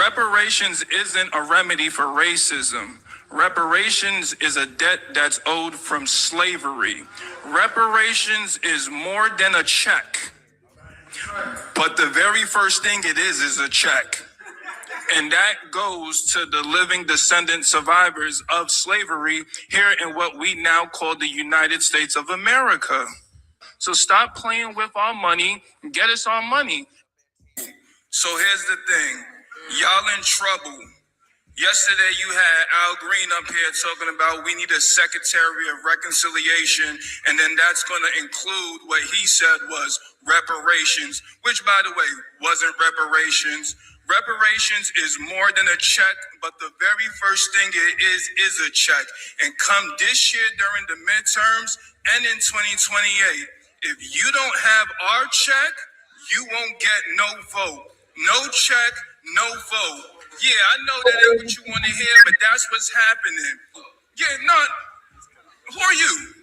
Reparations isn't a remedy for racism. Reparations is a debt that's owed from slavery. Reparations is more than a check. But the very first thing it is a check. And that goes to the living descendant survivors of slavery here in what we now call the United States of America. So stop playing with our money and get us our money. So here's the thing. Y'all in trouble. Yesterday you had Al Green up here talking about we need a Secretary of Reconciliation, and then that's going to include what he said was reparations, which by the way wasn't reparations. Reparations is more than a check, but the very first thing it is a check. And come this year during the midterms and in 2028, if you don't have our check, you won't get no vote. No check, no vote. Yeah, I know that ain't what you want to hear, but that's what's happening. Yeah, who are you?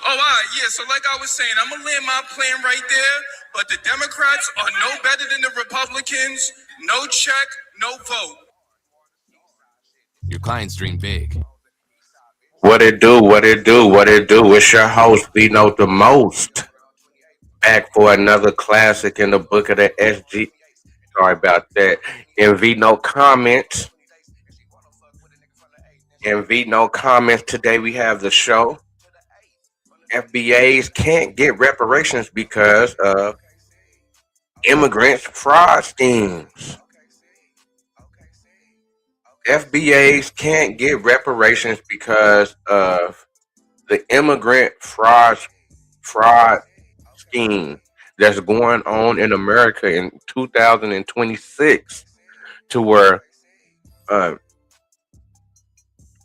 Oh, all right, yeah, so like I was saying, I'm going to land my plane right there, but the Democrats are no better than the Republicans. No check, no vote. Your clients dream big. What it do? What it do? What it do? It's your host, Vino the Most, back for another classic in the book of the SG. Sorry about that. In Vino comments. In Vino comments today, we have the show. FBAs can't get reparations because of immigrants fraud schemes. FBAs can't get reparations because of the immigrant fraud scheme that's going on in America in 2026, to where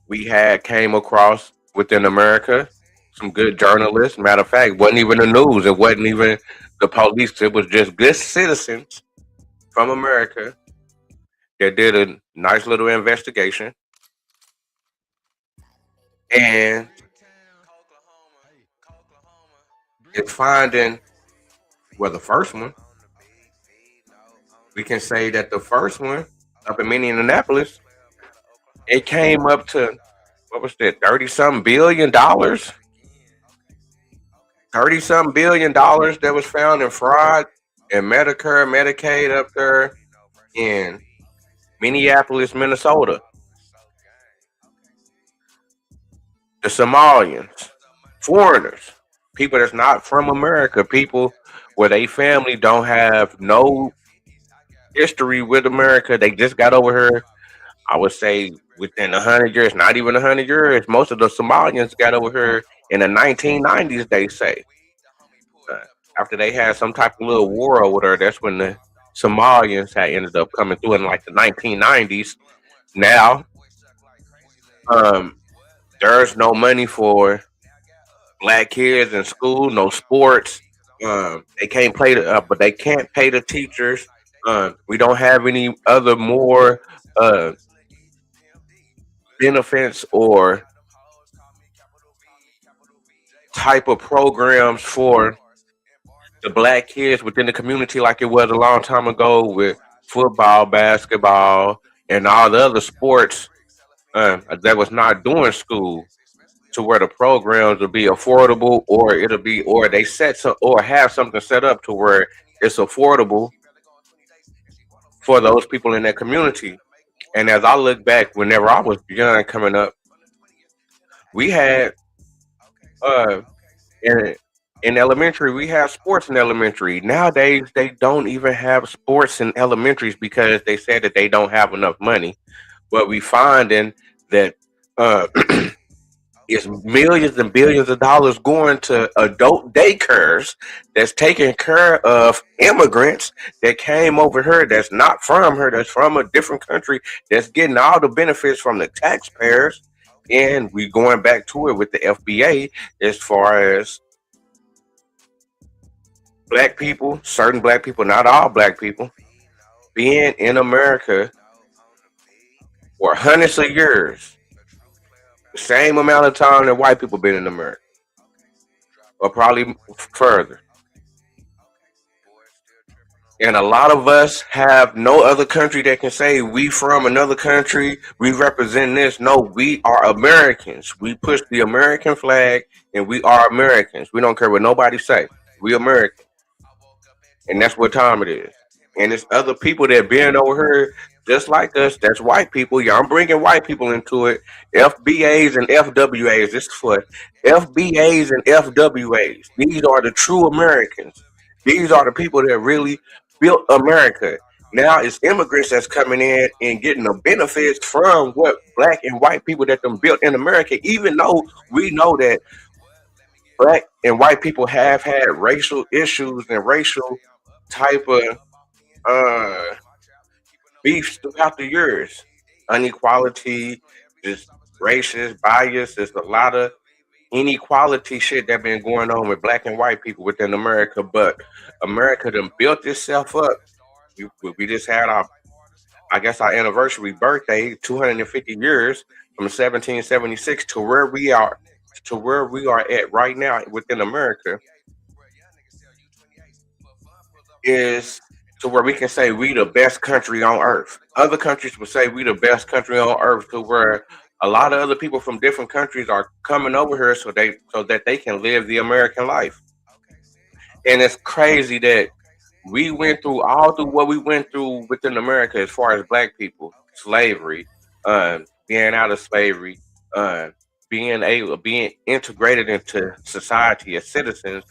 we came across within America some good journalists. Matter of fact, wasn't even the news. It wasn't even the police. It was just good citizens from America that did a nice little investigation, and it's finding, well, the first one, we can say that the first one up in Minneapolis, it came up to, what was that, $30-something billion? $30-something billion that was found in fraud and Medicare, Medicaid up there in Minneapolis, Minnesota. The Somalians, foreigners, people that's not from America, people where they family don't have no history with America. They just got over here, I would say, within 100 years, not even 100 years. Most of the Somalians got over here in the 1990s, they say. After they had some type of little war over there, that's when the Somalians had ended up coming through in like the 1990s. Now, there's no money for black kids in school, no sports. They can't play but they can't pay the teachers. We don't have any other more benefits or type of programs for the black kids within the community like it was a long time ago with football, basketball, and all the other sports that was not doing school, to where the programs will be affordable, or or they or have something set up to where it's affordable for those people in that community. And as I look back, whenever I was young coming up, we had in elementary, we have sports in elementary. Nowadays, they don't even have sports in elementaries because they said that they don't have enough money. But we finding that it's millions and billions of dollars going to adult daycares that's taking care of immigrants that came over here, that's not from here, that's from a different country, that's getting all the benefits from the taxpayers. And we going back to it with the FBA as far as black people, certain black people, not all black people, being in America for hundreds of years, the same amount of time that white people been in America, or probably further. And a lot of us have no other country that can say we from another country, we represent this. No, we are Americans. We push the American flag and we are Americans. We don't care what nobody say. We Americans. And that's what time it is. And it's other people that been over here just like us. That's white people. Yeah, I'm bringing white people into it. FBAs and FWAs. This is for FBAs and FWAs. These are the true Americans. These are the people that really built America. Now it's immigrants that's coming in and getting the benefits from what black and white people that them built in America. Even though we know that black and white people have had racial issues and racial type of uh beefs throughout the years. Inequality, just racist bias. There's a lot of inequality shit that been going on with black and white people within America. But America done built itself up. We just had our, I guess, our anniversary birthday, 250 years from 1776 to where we are at right now within America is to where we can say we the best country on earth. Other countries would say we the best country on earth to where a lot of other people from different countries are coming over here so that they can live the American life. And it's crazy that we went through all through what we went through within America as far as black people, slavery, being out of slavery, being integrated into society as citizens,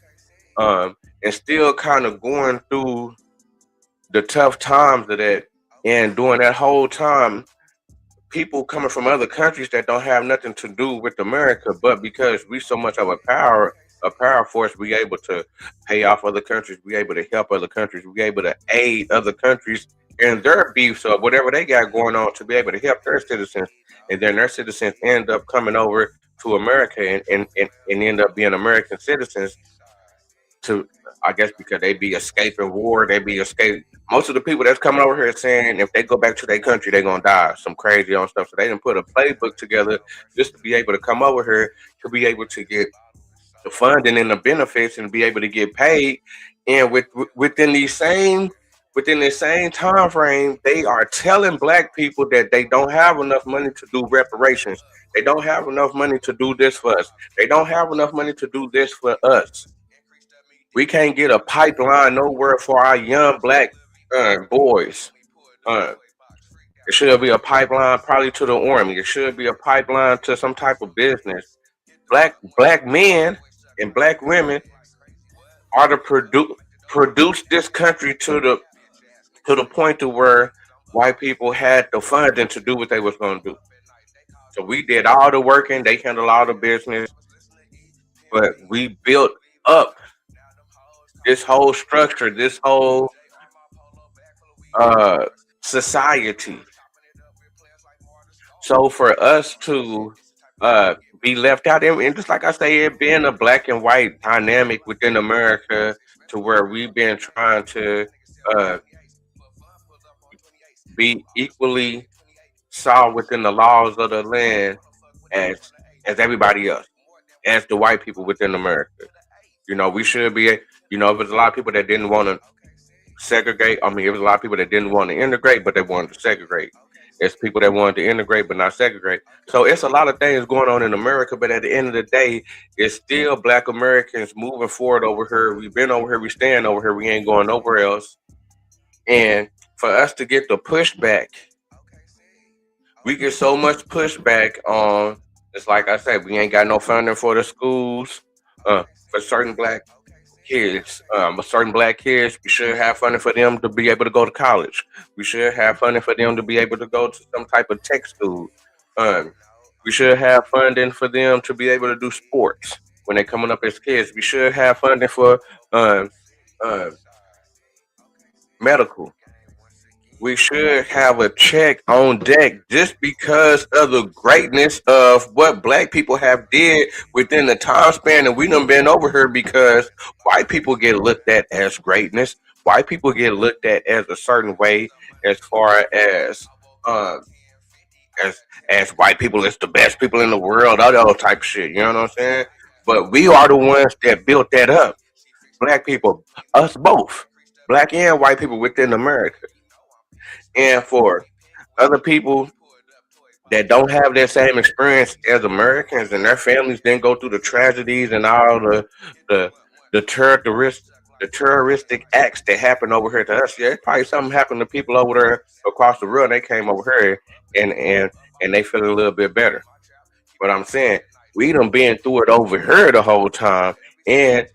and still kind of going through the tough times of that. And during that whole time, people coming from other countries that don't have nothing to do with America, but because we so much of a power force, we able to pay off other countries, we able to help other countries, we able to aid other countries in their beefs or whatever they got going on to be able to help their citizens, and then their citizens end up coming over to America and end up being American citizens to, I guess, because they be escaping war, they be escape. Most of the people that's coming over here saying if they go back to their country, they're gonna die. Some crazy on stuff. So they didn't put a playbook together just to be able to come over here to be able to get the funding and the benefits and be able to get paid. And within the same time frame, they are telling black people that they don't have enough money to do reparations. They don't have enough money to do this for us. They don't have enough money to do this for us. We can't get a pipeline nowhere for our young black boys. Uh, it should be a pipeline probably to the army. It should be a pipeline to some type of business. Black men and black women are to produce this country to the point to where white people had the funding to do what they was going to do. So we did all the working. They handled all the business, but we built up this whole structure, this whole uh, society. So for us to be left out, and just like I say, it being a black and white dynamic within America, to where we've been trying to uh, be equally saw within the laws of the land as everybody else, as the white people within America. You know, we should be. You know, there's a lot of people that didn't want to segregate. I mean, there was a lot of people that didn't want to integrate, but they wanted to segregate. It's people that wanted to integrate but not segregate. So it's a lot of things going on in America, but at the end of the day, it's still black Americans moving forward over here. We've been over here, we stand over here, we ain't going nowhere else. And for us to get the pushback, we get so much pushback on, it's like I said, we ain't got no funding for the schools for certain black kids, certain black kids. We should have funding for them to be able to go to college. We should have funding for them to be able to go to some type of tech school. Um, we should have funding for them to be able to do sports when they're coming up as kids. We should have funding for um, uh, medical. We should have a check on deck just because of the greatness of what black people have did within the time span that we done been over here, because white people get looked at as greatness. White people get looked at as a certain way as far um as white people as the best people in the world, all that type of shit, you know what I'm saying? But we are the ones that built that up. Black people, us both. black and white people within America. And for other people that don't have that same experience as Americans and their families didn't go through the tragedies and all the the terrorist the terroristic acts that happened over here to us. Yeah, it's probably something happened to people over there across the world. They came over here and they feel a little bit better. But I'm saying we done been through it over here the whole time, and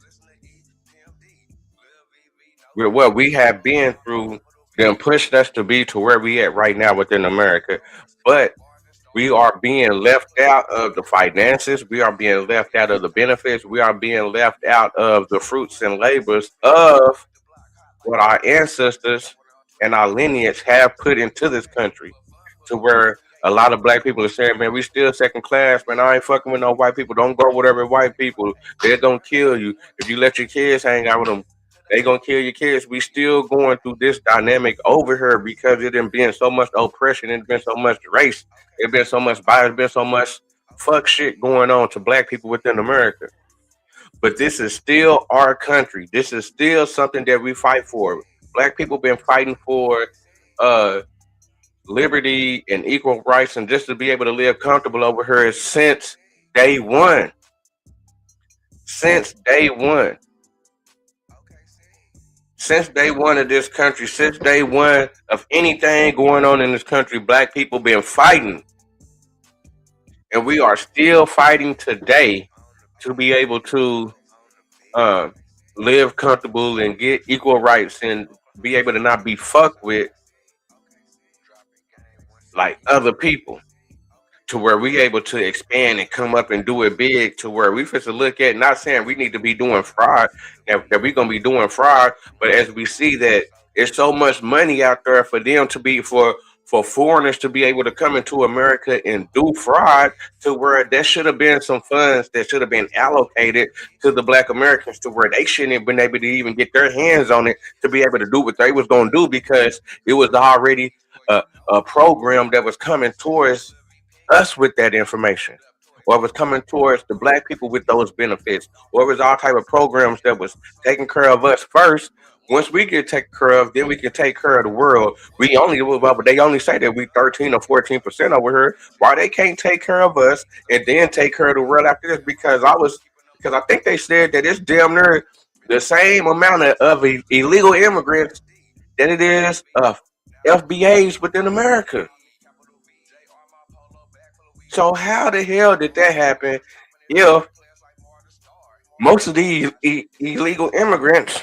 what we have been through them pushed us to be to where we at right now within America. But we are being left out of the finances. We are being left out of the benefits. We are being left out of the fruits and labors of what our ancestors and our lineage have put into this country. To where a lot of black people are saying, man, we still second class, man. I ain't fucking with no white people. Don't go with every white people. They're gonna kill you. If you let your kids hang out with them, they gonna kill your kids. We still going through this dynamic over here because it done been so much oppression, it's been so much race, it's been so much bias, it's been so much fuck shit going on to black people within America. But this is still our country. This is still something that we fight for. Black people been fighting for uh liberty and equal rights and just to be able to live comfortable over here since day one. Since day one. Since day one of this country, since day one of anything going on in this country, black people been fighting. And we are still fighting today to be able to um, live comfortable and get equal rights and be able to not be fucked with like other people. To where we able to expand and come up and do it big to where we fit to look at, not saying we need to be doing fraud, that we gonna be doing fraud, but as we see that there's so much money out there for them to be for foreigners to be able to come into America and do fraud, to where there should have been some funds that should have been allocated to the black Americans to where they shouldn't have been able to even get their hands on it to be able to do what they was gonna do because it was already a program that was coming towards us with that information, or it was coming towards the black people with those benefits, or it was all type of programs that was taking care of us first. Once we get taken care of, then we can take care of the world. We only but they only say that we 13 or 14% over here. Why they can't take care of us and then take care of the world after this? Because I think they said that it's damn near the same amount of illegal immigrants that it is of FBAs within America. So how the hell did that happen if most of these illegal immigrants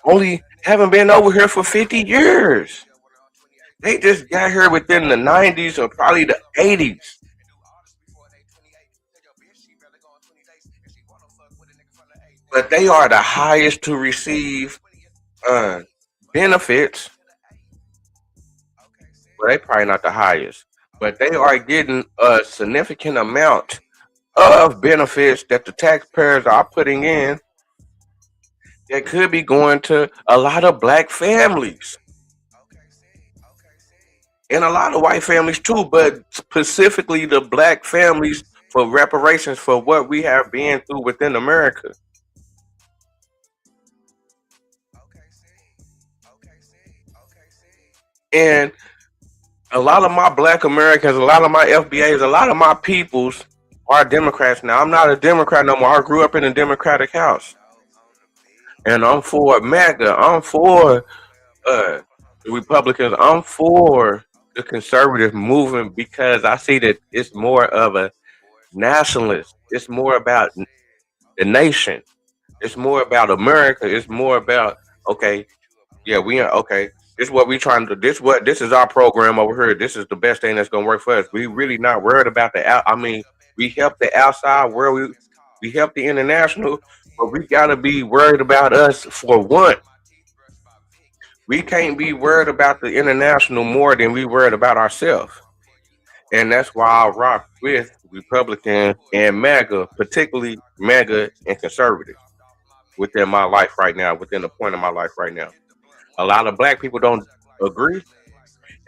only haven't been over here for 50 years? They just got here within the 90s or probably the 80s. But they are the highest to receive uh, benefits. Well, they probably not the highest, but they are getting a significant amount of benefits that the taxpayers are putting in that could be going to a lot of black families and a lot of white families too, but specifically the black families for reparations for what we have been through within America. And a lot of my black Americans, a lot of my FBAs, a lot of my peoples are Democrats now. I'm not a Democrat no more. I grew up in a Democratic house. And I'm for MAGA. I'm for uh, the Republicans. I'm for the conservative movement because I see that it's more of a nationalist. It's more about the nation. It's more about America. It's more about okay, yeah, we are okay. This is what we trying to. This is our program over here. This is the best thing that's gonna work for us. We really not worried about the out. I mean, we help the outside world. We help the international, but we gotta be worried about us for one. We can't be worried about the international more than we worried about ourselves. And that's why I rock with Republicans and MAGA, particularly MAGA and conservatives within my life right now, within the point of my life right now. A lot of black people don't agree,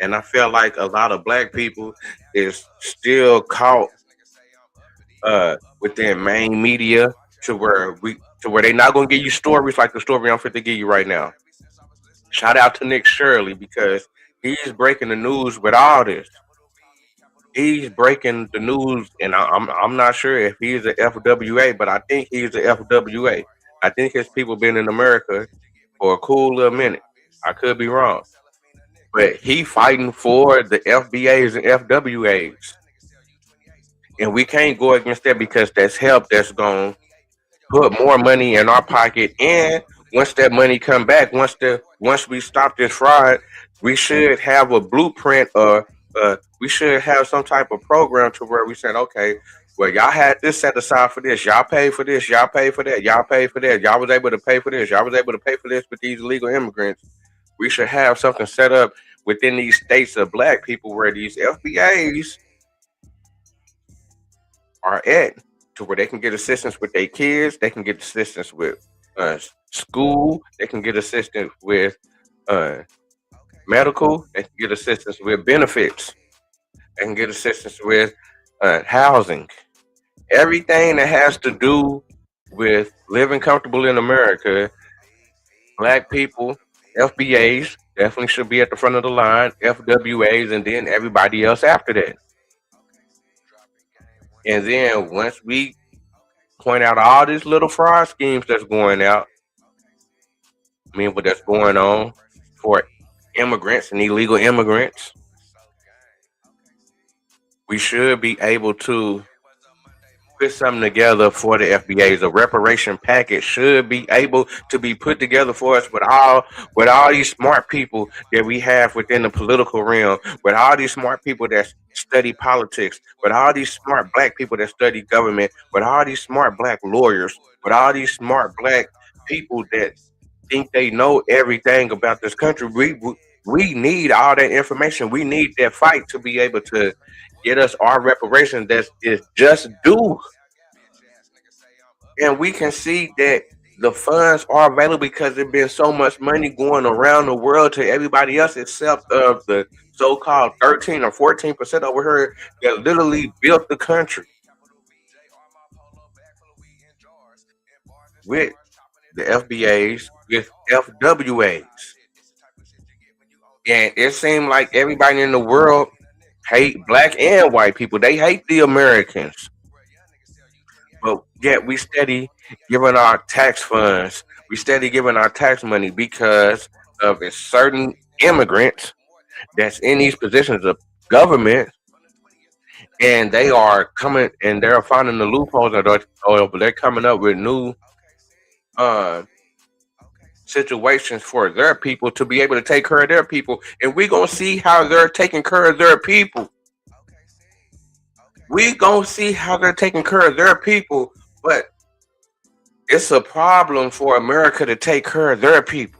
and I feel like a lot of black people is still caught within main media to where to where they not gonna give you stories like the story I'm fit to give you right now. Shout out to Nick Shirley because he's breaking the news with all this. He's breaking the news, and I'm not sure if he's a FWA, but I think he's a FWA. I think his people been in America for a cool little minute. I could be wrong, but he fighting for the FBAs and FWAs, and we can't go against that because that's help that's going put more money in our pocket. And once that money come back, once we stop this fraud, we should have a blueprint or we should have some type of program to where we said, okay, well, y'all had this set aside for this, y'all paid for this, y'all paid for that, y'all paid for that, y'all was able to pay for this, y'all was able to pay for this with these illegal immigrants. We should have something set up within these states of black people where these FBAs are at to where they can get assistance with their kids, they can get assistance with school, they can get assistance with uh, medical, they can get assistance with benefits, they can get assistance with housing, everything that has to do with living comfortable in America. Black people, FBAs definitely should be at the front of the line, FWAs, and then everybody else after that. And then once we point out all these little fraud schemes that's going out, I mean, what that's going on for immigrants and illegal immigrants, we should be able to put something together for the FBAs. A reparation package should be able to be put together for us with all these smart people that we have within the political realm, with all these smart people that study politics, with all these smart black people that study government, with all these smart black lawyers, with all these smart black people that think they know everything about this country. We need all that information. We need that fight to be able to get us our reparations that is just due. And we can see that the funds are available because there's been so much money going around the world to everybody else except of the so-called 13 or 14% over here that literally built the country with the FBAs, with FWAs. And it seemed like everybody in the world hate black and white people. They hate the Americans. But yet we steady giving our tax funds, we steady giving our tax money because of a certain immigrants that's in these positions of government, and they are coming and they're finding the loopholes, or they're coming up with new uh, situations for their people to be able to take care of their people, and we gonna see how they're taking care of their people. We gonna see how they're taking care of their people, but it's a problem for America to take care of their people.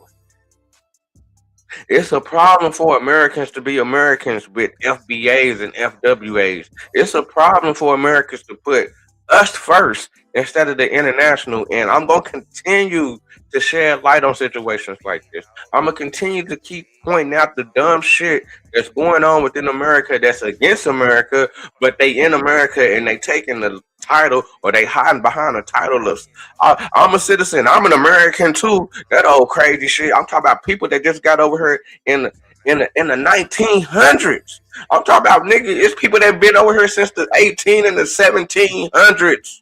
It's a problem for Americans to be Americans with FBAs and FWAs. It's a problem for Americans to put us first instead of the international. And I'm going to continue to shed light on situations like this. I'm going to continue to keep pointing out the dumb shit that's going on within America that's against America, but they in America and they taking the title, or they hiding behind a title of I'm a citizen, I'm an American too. That old crazy shit. I'm talking about people that just got over here in the 1900s. I'm talking about niggas. It's people that been over here since the 18 and the 1700s.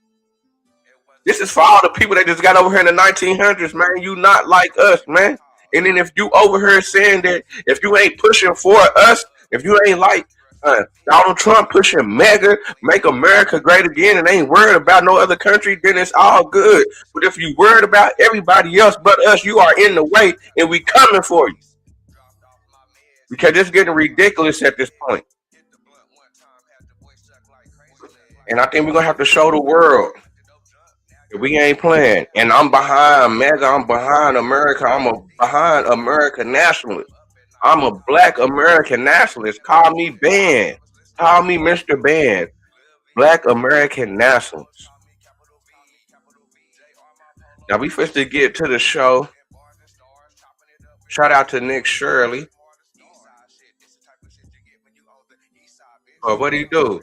This is for all the people that just got over here in the 1900s, man. You not like us, man. And then if you over here saying that if you ain't pushing for us, if you ain't like Donald Trump pushing mega, make America great again, and ain't worried about no other country, then it's all good. But if you worried about everybody else but us, you are in the way, and we coming for you. Because it's getting ridiculous at this point. And I think we're gonna have to show the world that we ain't playing. And I'm behind mega, I'm behind America, behind America nationalist. I'm a black American nationalist. Call me Ben. Call me Mr. Ben. Black American nationalist. Now we first to get to the show. Shout out to Nick Shirley. Or what do you do?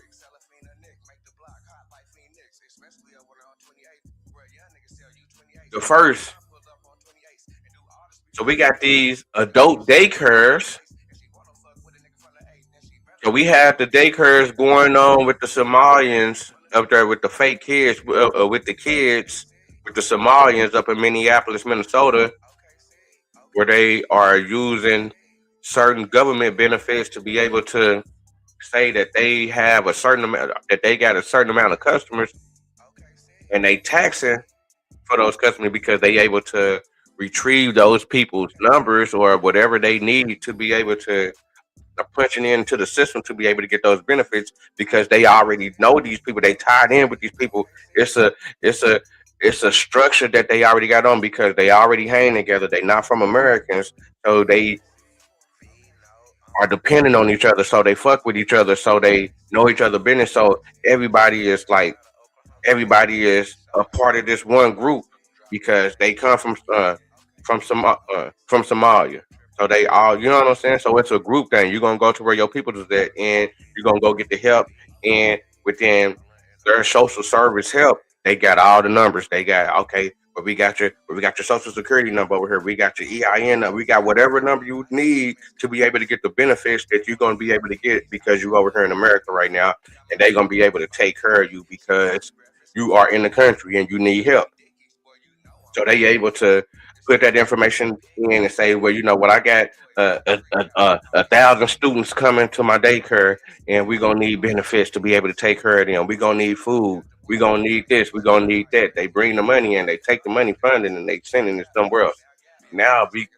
the first. So we got these adult daycares. So we have the daycares going on with the Somalians up there with the fake kids, with the kids, with the Somalians up in Minneapolis, Minnesota, where they are using certain government benefits to be able to say that they have a certain amount, that they got a certain amount of customers, and they taxing for those customers because they able to retrieve those people's numbers or whatever they need to be able to punching into the system to be able to get those benefits because they already know these people. They tied in with these people. It's a it's a it's a structure that they already got on because they already hang together. They not from Americans, so they are dependent on each other. So they fuck with each other. So they know each other business. So everybody is like everybody is a part of this one group because they come from Somalia. So they all, you know what I'm saying. So it's a group thing. You're gonna go to where your people is at, and you're gonna go get the help. And within their social service help, they got all the numbers. They got okay. But we got your social security number over here. We got your EIN number. We got whatever number you need to be able to get the benefits that you're gonna be able to get because you over here in America right now, and they're gonna be able to take care of you because you are in the country and you need help. So they able to put that information in and say, well, you know what, I got 1,000 students coming to my daycare, and we're gonna need benefits to be able to take care of them. We're gonna need food. We're gonna need this. We're gonna need that. They bring the money in. They take the money funding and they sending it somewhere else. Now we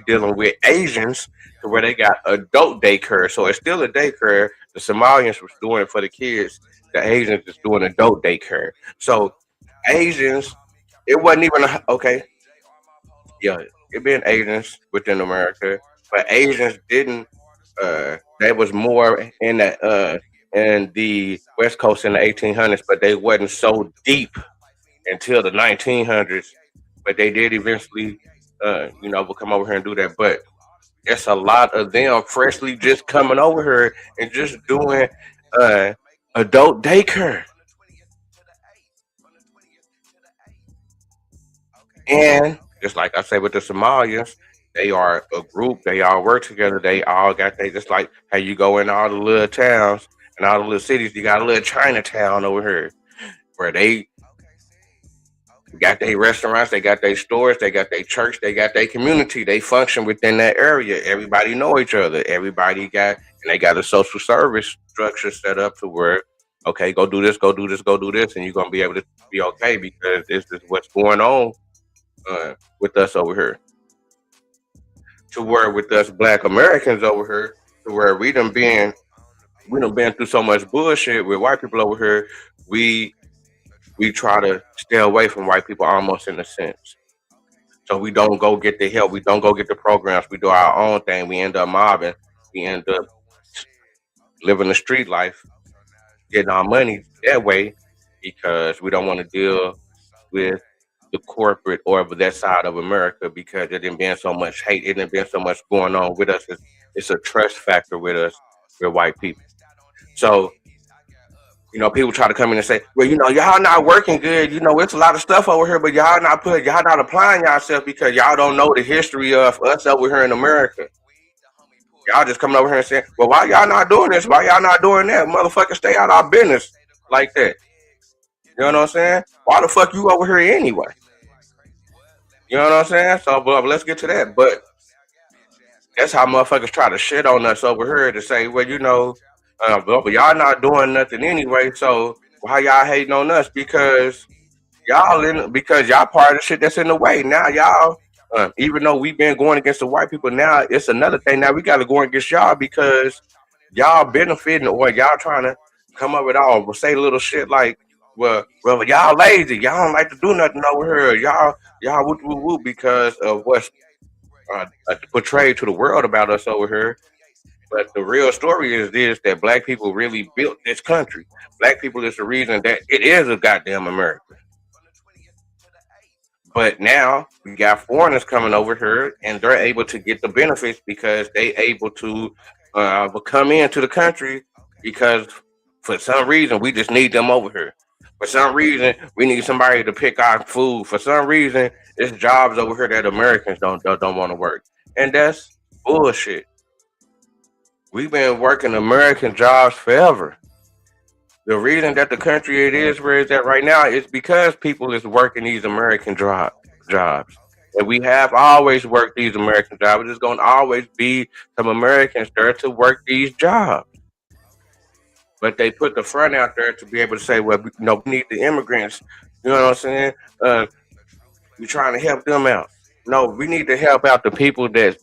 dealing with Asians to where they got adult daycare. So it's still a daycare. The Somalians was doing it for the kids. The Asians is doing adult daycare. So Asians, it wasn't even okay. Yeah, it been Asians within America, but Asians didn't. They was more in the West Coast in the 1800s, but they wasn't so deep until the 1900s. But they did eventually, will come over here and do that. But it's a lot of them freshly just coming over here and just doing uh, adult daycare. And just like I said with the Somalians, they are a group. They all work together. They all got they just like how you go in all the little towns and all the little cities. You got a little Chinatown over here where they got their restaurants, they got their stores, they got their church, they got their community. They function within that area. Everybody know each other. Everybody got and they got a social service structure set up to where okay, go do this, go do this, go do this, and you're gonna be able to be okay because this is what's going on with us over here. To where with us Black Americans over here, to where we done been through so much bullshit with white people over here. We we try to stay away from white people almost in a sense. So we don't go get the help. We don't go get the programs. We do our own thing. We end up mobbing. We end up living the street life, getting our money that way because we don't want to deal with the corporate or that side of America because it didn't been so much hate. It didn't been so much going on with us. It's a trust factor with us, with white people. So people try to come in and say, well, y'all not working good. It's a lot of stuff over here, but y'all not applying yourself because y'all don't know the history of us over here in America. Y'all just coming over here and saying, well, why y'all not doing this? Why y'all not doing that? Motherfucker, stay out of our business like that. You know what I'm saying? Why the fuck you over here anyway? You know what I'm saying? So, but let's get to that. But that's how motherfuckers try to shit on us over here to say, well, but y'all not doing nothing anyway. So why y'all hating on us? Because y'all part of the shit that's in the way. Now y'all, even though we've been going against the white people, now it's another thing. Now we got to go against y'all because y'all benefiting or y'all trying to come up with all say little shit like, well, y'all lazy. Y'all don't like to do nothing over here. Y'all whoop whoop whoop because of what's portrayed to the world about us over here. But the real story is this: that black people really built this country. Black people is the reason that it is a goddamn America. But now we got foreigners coming over here, and they're able to get the benefits because they able to come into the country because for some reason we just need them over here. For some reason, we need somebody to pick our food. For some reason, it's jobs over here that Americans don't want to work, and that's bullshit. We've been working American jobs forever. The reason that the country it is where it's at right now is because people is working these American jobs. And we have always worked these American jobs. There's going to always be some Americans there to work these jobs. But they put the front out there to be able to say, well, we need the immigrants. You know what I'm saying? We're trying to help them out. No, we need to help out the people that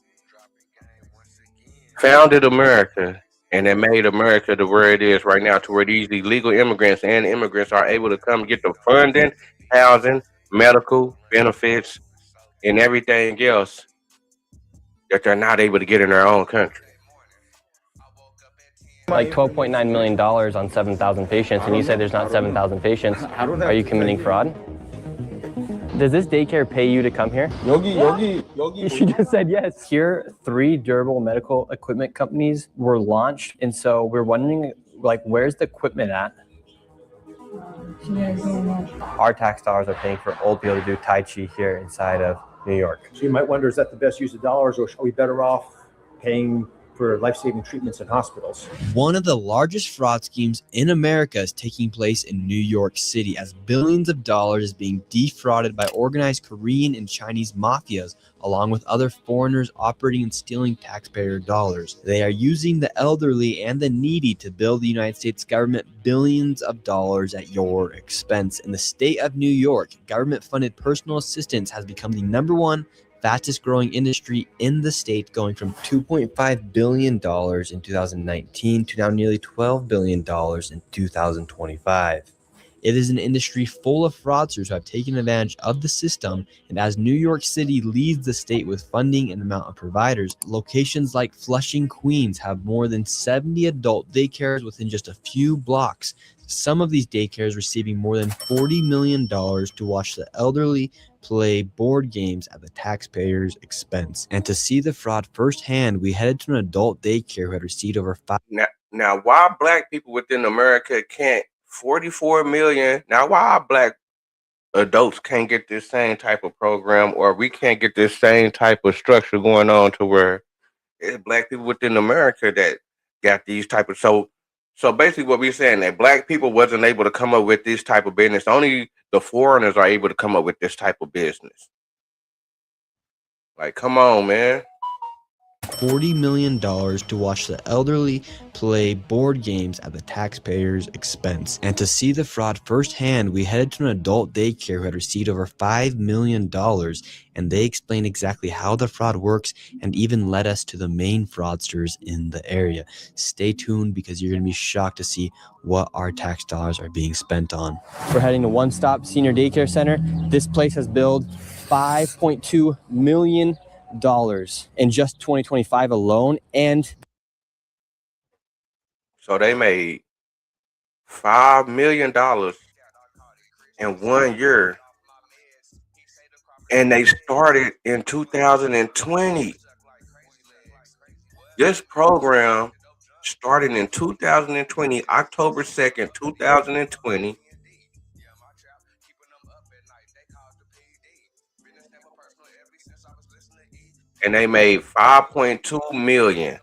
founded America and that made America to where it is right now, to where these illegal immigrants and immigrants are able to come get the funding, housing, medical benefits, and everything else that they're not able to get in their own country. Like $12.9 million on 7,000 patients, and you say there's not 7,000 patients. Are you committing fraud? Does this daycare pay you to come here? 여기. She just said yes. Here, 3 durable medical equipment companies were launched, and so we're wondering, like, where's the equipment at? Our tax dollars are paying for old people to do Tai Chi here inside of New York. So you might wonder, is that the best use of dollars, or are we better off paying for life-saving treatments in hospitals? One of the largest fraud schemes in America is taking place in New York City, as billions of dollars is being defrauded by organized Korean and Chinese mafias, along with other foreigners operating and stealing taxpayer dollars. They are using the elderly and the needy to bill the United States government billions of dollars at your expense. In the state of New York, government-funded personal assistance has become the #1 fastest growing industry in the state, going from $2.5 billion in 2019 to now nearly $12 billion in 2025. It is an industry full of fraudsters who have taken advantage of the system, and as New York City leads the state with funding and amount of providers, locations like Flushing, Queens have more than 70 adult daycares within just a few blocks. Some of these daycares receiving more than $40 million to watch the elderly play board games at the taxpayers' expense. And to see the fraud firsthand, we headed to an adult daycare who had received over 5. Now, why black people within America can't 44 million? Now, why black adults can't get this same type of program, or we can't get this same type of structure going on to where it's black people within America that got these type of so basically what we're saying that black people wasn't able to come up with this type of business. Only the foreigners are able to come up with this type of business. Like, come on, man. $40 million to watch the elderly play board games at the taxpayers' expense. And to see the fraud firsthand, we headed to an adult daycare who had received over $5 million, and they explained exactly how the fraud works and even led us to the main fraudsters in the area. Stay tuned, because you're going to be shocked to see what our tax dollars are being spent on. We're heading to One Stop Senior Daycare Center. This place has billed $5.2 million in just 2025 alone, and So they made $5 million in 1 year, and they started in 2020. This program started in 2020, October 2nd, 2020. And they made 5.2 million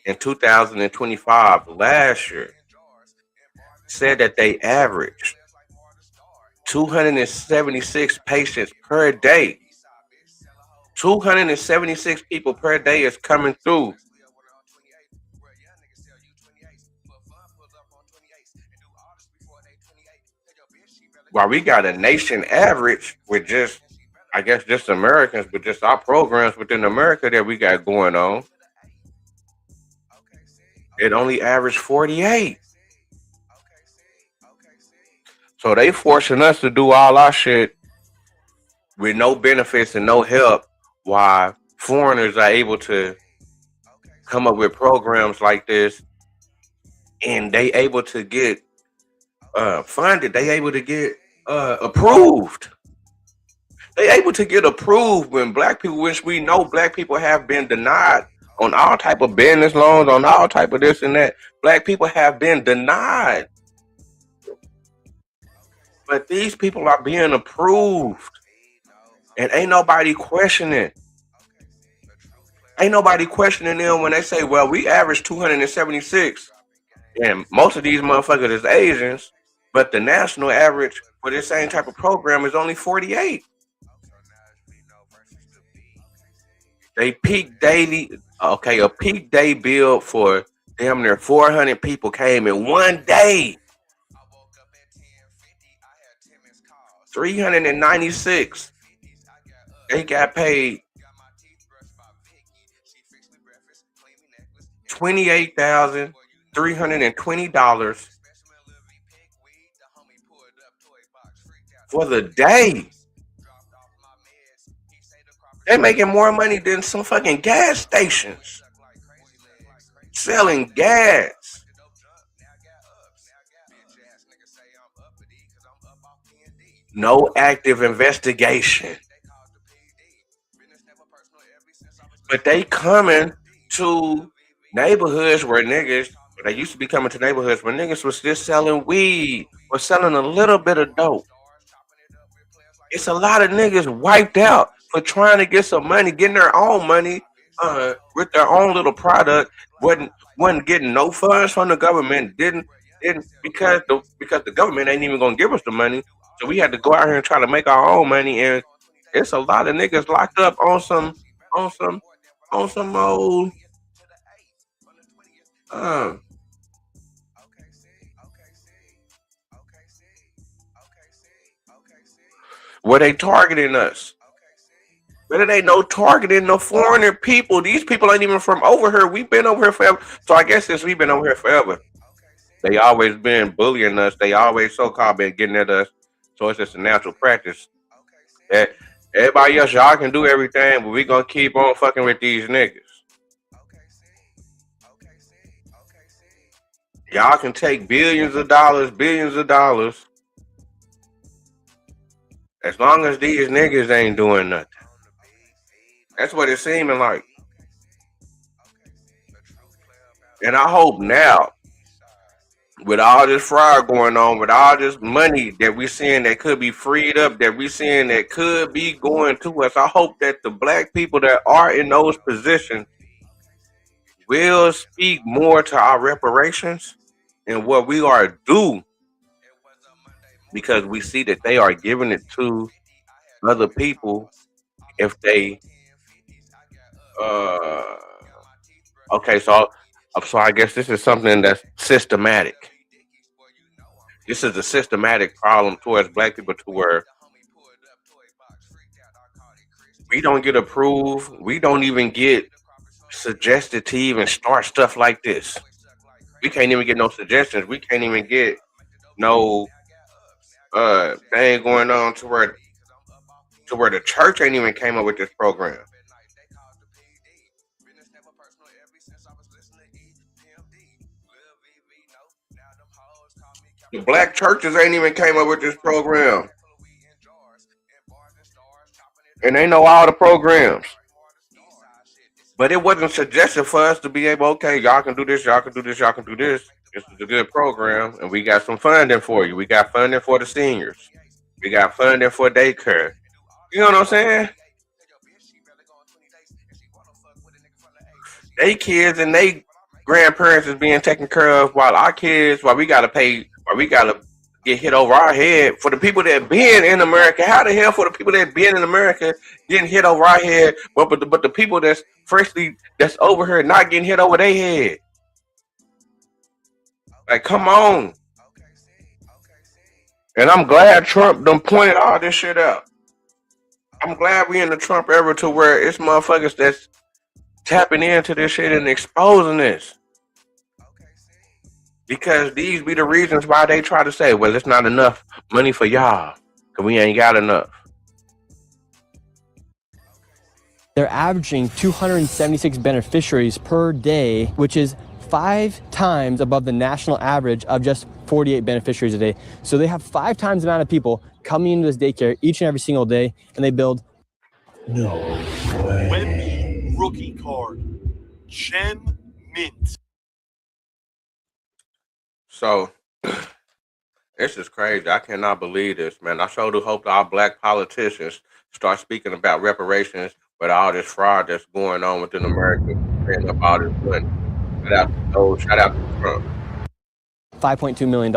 in 2025. Last year, said that they averaged 276 patients per day. 276 people per day is coming through. While we got a nation average with just, I guess, just Americans, but just our programs within America that we got going on, it only averaged 48. So they forcing us to do all our shit with no benefits and no help, while foreigners are able to come up with programs like this, and they able to get funded. They able to get approved. They able to get approved when black people, which we know black people have been denied on all type of business loans, on all type of this and that. Black people have been denied. But these people are being approved, and ain't nobody questioning. Ain't nobody questioning them when they say, "Well, we average 276, and most of these motherfuckers is Asians, but the national average for this same type of program is only 48." They peak daily. Okay, a peak day bill for damn near 400 people came in one day. 396. They got paid $28,320 for the day. They making more money than some fucking gas stations selling gas. No active investigation. But they coming to neighborhoods where niggas, they used to be coming to neighborhoods where niggas was just selling weed or selling a little bit of dope. It's a lot of niggas wiped out for trying to get some money, getting their own money with their own little product. Wasn't getting no funds from the government. Didn't because the government ain't even gonna give us the money. So we had to go out here and try to make our own money. And it's a lot of niggas locked up on some old where they targeting us. But it ain't no targeting no foreigner people. These people ain't even from over here. We've been over here forever. So I guess since we've been over here forever, they always been bullying us. They always so-called been getting at us. So it's just a natural practice that everybody else, y'all can do everything, but we gonna keep on fucking with these niggas. Y'all can take billions of dollars, as long as these niggas ain't doing nothing. That's what it's seeming like. And I hope now, with all this fraud going on, with all this money that we seeing that could be freed up, that we seeing that could be going to us, I hope that the black people that are in those positions will speak more to our reparations and what we are due, because we see that they are giving it to other people if they okay, so I guess this is something that's systematic. This is a systematic problem towards black people, to where we don't get approved, we don't even get suggested to even start stuff like this. We can't even get no suggestions. We can't even get no thing going on to where the church ain't even came up with this program. The black churches ain't even came up with this program. And they know all the programs. But it wasn't suggested for us to be able, okay, y'all can do this, y'all can do this, y'all can do this. This is a good program, and we got some funding for you. We got funding for the seniors. We got funding for daycare. You know what I'm saying? They kids and they grandparents is being taken care of, while we gotta get hit over our head. For the people that been in America, how the hell for the people that been in America getting hit over our head, but the people that's over here not getting hit over their head? Like, come on. And I'm glad Trump done pointed all this shit out. I'm glad we in the Trump era, to where it's motherfuckers that's tapping into this shit and exposing this. Because these be the reasons why they try to say, well, it's not enough money for y'all, because we ain't got enough. They're averaging 276 beneficiaries per day, which is 5 times above the national average of just 48 beneficiaries a day. So they have 5 times the amount of people coming into this daycare each and every single day, and they build. No way. Wemby rookie card. Gem mint. So This is crazy. I cannot believe this, man. I sure do hope our black politicians start speaking about reparations with all this fraud that's going on within America, paying up all this money. Shout out to Trump. $5.2 million.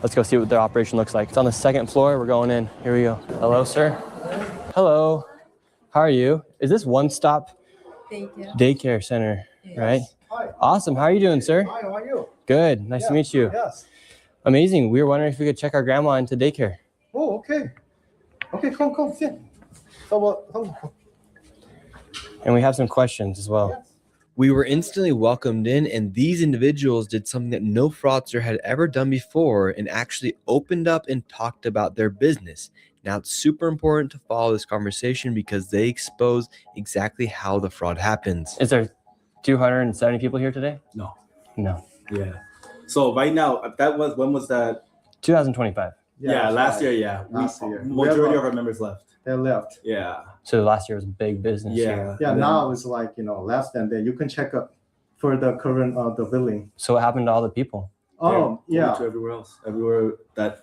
Let's go see what their operation looks like. It's on the second floor. We're going in. Here we go. Hello, sir. Hello. How are you? Is this One Stop Daycare Center, right? Hi. Awesome. How are you doing, sir? Hi, how are you? Good. Nice to meet you. Yes. Amazing. We were wondering if we could check our grandma into daycare. Oh, okay. Okay, come, sit. So, And we have some questions as well. We were instantly welcomed in, and these individuals did something that no fraudster had ever done before and actually opened up and talked about their business. Now, it's super important to follow this conversation because they expose exactly how the fraud happens. Is there 270 people here today? No. No. Yeah. So right now, when was that? 2025. Yeah, last year. Yeah, Last year. Majority of our members left. They left. Yeah. So last year was big business. Yeah. Yeah, now it's like, less than that. You can check up for the current the billing. So what happened to all the people? Oh, yeah. To everywhere else. Everywhere that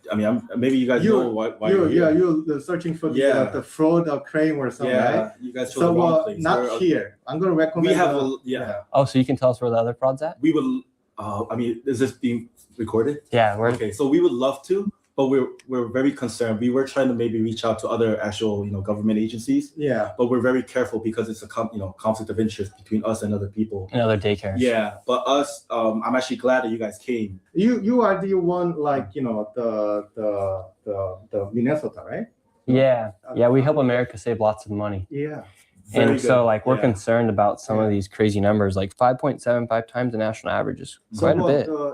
maybe you guys know why you're here. you're searching for the fraud or claim or something, right? You guys chose the wrong place. Not here. I'm gonna recommend. We have Oh, so you can tell us where the other fraud's at? We would. Is this being recorded? Yeah. Okay, so we would love to, but we're very concerned. We were trying to maybe reach out to other actual government agencies. Yeah. But we're very careful because it's a conflict of interest between us and other people. And other daycares. Yeah, but us, I'm actually glad that you guys came. You are the one like the Minnesota, right? Yeah. Yeah. We help America save lots of money. Yeah. And Very so good. we're concerned about some of these crazy numbers, like 5.75 times the national average is quite a bit. The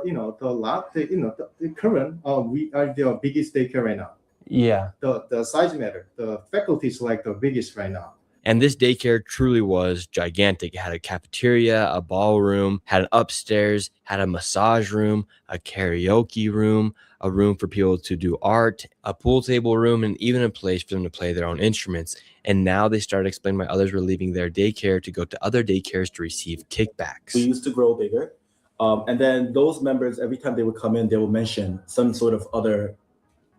current we are the biggest daycare right now. Yeah. The size matter. The faculty is like the biggest right now. And this daycare truly was gigantic. It had a cafeteria, a ballroom, had an upstairs, had a massage room, a karaoke room, a room for people to do art, a pool table room, and even a place for them to play their own instruments. And now they started explaining why others were leaving their daycare to go to other daycares to receive kickbacks. We used to grow bigger. And then those members, every time they would come in, they would mention some sort of other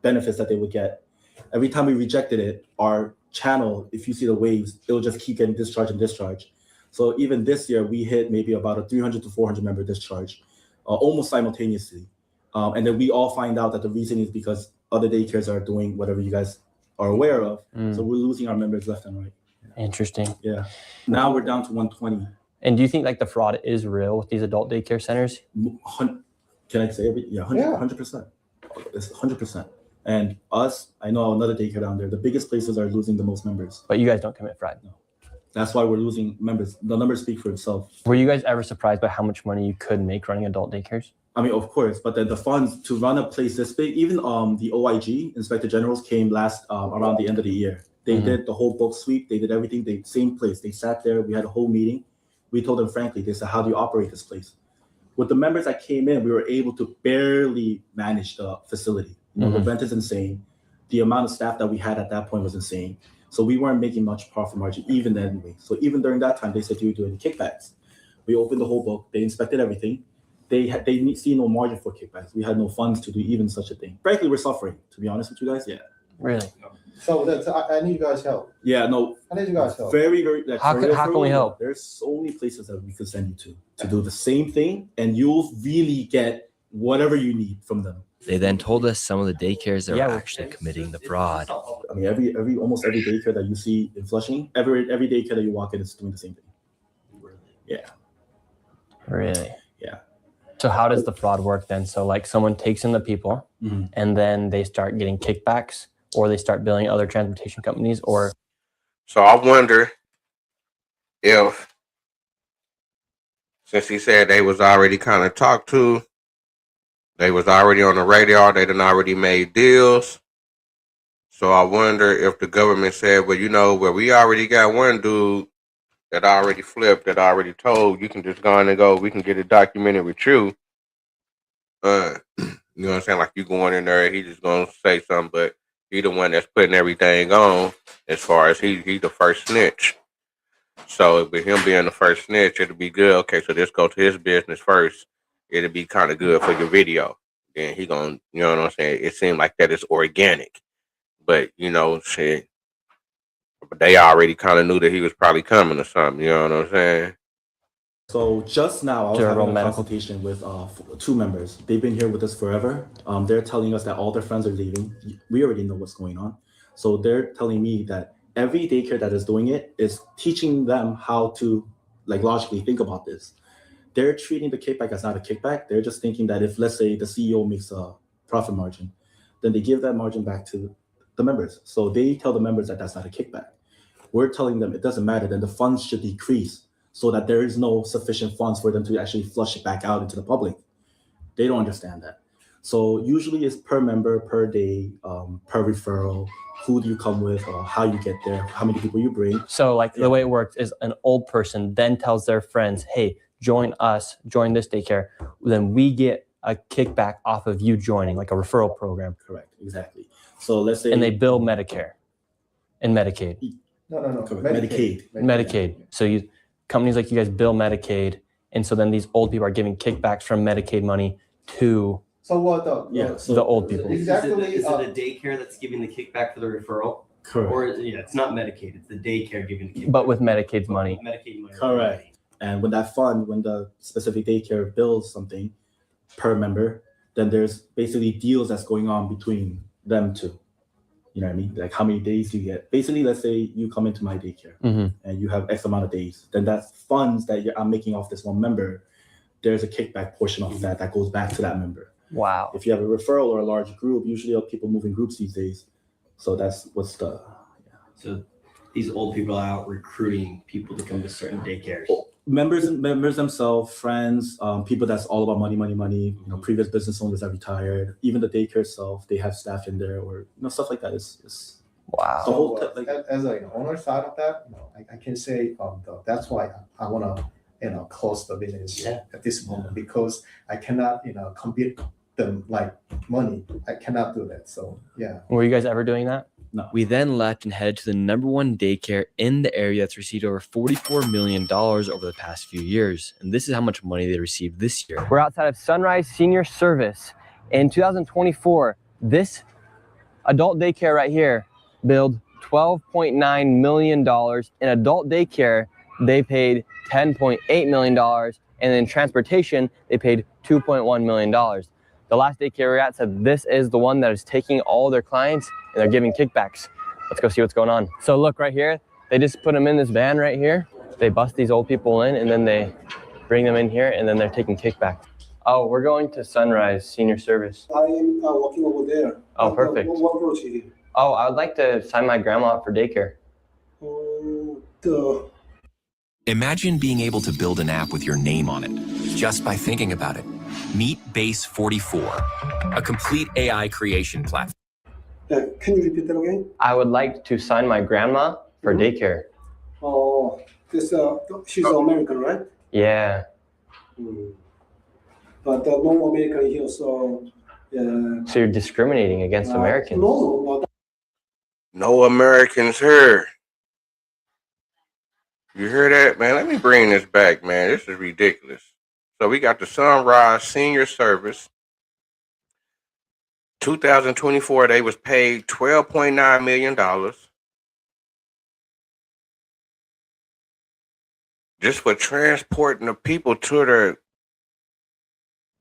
benefits that they would get. Every time we rejected it, our channel, if you see the waves, it'll just keep getting discharge. So even this year, we hit maybe about a 300 to 400 member discharge, almost simultaneously. And then we all find out that the reason is because other daycares are doing whatever you guys are aware of. So we're losing our members left and right. Interesting. Yeah. Now we're down to 120. And do you think like the fraud is real with these adult daycare centers? Can I say everything? Yeah, 100%. It's 100%. And us, I know another daycare down there, the biggest places are losing the most members. But you guys don't commit fraud. No. That's why we're losing members. The numbers speak for itself. Were you guys ever surprised by how much money you could make running adult daycares? I mean, of course, but then the funds to run a place this big, even the OIG, Inspector Generals, came last around the end of the year. They did the whole book sweep. They did everything. Same place. They sat there. We had a whole meeting. We told them, frankly, they said, how do you operate this place? With the members that came in, we were able to barely manage the facility. The rent is insane. The amount of staff that we had at that point was insane. So we weren't making much profit margin even then anyway. So even during that time, they said, do you do any kickbacks? We opened the whole book. They inspected everything. They see no margin for kickbacks. We had no funds to do even such a thing. Frankly, we're suffering, to be honest with you guys. Yeah. Really? So I need you guys help. Yeah, no. I need you guys help. Very, very. Like, How can we help? There's so many places that we could send you to do the same thing, and you'll really get whatever you need from them. They then told us some of the daycares that were actually committing the fraud. I mean, almost every daycare that you see in Flushing, every daycare that you walk in is doing the same thing. Yeah. Really? Yeah. So how does the fraud work then? So like someone takes in the people and then they start getting kickbacks, or they start billing other transportation companies, or. So I wonder if, since he said they was already kind of talked to, they was already on the radar, they done already made deals. So I wonder if the government said, well, we already got one dude that already flipped, that already told, you can just go in and go, we can get it documented with you. You know what I'm saying? Like you going in there, he just gonna say something, but he the one that's putting everything on as far as he the first snitch. So with him being the first snitch, it'll be good. Okay, so let's go to his business first. It'll be kind of good for your video. then he gonna, you know what I'm saying? It seemed like that is organic, but shit, but they already kind of knew that he was probably coming or something. You know what I'm saying? So just now, I was Durable having a medical. consultation with two members. They've been here with us forever. They're telling us that all their friends are leaving. We already know what's going on. So they're telling me that every daycare that is doing it is teaching them how to logically think about this. They're treating the kickback as not a kickback. They're just thinking that if, let's say, the CEO makes a profit margin, then they give that margin back to the members. So they tell the members that that's not a kickback. We're telling them it doesn't matter, then the funds should decrease so that there is no sufficient funds for them to actually flush it back out into the public. They don't understand that. So usually it's per member, per day, per referral, who do you come with, or how you get there, how many people you bring. So the way it works is an old person then tells their friends, hey, join us, join this daycare. Then we get a kickback off of you joining, like a referral program. Correct, exactly. So let's say. And they bill Medicare and Medicaid. No. Correct. Medicaid. So companies like you guys bill Medicaid. And so then these old people are giving kickbacks from Medicaid money to So what the old people. Exactly. Is it a daycare that's giving the kickback for the referral? Correct. Or it's not Medicaid, it's the daycare giving the kickback. But with Medicaid's money. Medicaid money. Correct. And when the specific daycare bills something per member, then there's basically deals that's going on between them two. You know what I mean? Like how many days do you get? Basically, let's say you come into my daycare and you have X amount of days. Then that's funds that I'm making off this one member. There's a kickback portion of that goes back to that member. Wow. If you have a referral or a large group, usually people move in groups these days. So that's what's the. Yeah. So these old people are out recruiting people to come to certain daycares. Members themselves, friends, people that's all about money. Previous business owners that retired, even the daycare itself, they have staff in there, or stuff like that. It's wow. The whole as an owner side of that, I can say that's why I want to close the business at this moment, because I cannot compete them like money. I cannot do that. So yeah. Were you guys ever doing that? No. We then left and headed to the #1 daycare in the area that's received over $44 million over the past few years. And this is how much money they received this year. We're outside of Sunrise Senior Service. In 2024, this adult daycare right here billed $12.9 million. In adult daycare, they paid $10.8 million. And in transportation, they paid $2.1 million. The last daycare we're at said this is the one that is taking all their clients and they're giving kickbacks. Let's go see what's going on. So look right here, they just put them in this van right here. They bust these old people in and then they bring them in here and then they're taking kickbacks. Oh, we're going to Sunrise Senior Service. I am working over there. Oh, perfect. What brought you here? Oh, I would like to sign my grandma up for daycare. Imagine being able to build an app with your name on it, just by thinking about it. Meet Base 44, a complete AI creation platform. Can you repeat that again? I would like to sign my grandma for daycare. Oh, she's American, right? Yeah. But no American here, so yeah. So you're discriminating against Americans? No. No Americans here. You hear that, man? Let me bring this back, man. This is ridiculous. So we got the Sunrise Senior Service. 2024, they was paid $12.9 million. Just for transporting the people to their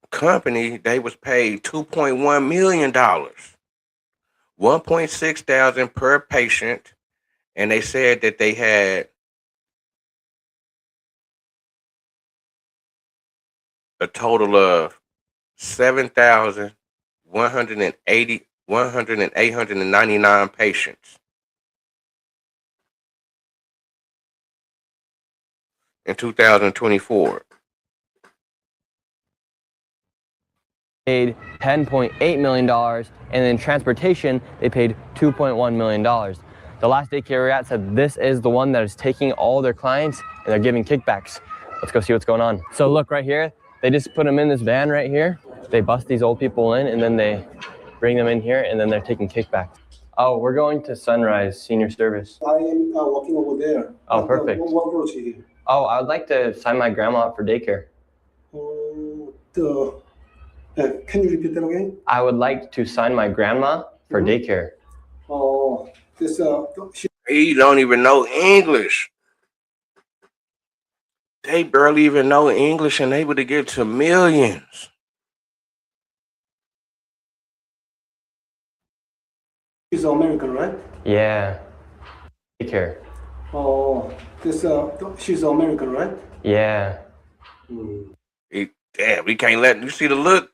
company, they was paid $2.1 million. 1.6 thousand per patient. And they said that they had a total of 899 patients in 2024. Paid $10.8 million, and in transportation, they paid $2.1 million. The last daycare we're at said this is the one that is taking all their clients and they're giving kickbacks. Let's go see what's going on. So look right here, they just put them in this van right here. They bust these old people in and then they bring them in here and then they're taking kickbacks. Oh, we're going to Sunrise Senior Service. I am working over there. Oh, perfect. What brought you here? Oh, I would like to sign my grandma up for daycare. Can you repeat that again? I would like to sign my grandma for daycare. Oh, this He don't even know English. They barely even know English and able to get to millions. she's American, right? Yeah. Daycare. Oh, this she's American, right? Yeah. Damn, we can't let you see the look.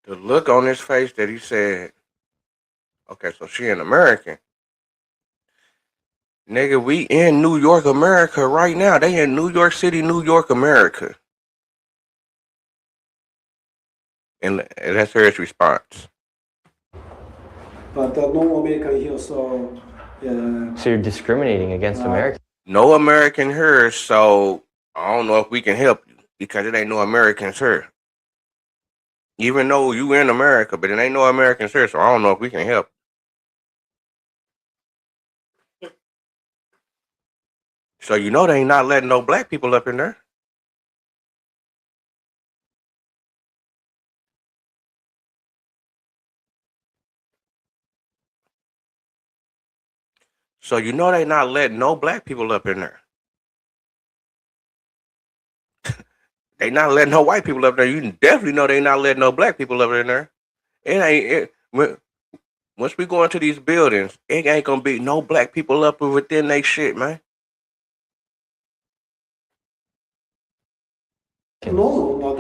The look on his face that he said, okay, so she an American. Nigga, we in New York, America right now. They in New York City, New York, America. And that's her response. But no American here, so yeah. So you're discriminating against Americans? No American here, so I don't know if we can help you because it ain't no Americans here. Even though you in America, but it ain't no Americans here, so I don't know if we can help. So you know they ain't not letting no black people up in there. So you know they not letting no black people up in there. They not letting no white people up there. You definitely know they not letting no black people up in there. Once we go into these buildings, it ain't gonna be no black people up within they shit, man. No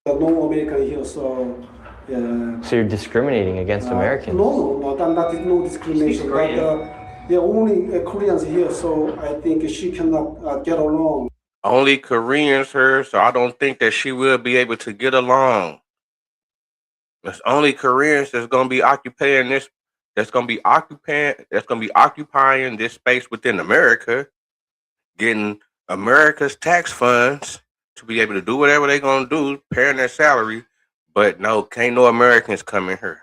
American here, so yeah. So you're discriminating against Americans? No, that is no discrimination. But yeah, only Koreans here, so I think she cannot get along. Only Koreans here, so I don't think that she will be able to get along. It's only Koreans that's gonna be occupying this. That's gonna be occupying this space within America, getting America's tax funds to be able to do whatever they're gonna do, paying their salary. But no, can't no Americans come in here.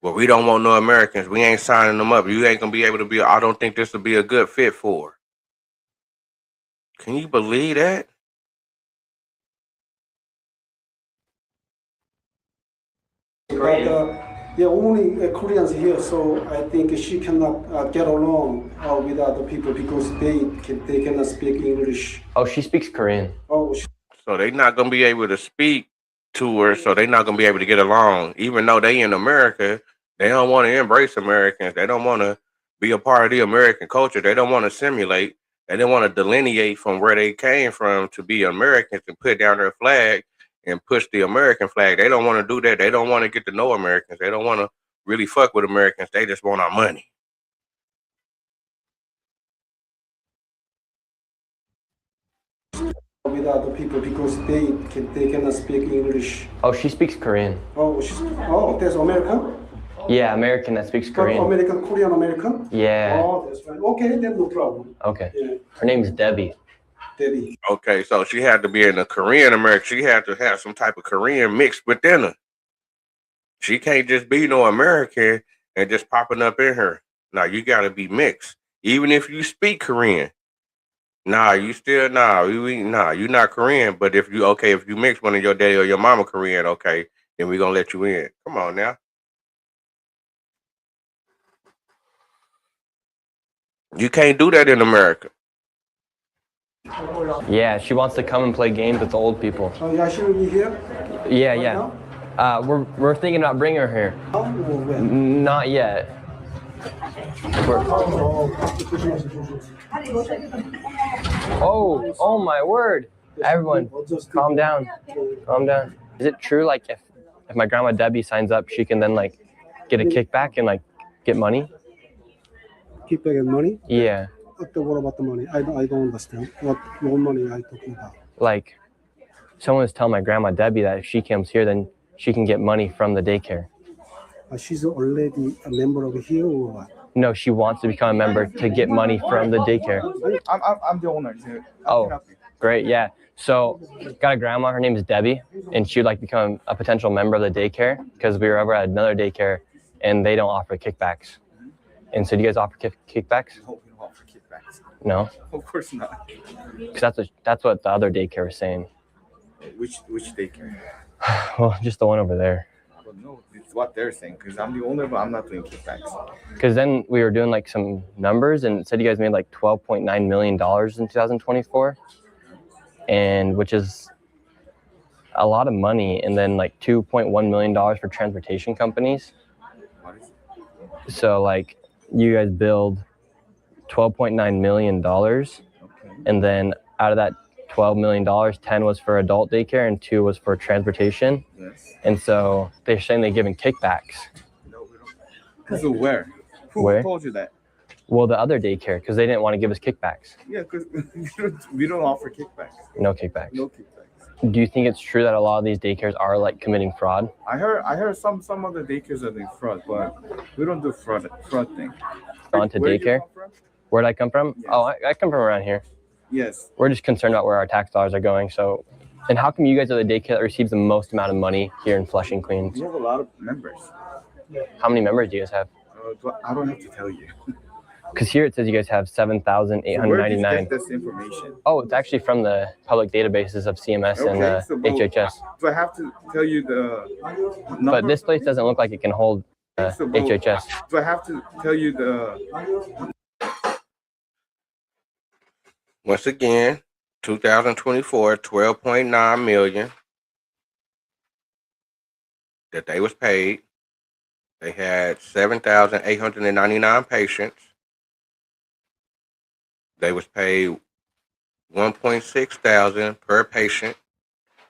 Well, we don't want no Americans. We ain't signing them up. You ain't gonna be able to be. I don't think this will be a good fit for her. Can you believe that? But yeah, only Koreans here, so I think she cannot get along with other people because they cannot speak English. Oh, she speaks Korean. Oh, so they're not gonna be able to speak to her, so they're not gonna be able to get along. Even though they in America, they don't want to embrace Americans. They don't want to be a part of the American culture. They don't want to simulate. They don't want to delineate from where they came from to be Americans and put down their flag and push the American flag. They don't want to do that. They don't want to get to know Americans. They don't want to really fuck with Americans. They just want our money. With other people because they cannot speak English. Oh, she speaks Korean. Oh, that's American? Yeah, American that speaks Korean. American, Korean American? Yeah. Oh, that's right. Okay, then no problem. Okay. Yeah. Her name's Debbie. Debbie. Okay, so she had to be in a Korean American. She had to have some type of Korean mixed within her. She can't just be no American and just popping up in her. Now you gotta be mixed. Even if you speak Korean. You're not Korean. But if you mix one of your daddy or your mama Korean, okay, then we're gonna let you in. Come on now. You can't do that in America. Yeah, she wants to come and play games with the old people. Oh, yeah, she will be here? Yeah, yeah. We're thinking about bringing her here. Oh, when? Not yet. Oh my word. Everyone, calm down. Calm down. Is it true, like, if my grandma Debbie signs up, she can then, like, get a kickback and, like, get money? Kickback and money? Yeah. What about the money? I don't understand. What money are you talking about? Like, someone was telling my grandma Debbie that if she comes here, then she can get money from the daycare. She's already a member of here or what? No, she wants to become a member to get money from the daycare. I'm the owner here. Oh, great, yeah. So, got a grandma, her name is Debbie, and she would like become a potential member of the daycare because we were over at another daycare and they don't offer kickbacks. And so do you guys offer kickbacks? We don't offer kickbacks. No, Of course not. because that's what the other daycare was saying. Which daycare? Well, just the one over there. I don't know. It's what they're saying because I'm the owner, but I'm not doing kickbacks. Because then we were doing like some numbers and it said you guys made like $12.9 million in 2024, and which is a lot of money, and then like $2.1 million for transportation companies. What is it? So like you guys billed $12.9 million, and then out of that $12 million, 10 was for adult daycare and 2 was for transportation. Yes. And so they're saying they're giving kickbacks. No, we don't. So where? Who told you that? Well, the other daycare, because they didn't want to give us kickbacks. Yeah, because we don't offer kickbacks. No kickbacks. No kickbacks. Do you think it's true that a lot of these daycares are like committing fraud? I heard some of the daycares are doing fraud, but we don't do fraud thing. On to daycare? Where'd I come from? Yes. Oh, I come from around here. Yes. We're just concerned about where our tax dollars are going. So, and how come you guys are the daycare that receives the most amount of money here in Flushing, Queens? We have a lot of members. How many members do you guys have? I don't have to tell you. Because here it says you guys have 7,899. Where did you get this information? Oh, it's actually from the public databases of CMS and HHS. Do I have to tell you the number? But this place doesn't look like it can hold HHS. Do I have to tell you the... Once again, 2024, 12.9 million that they was paid. They had 7,899 patients. They was paid 1.6 thousand per patient,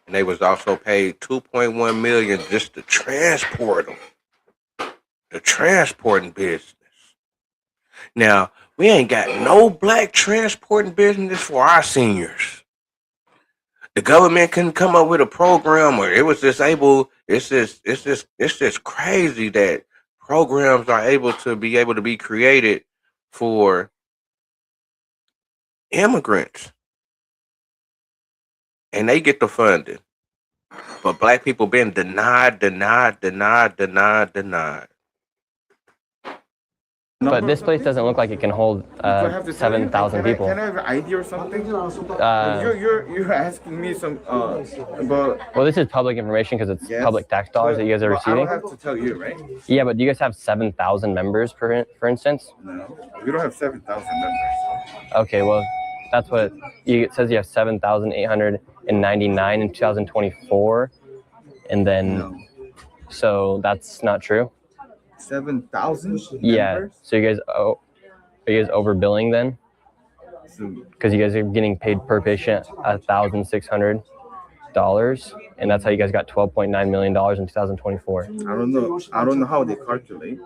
and they was also paid 2.1 million just to transport them. The transporting business. Now, we ain't got no black transporting business for our seniors. The government couldn't come up with a program, or it was disabled. It's just crazy that programs are able to be created for immigrants, and they get the funding. But black people been denied. But this place doesn't look like it can hold 7,000 people. Can I have an ID or something? You're asking me some about. Well, this is public information because it's public tax dollars that you guys are receiving. I don't have to tell you, right? Yeah, but do you guys have 7,000 members, for instance? No, we don't have 7,000 members. Okay, well, that's what it says. You have 7,899 in 2024, and then so that's not true. 7,000. Yeah. So are you guys overbilling then? Because you guys are getting paid per patient $1,600, and that's how you guys got $12.9 million in 2024. I don't know how they calculate,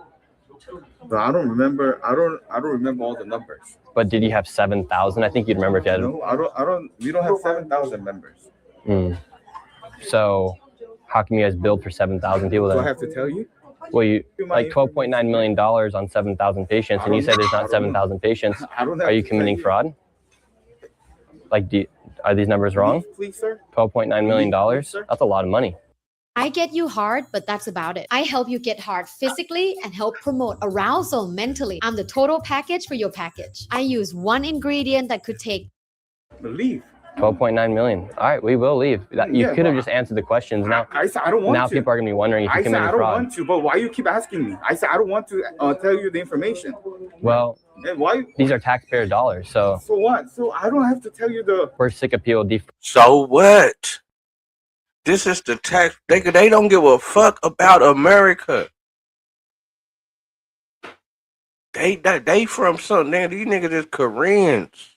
but I don't remember. I don't remember all the numbers. But did you have 7,000? I think you'd remember if you had. No, I don't. We don't have 7,000 members. So how come you guys billed for 7,000 people then? Do I have to tell you? Well, you like $12.9 million on 7,000 patients, and you said there's not 7,000 patients. Are you committing fraud? Like, are these numbers wrong? Please, sir. $12.9 million? That's a lot of money. I get you hard, but that's about it. I help you get hard physically and help promote arousal mentally. I'm the total package for your package. I use one ingredient that could take... Leave. 12.9 million. All right, we will leave. You could have just answered the questions. Now, I said I don't want to. Now people are going to be wondering if you committed fraud. I don't want to, but why you keep asking me? I said I don't want to tell you the information. Well, and why? These are taxpayer dollars, so... So what? So I don't have to tell you the... We're sick of people... So what? This is the tax. They don't give a fuck about America. They from something. These niggas is Koreans.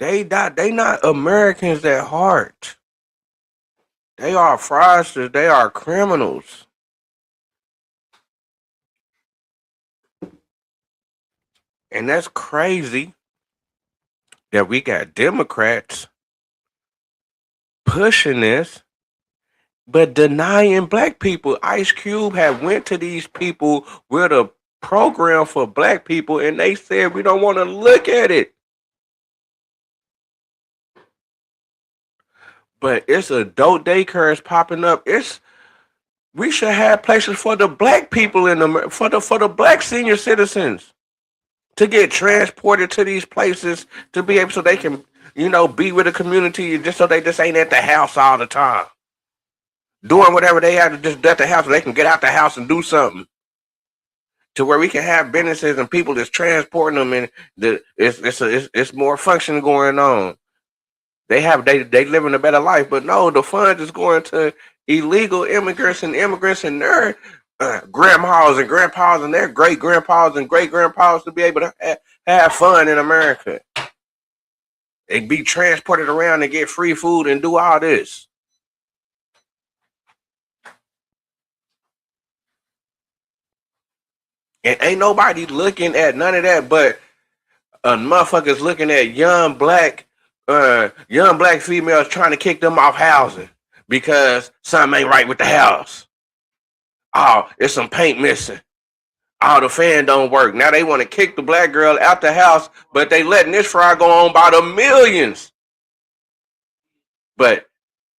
They not Americans at heart. They are fraudsters. They are criminals. And that's crazy that we got Democrats pushing this, but denying black people. Ice Cube have went to these people with a program for black people, and they said we don't want to look at it. But it's adult daycares popping up. We should have places for the black people in the for the black senior citizens to get transported to these places to be able so they can, be with the community just so they just ain't at the house all the time. Doing whatever they have to just at the house so they can get out the house and do something. To where we can have businesses and people that's transporting them and it's more functioning going on. They living a better life, but no, the funds is going to illegal immigrants and immigrants and their grandmas and grandpas and their great grandpas and great grandpas to be able to have fun in America. They be transported around and get free food and do all this. And ain't nobody looking at none of that, but motherfuckers looking at young black females trying to kick them off housing because something ain't right with the house. Oh, it's some paint missing. Oh, the fan don't work. Now they want to kick the black girl out the house, but they letting this fraud go on by the millions. But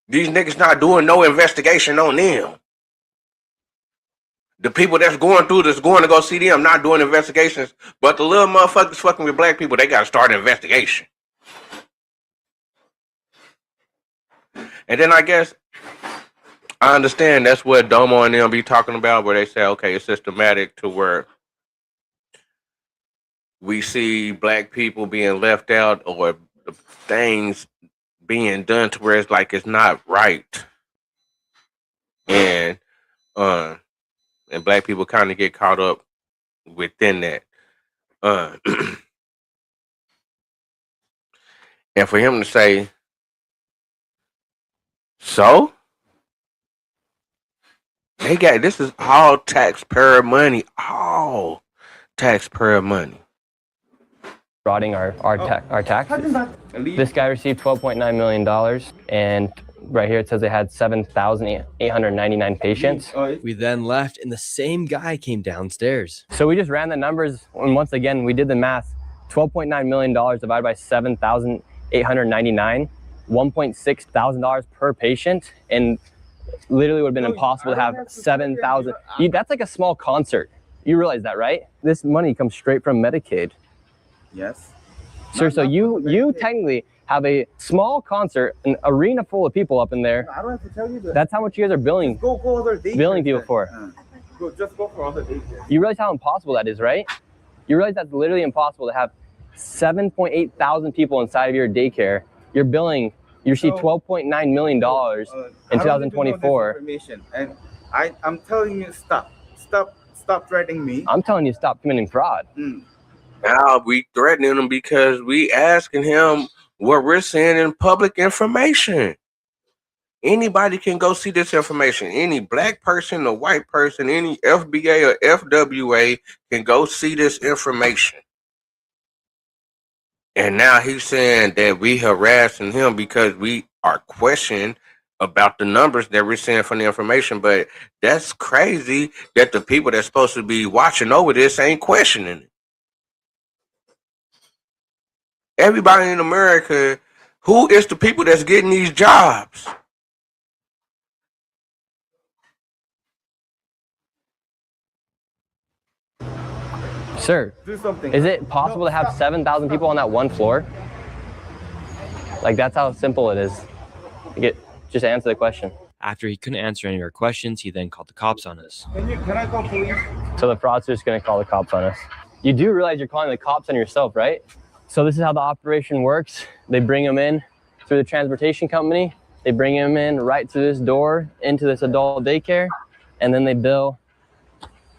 these niggas not doing no investigation on them. The people that's going through this, going to go see them, not doing investigations. But the little motherfuckers fucking with black people, they got to start an investigation. And then I guess I understand that's what Domo and them be talking about, where they say, okay, it's systematic to where we see black people being left out or things being done to where it's like it's not right. And black people kind of get caught up within that. And for him to say, so they got this is all taxpayer money, all taxpayer money. Frauding our taxes. This guy received $12.9 million, and right here it says they had 7,899 patients. We then left, and the same guy came downstairs. So we just ran the numbers, and once again we did the math. $12.9 million divided by 7,899, $1.6 thousand per patient, and literally would have been impossible to have 7,000. That's like a small concert. You realize that, right? This money comes straight from Medicaid. Yes. Sir, so you technically have a small concert, an arena full of people up in there. I don't have to tell you that. That's how much you guys are billing billing people for. Just go for other daycare. You realize how impossible that is, right? You realize that's literally impossible to have 7.8 thousand people inside of your daycare. You're billing, you receive $12.9 million in 2024. And I'm telling you, stop threatening me. I'm telling you, stop committing fraud. Now we threatening him because we asking him what we're seeing in public information. Anybody can go see this information. Any black person, a white person, any FBA or FWA can go see this information. And now he's saying that we harassing him because we are questioning about the numbers that we're seeing from the information. But that's crazy that the people that's supposed to be watching over this ain't questioning it. Everybody in America, who is the people that's getting these jobs? Sir, do something. Is it possible to have 7,000 people on that one floor? Like, that's how simple it is. Just answer the question. After he couldn't answer any of our questions, he then called the cops on us. Can I call police? So the fraudster's gonna call the cops on us. You do realize you're calling the cops on yourself, right? So this is how the operation works. They bring them in through the transportation company. They bring them in right through this door into this adult daycare, and then they bill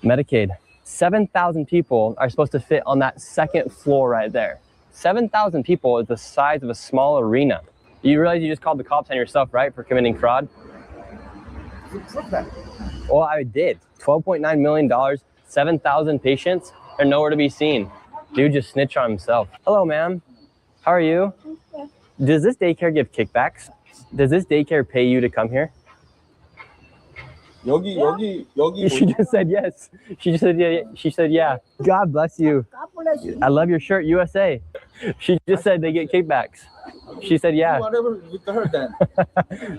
Medicaid. 7,000 people are supposed to fit on that second floor right there. 7,000 people is the size of a small arena. You realize you just called the cops on yourself, right, for committing fraud? Well, I did. $12.9 million, 7,000 patients are nowhere to be seen. Dude just snitched on himself. Hello, ma'am. How are you? Does this daycare give kickbacks? Does this daycare pay you to come here? Yogi. She just said yes. She just said yeah. She said yeah. God bless you. I love your shirt, USA. She just said they get kickbacks. She said yeah. Whatever with her then.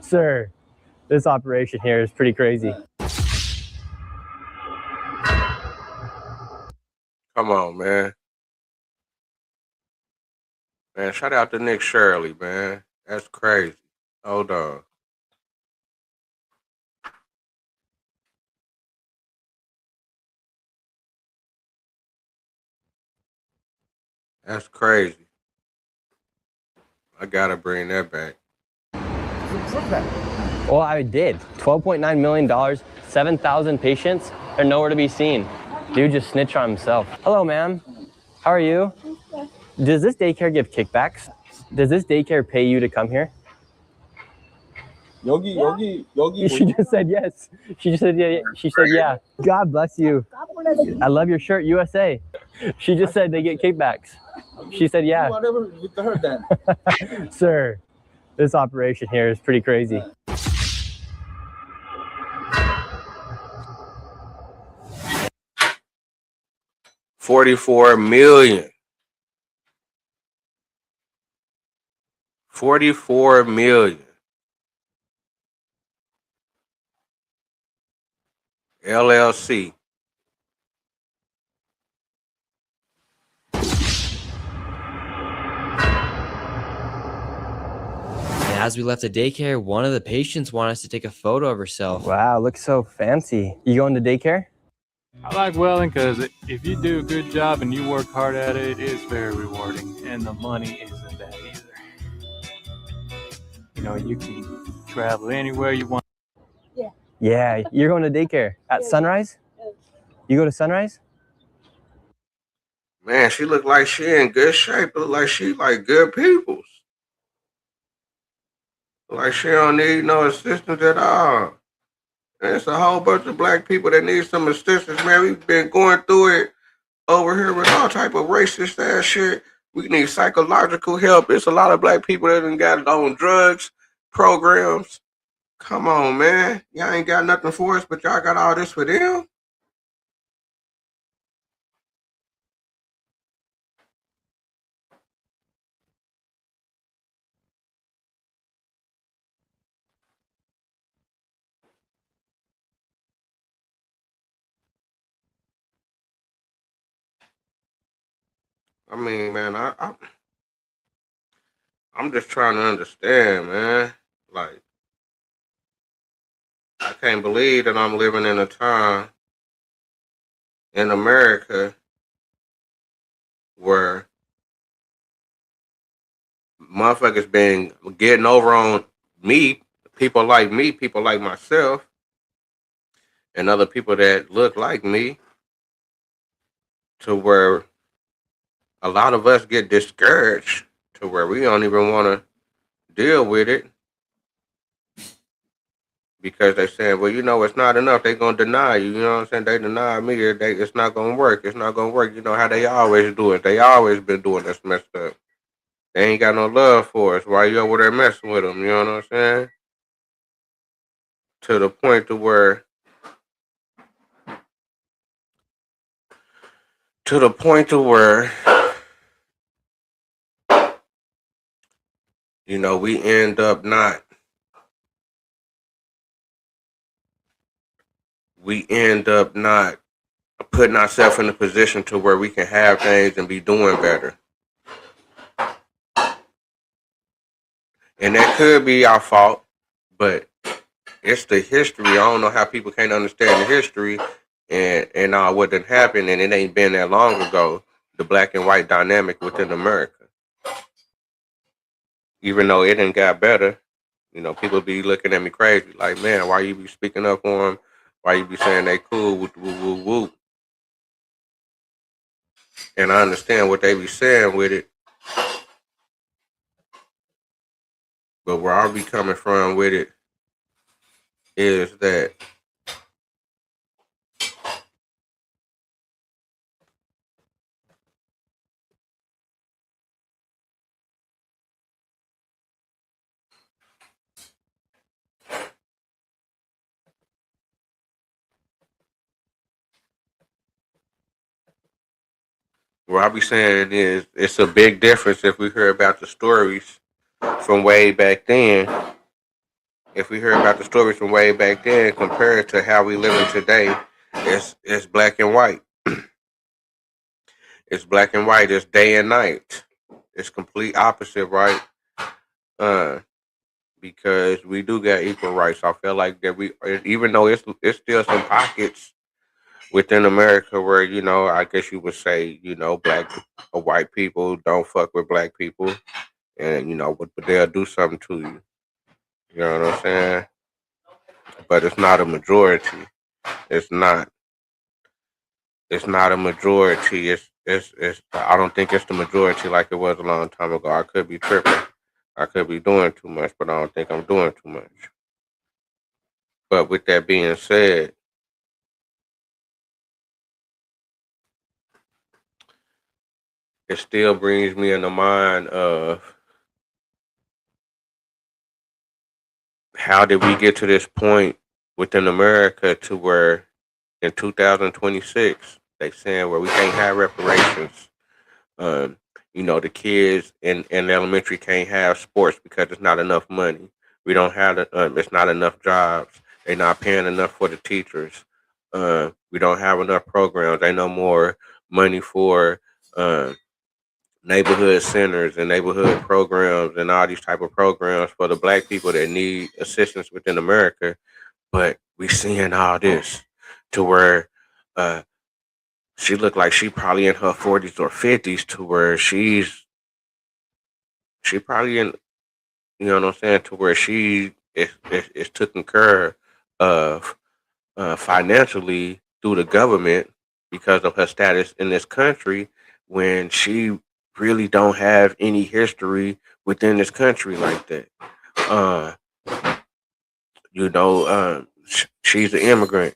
Sir, this operation here is pretty crazy. Come on, man. Man, shout out to Nick Shirley, man. That's crazy. Hold on. That's crazy. I gotta bring that back. Well, I did. $12.9 million, 7,000 patients. They're nowhere to be seen. Dude just snitched on himself. Hello, ma'am. How are you? Does this daycare give kickbacks? Does this daycare pay you to come here? 여기 She just said yes. She just said yeah. She said yeah. God bless you. I love your shirt, USA. She just said they get kickbacks. She said yeah. Whatever with her then. Sir, this operation here is pretty crazy. $44 million. $44 million. LLC. As we left the daycare, one of the patients wanted us to take a photo of herself. Wow, looks so fancy. You going to daycare? I like welding because if you do a good job and you work hard at it, it is very rewarding, and the money isn't that either. You know, you can travel anywhere you want. Yeah, you're going to daycare at Sunrise? You go to Sunrise? Man, she look like she in good shape. Look like she like good peoples. Like she don't need no assistance at all. There's a whole bunch of black people that need some assistance, man. We've been going through it over here with all type of racist ass shit. We need psychological help. It's a lot of black people that done got on drugs, programs. Come on, man. Y'all ain't got nothing for us, but y'all got all this for them? I mean, man, I'm just trying to understand, man. Like, I can't believe that I'm living in a time in America where motherfuckers been getting over on me, people like myself, and other people that look like me, to where a lot of us get discouraged to where we don't even want to deal with it because they saying, well, you know, it's not enough. They gonna deny you. You know what I'm saying? They deny me. It's not gonna work. It's not gonna work. You know how they always do it. They always been doing this messed up. They ain't got no love for us. Why you over there messing with them? You know what I'm saying? To the point to where, you know, we end up not putting ourselves in a position to where we can have things and be doing better. And that could be our fault, but it's the history. I don't know how people can't understand the history and what done happened, and it ain't been that long ago, the black and white dynamic within America. Even though it done got better, you know, people be looking at me crazy, like, man, why you be speaking up for them? Why you be saying they cool, whoop, whoop, whoop, whoop. And I understand what they be saying with it. But where I be coming from with it is that what I be saying is it's a big difference if we hear about the stories from way back then. If we hear about the stories from way back then compared to how we living today, it's black and white. It's black and white. It's day and night. It's complete opposite, right? Because we do get equal rights. I feel like that even though it's still some pockets within America where, you know, I guess you would say, you know, black or white people don't fuck with black people, and you know, but they'll do something to you. You know what I'm saying? But it's not a majority. It's not. It's not a majority. It's. I don't think it's the majority like it was a long time ago. I could be tripping. I could be doing too much, but I don't think I'm doing too much. But with that being said, it still brings me in the mind of how did we get to this point within America to where in 2026 they saying where we can't have reparations. Um, you know, the kids in elementary can't have sports because it's not enough money. We don't have it's not enough jobs. They're not paying enough for the teachers. We don't have enough programs. Ain't no more money for neighborhood centers and neighborhood programs and all these type of programs for the black people that need assistance within America. But we seeing all this to where she looked like she probably in her 40s or 50s to where she probably in, you know what I'm saying, to where she is taken care of financially through the government because of her status in this country when she really don't have any history within this country like that. Uh, you know, she's an immigrant.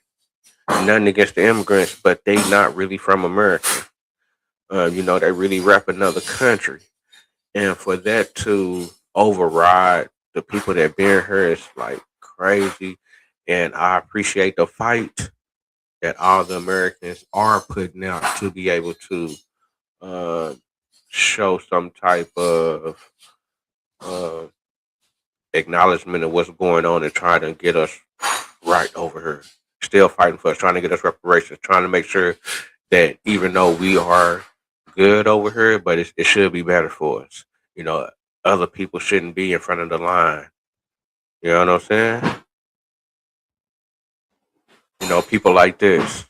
Nothing against the immigrants, but they not really from America. You know, they really rep another country. And for that to override the people that been here is like crazy. And I appreciate the fight that all the Americans are putting out to be able to uh, show some type of uh, acknowledgement of what's going on and trying to get us right over here. Still fighting for us, trying to get us reparations, trying to make sure that even though we are good over here, but it should be better for us. You know, other people shouldn't be in front of the line. You know what I'm saying? You know, people like this.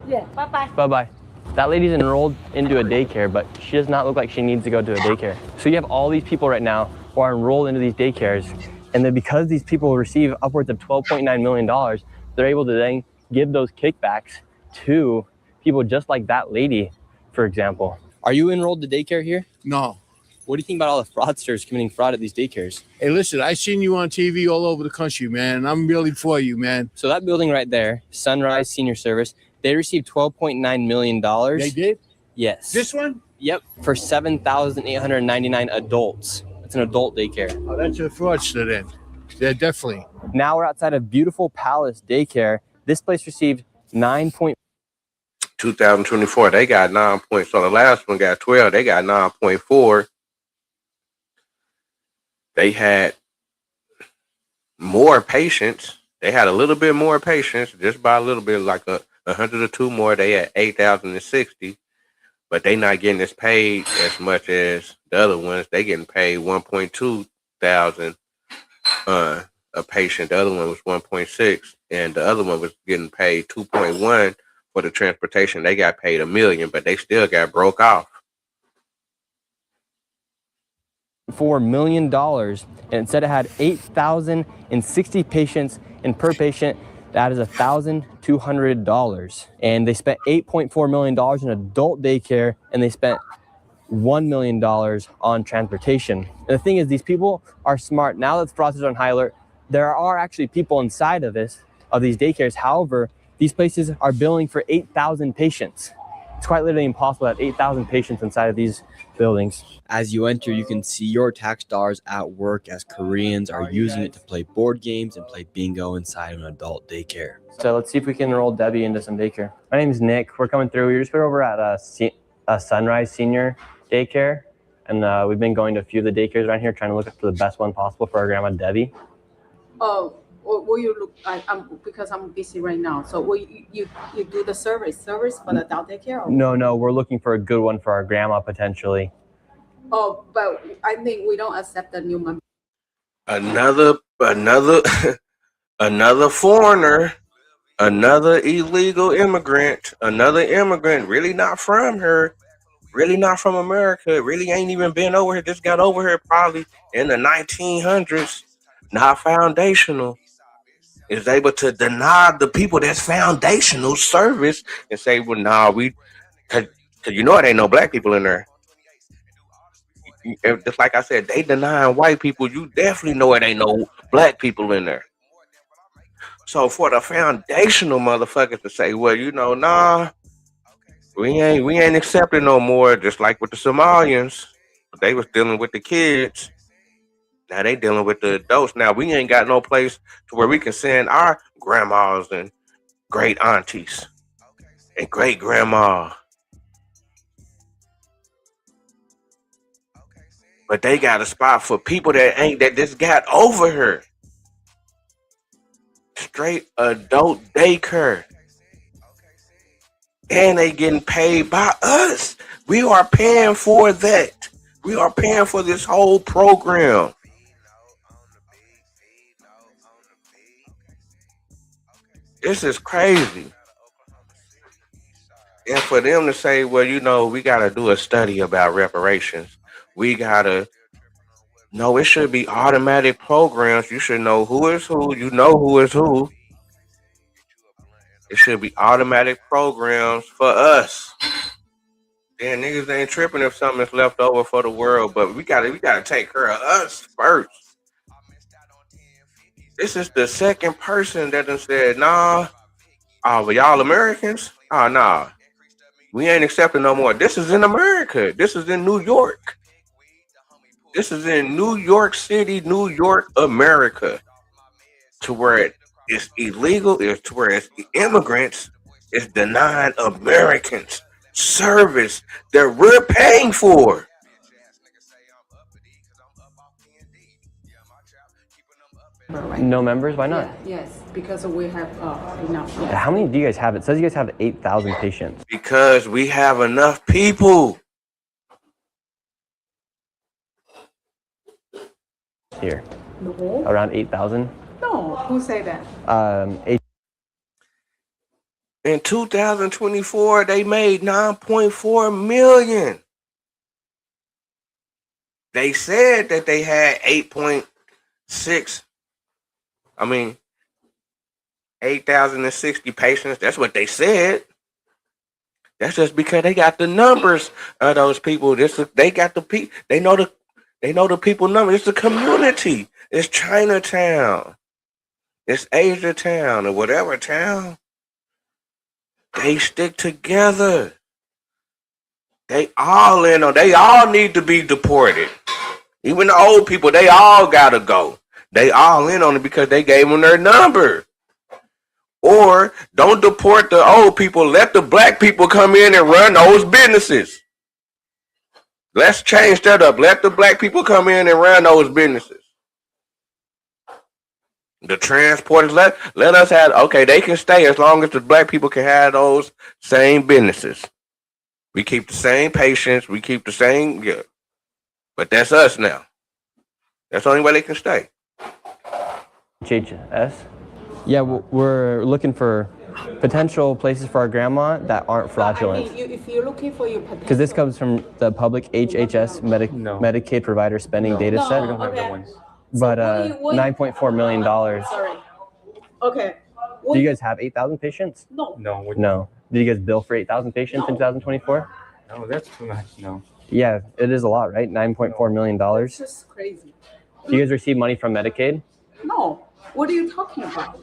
Yeah, bye-bye. Bye-bye. That lady's enrolled into a daycare, but she does not look like she needs to go to a daycare. So you have all these people right now who are enrolled into these daycares, and then because these people receive upwards of $12.9 million, they're able to then give those kickbacks to people just like that lady, for example. Are you enrolled to daycare here? No. What do you think about all the fraudsters committing fraud at these daycares? Hey, listen, I seen you on TV all over the country, man. I'm really for you, man. So that building right there, Sunrise Senior Service, they received $12.9 million. They did? Yes. This one? Yep, for 7,899 adults. It's an adult daycare. Oh, that's a fraudster then. Yeah, definitely. Now we're outside of Beautiful Palace Daycare. This place received 2024, they got 9 points. So the last one got 12. They got 9.4. They had more patients. They had a little bit more patients, just by a little bit, like 100 or two more. They had 8,060, but they not getting as paid as much as the other ones. They getting paid 1.2 thousand a patient. The other one was 1.6, and the other one was getting paid 2.1 for the transportation. They got paid $1 million, but they still got broke off. $4 million, and it said it had 8,060 patients, and per patient that is $1,200. And they spent $8.4 million in adult daycare, and they spent $1 million on transportation. And the thing is, these people are smart. Now that the fraudsters are on high alert, there are actually people inside of these daycares. However, these places are billing for 8,000 patients. It's quite literally impossible to have 8,000 patients inside of these buildings. As you enter, you can see your tax dollars at work as Koreans are using it to play board games and play bingo inside of an adult daycare. So let's see if we can enroll Debbie into some daycare. My name is Nick. We're coming through. We just put over at a Sunrise Senior Daycare, and we've been going to a few of the daycares around here, trying to look for the best one possible for our grandma Debbie. Oh, will you look? Because I'm busy right now. So will you do the service for the adult daycare? Or? No, we're looking for a good one for our grandma potentially. Oh, but I think we don't accept the new member. Another another foreigner, another illegal immigrant, another immigrant, really not from here, really not from America, really ain't even been over here, just got over here probably in the 1900s, not foundational, is able to deny the people that's foundational service and say, well, nah, cause you know it ain't no black people in there. Just like I said, they denying white people, you definitely know it ain't no black people in there. So for the foundational motherfuckers to say, well, you know, nah, we ain't accepting no more, just like with the Somalians. They was dealing with the kids. Now they dealing with the adults. Now we ain't got no place to where we can send our grandmas and great aunties and great grandma. But they got a spot for people that just got over here. Straight adult daycare. And they getting paid by us. We are paying for that. We are paying for this whole program. This is crazy. And for them to say, well, you know, we got to do a study about reparations. We got to, no, it should be automatic programs. You should know who is who. You know who is who. It should be automatic programs for us. Then niggas ain't tripping if something is left over for the world, but we gotta take care of us first. This is the second person that done said, nah, but y'all Americans? Oh, nah. We ain't accepting no more. This is in America. This is in New York. This is in New York City, New York, America. To where it's illegal, is to where it's immigrants, it's denying Americans service that we're paying for. Right. No members? Why not? Yeah, yes, because we have enough. Yes. How many do you guys have? It says you guys have 8,000 patients. Because we have enough people. Here. No. Around 8,000? No, who say that? In 2024, they made 9.4 million. They said that they had 8.6. 8,060 patients. That's what they said. That's just because they got the numbers of those people. They got the people. They know the people number. It's the community. It's Chinatown. It's Asia Town or whatever town. They stick together. They all need to be deported. Even the old people, they all gotta go. They all in on it because they gave them their number. Or don't deport the old people. Let the black people come in and run those businesses. Let's change that up. Let the black people come in and run those businesses. The transporters, let us have, okay, they can stay as long as the black people can have those same businesses. We keep the same patients. We keep the same, yeah. But that's us now. That's the only way they can stay. HHS? Yeah, we're looking for potential places for our grandma that aren't fraudulent. If you're looking for your potential. Because this comes from the public HHS Medicaid provider spending data set. We don't have that one. But $9.4 million. Sorry. Okay. Do you guys have 8,000 patients? No. No. Did you guys bill for 8,000 patients in 2024? No, that's too much. No. Yeah, it is a lot, right? $9.4 million. That's just crazy. Do you guys receive money from Medicaid? No. What are you talking about?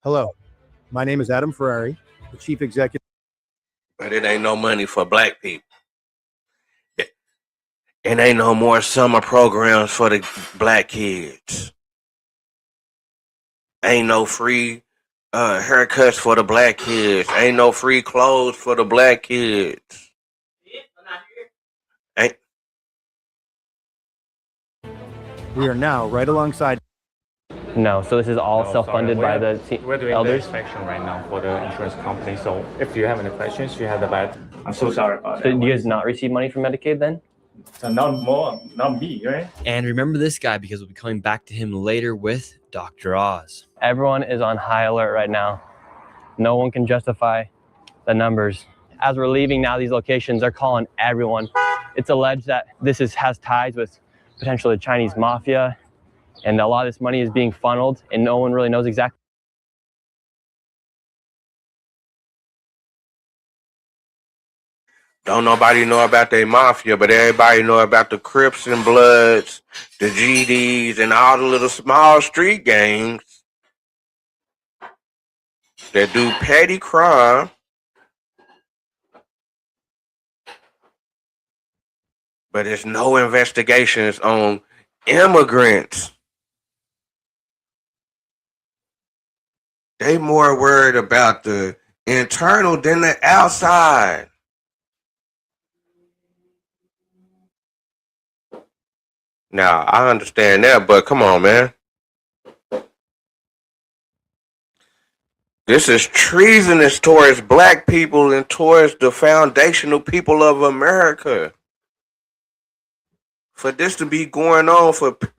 Hello, my name is Adam Ferrari, the Chief Executive. But it ain't no money for black people. It ain't no more summer programs for the black kids. Ain't no free haircuts for the black kids. Ain't no free clothes for the black kids. We are now right alongside. No, so this is all self-funded by the We're doing elders? the inspection right now for the insurance company. So if you have any questions, you have the bad. I'm so sorry about So that. do you guys not receive money from Medicaid then? So not me, right? And remember this guy because we'll be coming back to him later with Dr. Oz. Everyone is on high alert right now. No one can justify the numbers. As we're leaving now these locations, they're calling everyone. It's alleged that this has ties with potentially the Chinese mafia, and a lot of this money is being funneled, and no one really knows exactly. Don't nobody know about their mafia, but everybody know about the Crips and Bloods, the GDs, and all the little small street gangs that do petty crime, but there's no investigations on immigrants. They more worried about the internal than the outside. Now, I understand that, but come on, man. This is treasonous towards black people and towards the foundational people of America. For this to be going on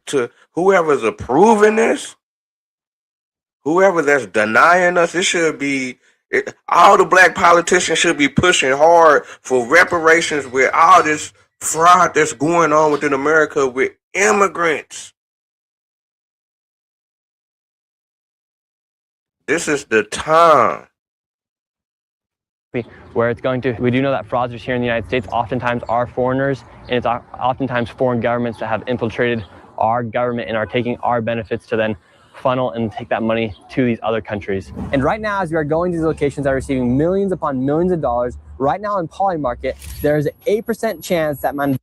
to whoever's approving this, whoever that's denying us, it should be all the black politicians should be pushing hard for reparations with all this fraud that's going on within America with immigrants. This is the time. Where it's going to, we do know that fraudsters here in the United States oftentimes are foreigners, and it's oftentimes foreign governments that have infiltrated our government and are taking our benefits to then funnel and take that money to these other countries. And right now, as we are going to these locations that are receiving millions upon millions of dollars, right now in Poly Market, there is an 8% chance that man.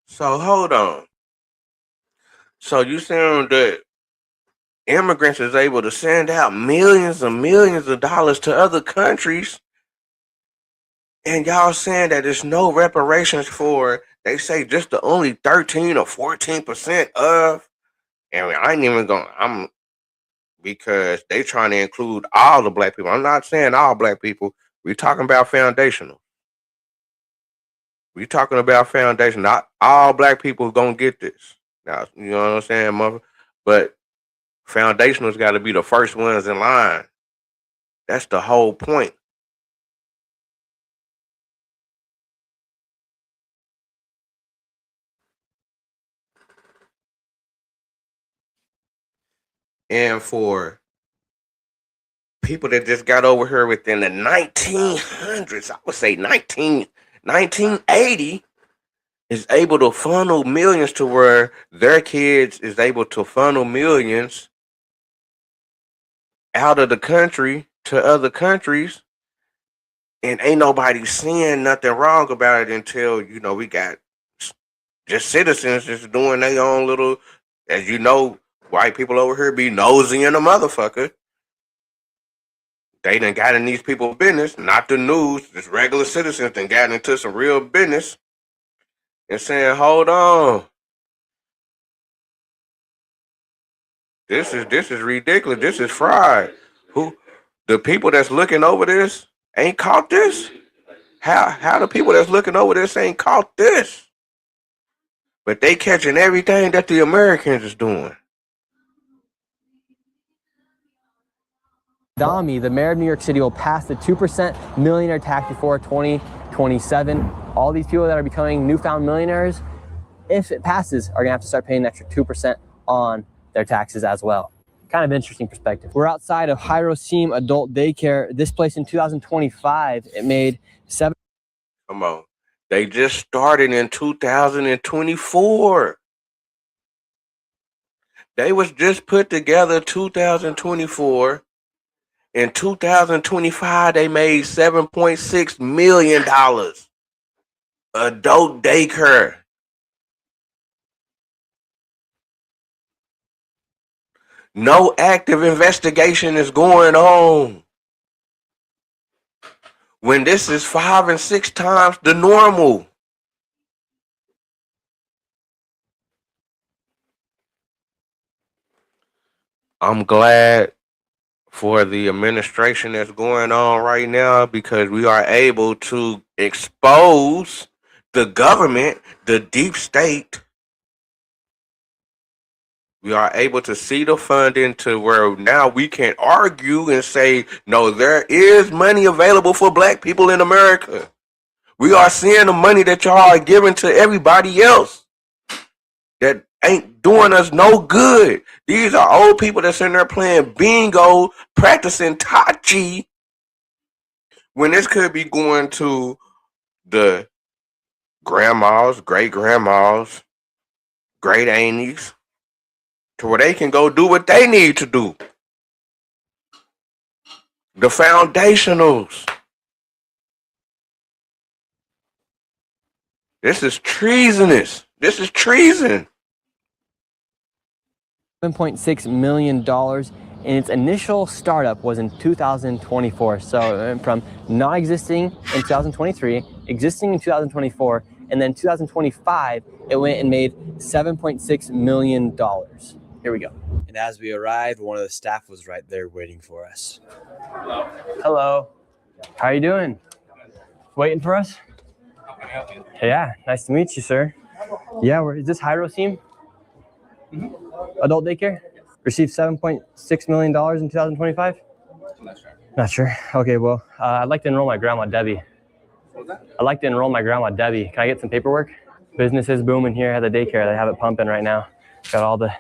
So hold on. So you saying that immigrants is able to send out millions and millions of dollars to other countries, and y'all saying that there's no reparations for, they say just the only 13 or 14% of, and I ain't even going, because they trying to include all the black people. I'm not saying all black people. We're talking about foundational. We're talking about foundation. Not all black people gonna get this. Now, you know what I'm saying, mother? But foundational's got to be the first ones in line. That's the whole point. And for people that just got over here within the 1900s, I would say 1980, is able to funnel millions to where their kids is able to funnel millions out of the country to other countries, and ain't nobody seeing nothing wrong about it until, you know, we got just citizens just doing their own little, as you know, white people over here be nosy in a motherfucker. They done got in these people's business, not the news, just regular citizens done got into some real business and saying, hold on. This is ridiculous. This is fraud. Who the people that's looking over this ain't caught this? How the people that's looking over this ain't caught this? But they catching everything that the Americans is doing. Dami, the mayor of New York City, will pass the 2% millionaire tax before 2027. All these people that are becoming newfound millionaires, if it passes, are gonna have to start paying an extra 2% on their taxes as well. Kind of interesting perspective. We're outside of Hiroshima Adult Daycare. This place in 2025, it made $7. Come on. They just started in 2024. They was just put together 2024. In 2025, they made $7.6 million. Adult daycare. No active investigation is going on. When this is 5 and 6 times the normal. I'm glad for the administration that's going on right now, because we are able to expose the government, the deep state, we are able to see the funding to where now we can argue and say, no, there is money available for black people in America. We are seeing the money that y'all are giving to everybody else that ain't doing us no good. These are old people that's in there playing bingo, practicing Tai Chi, when this could be going to the grandmas, great grandmas, great aunties, to where they can go do what they need to do. The foundationals. This is treasonous. This is treason. $7.6 million in its initial startup was in 2024. So it went from non-existing in 2023, existing in 2024, and then 2025, it went and made $7.6 million. Here we go. And as we arrived, one of the staff was right there waiting for us. Hello. How are you doing? Waiting for us? Yeah, nice to meet you, sir. Yeah, is this Hyroseam? Adult daycare? Received $7.6 million in 2025? Not sure. Okay, well, I'd like to enroll my grandma, Debbie. I'd like to enroll my grandma, Debbie. Can I get some paperwork? Business is booming here at the daycare. They have it pumping right now. Got all the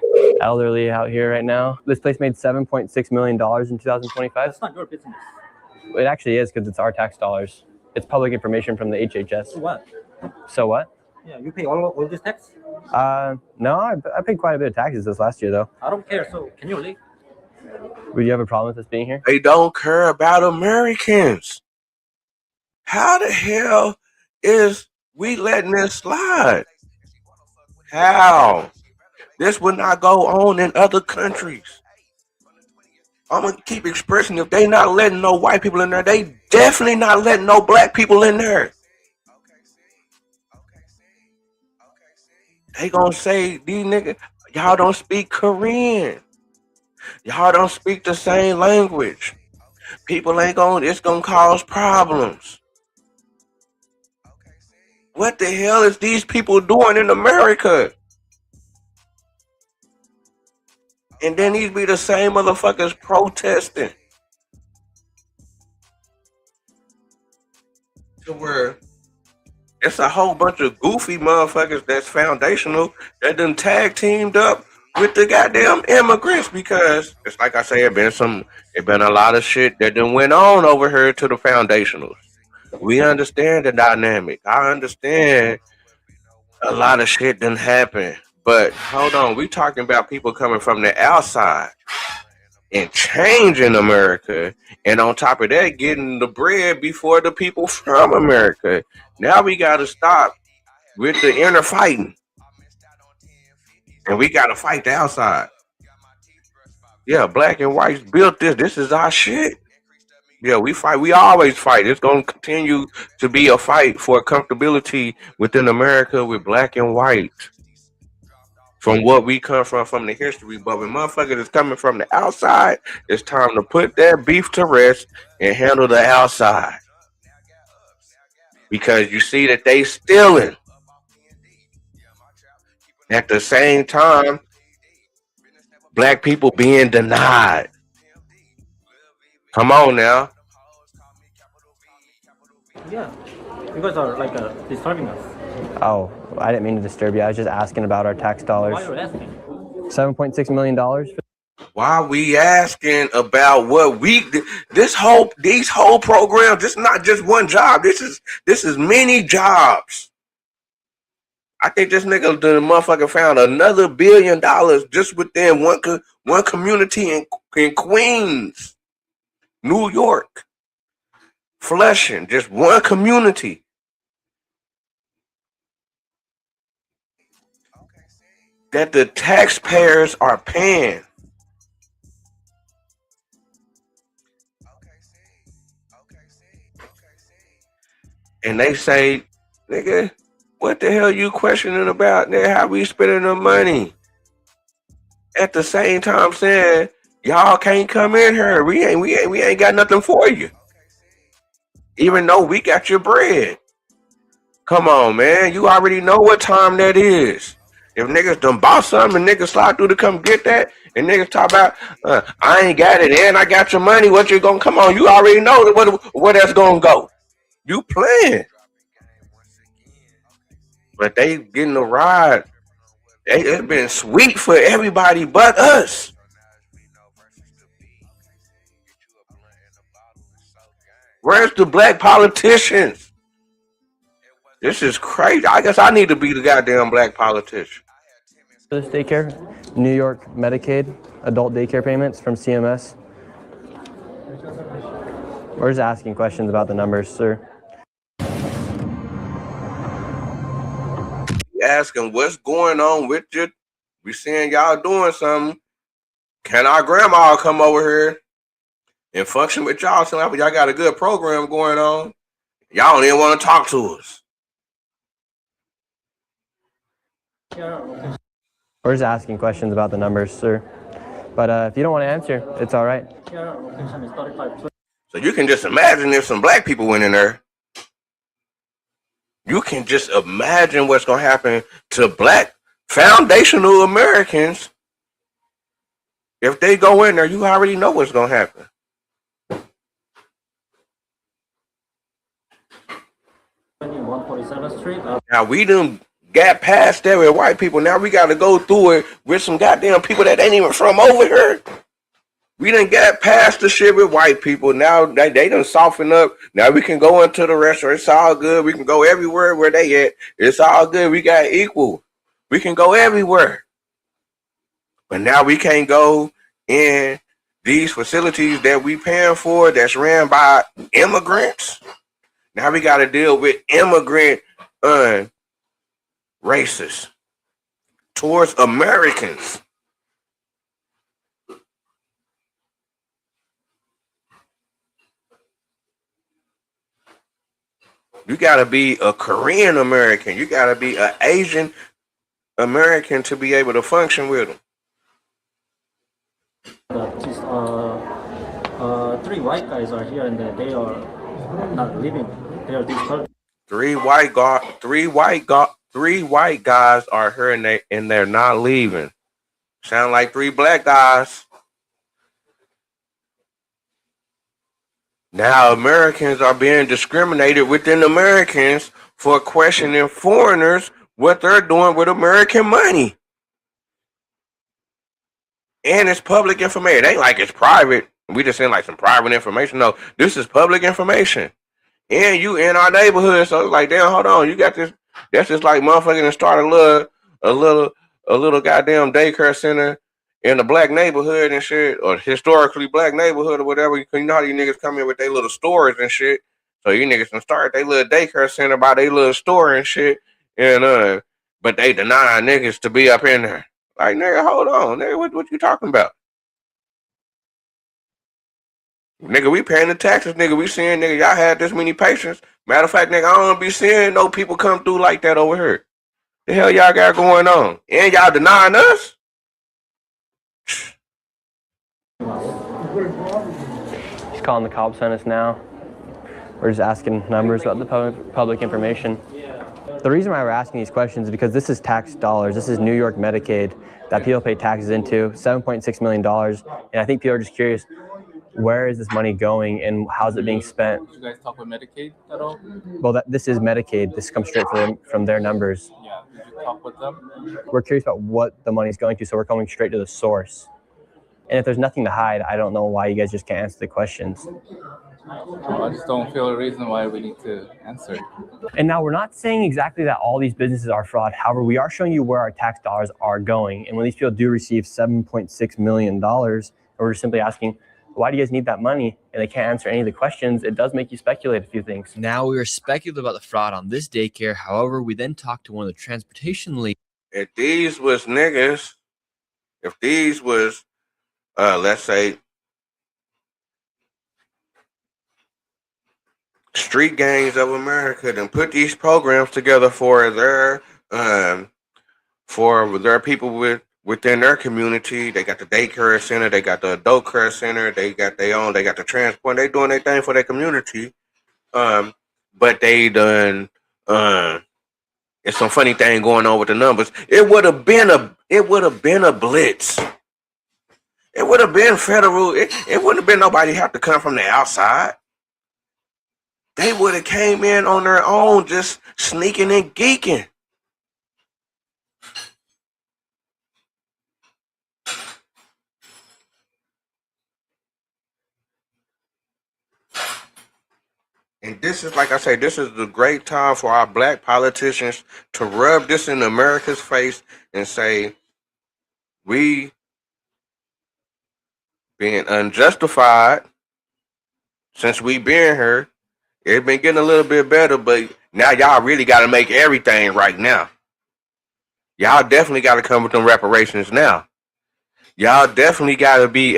elderly out here right now. This place made $7.6 million in 2025. That's not your business. It actually is because it's our tax dollars. It's public information from the HHS. So what? So what? Yeah, you pay all this tax? No, I paid quite a bit of taxes this last year, though. I don't care, so can you leave? Would you have a problem with us being here? They don't care about Americans. How the hell is we letting this slide? How? This would not go on in other countries. I'm going to keep expressing, if they not letting no white people in there, they definitely not letting no black people in there. They gonna say, these niggas, y'all don't speak Korean. Y'all don't speak the same language. People ain't gonna, it's gonna cause problems. What the hell is these people doing in America? And then these be the same motherfuckers protesting. To where it's a whole bunch of goofy motherfuckers that's foundational that done tag teamed up with the goddamn immigrants, because it's like I say, it been a lot of shit that done went on over here to the foundationals. We understand the dynamic. I understand a lot of shit done happen. But hold on, we talking about people coming from the outside and changing America, and on top of that, getting the bread before the people from America. Now we gotta stop with the inner fighting, and we gotta fight the outside. Yeah, black and whites built this. This is our shit. Yeah, we fight. We always fight. It's gonna continue to be a fight for comfortability within America with black and white. From what we come from the history, but when motherfuckers is coming from the outside, it's time to put that beef to rest and handle the outside. Because you see that they stealing. At the same time, black people being denied. Come on now. Yeah, you guys are like disturbing us. Oh, I didn't mean to disturb you. I was just asking about our tax dollars. Why are you asking? $7.6 million. Why we asking about what these whole programs, this is not just one job. This is many jobs. I think this nigga, the motherfucker, found another $1 billion just within one community in Queens, New York. Flushing, just one community. That the taxpayers are paying. And they say, nigga, what the hell you questioning about? Nigga, how we spending the money? At the same time saying, y'all can't come in here. We ain't got nothing for you. Even though we got your bread. Come on, man. You already know what time that is. If niggas done bought something and niggas slide through to come get that, and niggas talk about, I ain't got it and I got your money, what you gonna come on? You already know where that's gonna go. You playing. But they getting a ride. It's been sweet for everybody but us. Where's the black politicians? This is crazy. I guess I need to be the goddamn black politician. This daycare, New York Medicaid, adult daycare payments from CMS. We're just asking questions about the numbers, sir. Asking what's going on with you. We seeing y'all doing something. Can our grandma come over here and function with y'all? So y'all got a good program going on. Y'all don't even want to talk to us. We're just asking questions about the numbers, sir. But if you don't want to answer, it's all right. So you can just imagine if some black people went in there. You can just imagine what's going to happen to black foundational Americans. If they go in there, you already know what's going to happen. Now, we done got past that with white people. Now we got to go through it with some goddamn people that ain't even from over here. We done got past the shit with white people. Now they done soften up. Now we can go into the restaurant. It's all good. We can go everywhere where they at. It's all good. We got equal. We can go everywhere. But now we can't go in these facilities that we paying for that's ran by immigrants. Now we got to deal with immigrant racists towards Americans. You got to be a Korean American. You got to be an Asian American to be able to function with them. Three white guys are here and they are not living. They are discouraged. Three white guys are here and they're not leaving. Sound like three black guys. Now Americans are being discriminated within Americans for questioning foreigners what they're doing with American money. And it's public information. It ain't like it's private. We just saying like some private information. No, this is public information. And you in our neighborhood, so it's like, damn, hold on, you got this. That's just like motherfucking to start a little goddamn daycare center in a black neighborhood and shit, or historically black neighborhood or whatever. You know how these niggas come in with their little stores and shit. So you niggas can start their little daycare center by their little store and shit. And but they deny niggas to be up in there. Like, nigga, hold on, nigga, what you talking about? Nigga, we paying the taxes, nigga. We seeing, nigga, y'all had this many patients. Matter of fact, nigga, I don't be seeing no people come through like that over here. The hell y'all got going on? And y'all denying us? He's calling the cops on us now. We're just asking numbers about the public information. The reason why we're asking these questions is because this is tax dollars. This is New York Medicaid that people pay taxes into, $7.6 million. And I think people are just curious, where is this money going and how's it being spent? Did you guys talk with Medicaid at all? Well, this is Medicaid. This comes straight from their numbers. Yeah, did you talk with them? We're curious about what the money's going to, so we're going straight to the source. And if there's nothing to hide, I don't know why you guys just can't answer the questions. I just don't feel a reason why we need to answer. And now we're not saying exactly that all these businesses are fraud. However, we are showing you where our tax dollars are going. And when these people do receive $7.6 million, we're just simply asking, why do you guys need that money? And they can't answer any of the questions. It does make you speculate a few things. Now we are speculative about the fraud on this daycare. However, we then talked to one of the transportation leads. If these was niggas, if these was, let's say, street gangs of America, then put these programs together for their people within their community. They got the daycare center, they got the adult care center, they got the transport. They doing their thing for their community. But they done it's some funny thing going on with the numbers. It would have been a blitz. It would have been federal. It wouldn't have been nobody have to come from the outside. They would have came in on their own, just sneaking and geeking. And this is, like I say, this is the great time for our black politicians to rub this in America's face and say, we being unjustified since we been here. It's been getting a little bit better, but now y'all really got to make everything right now. Y'all definitely got to come with them reparations now. Y'all definitely got to be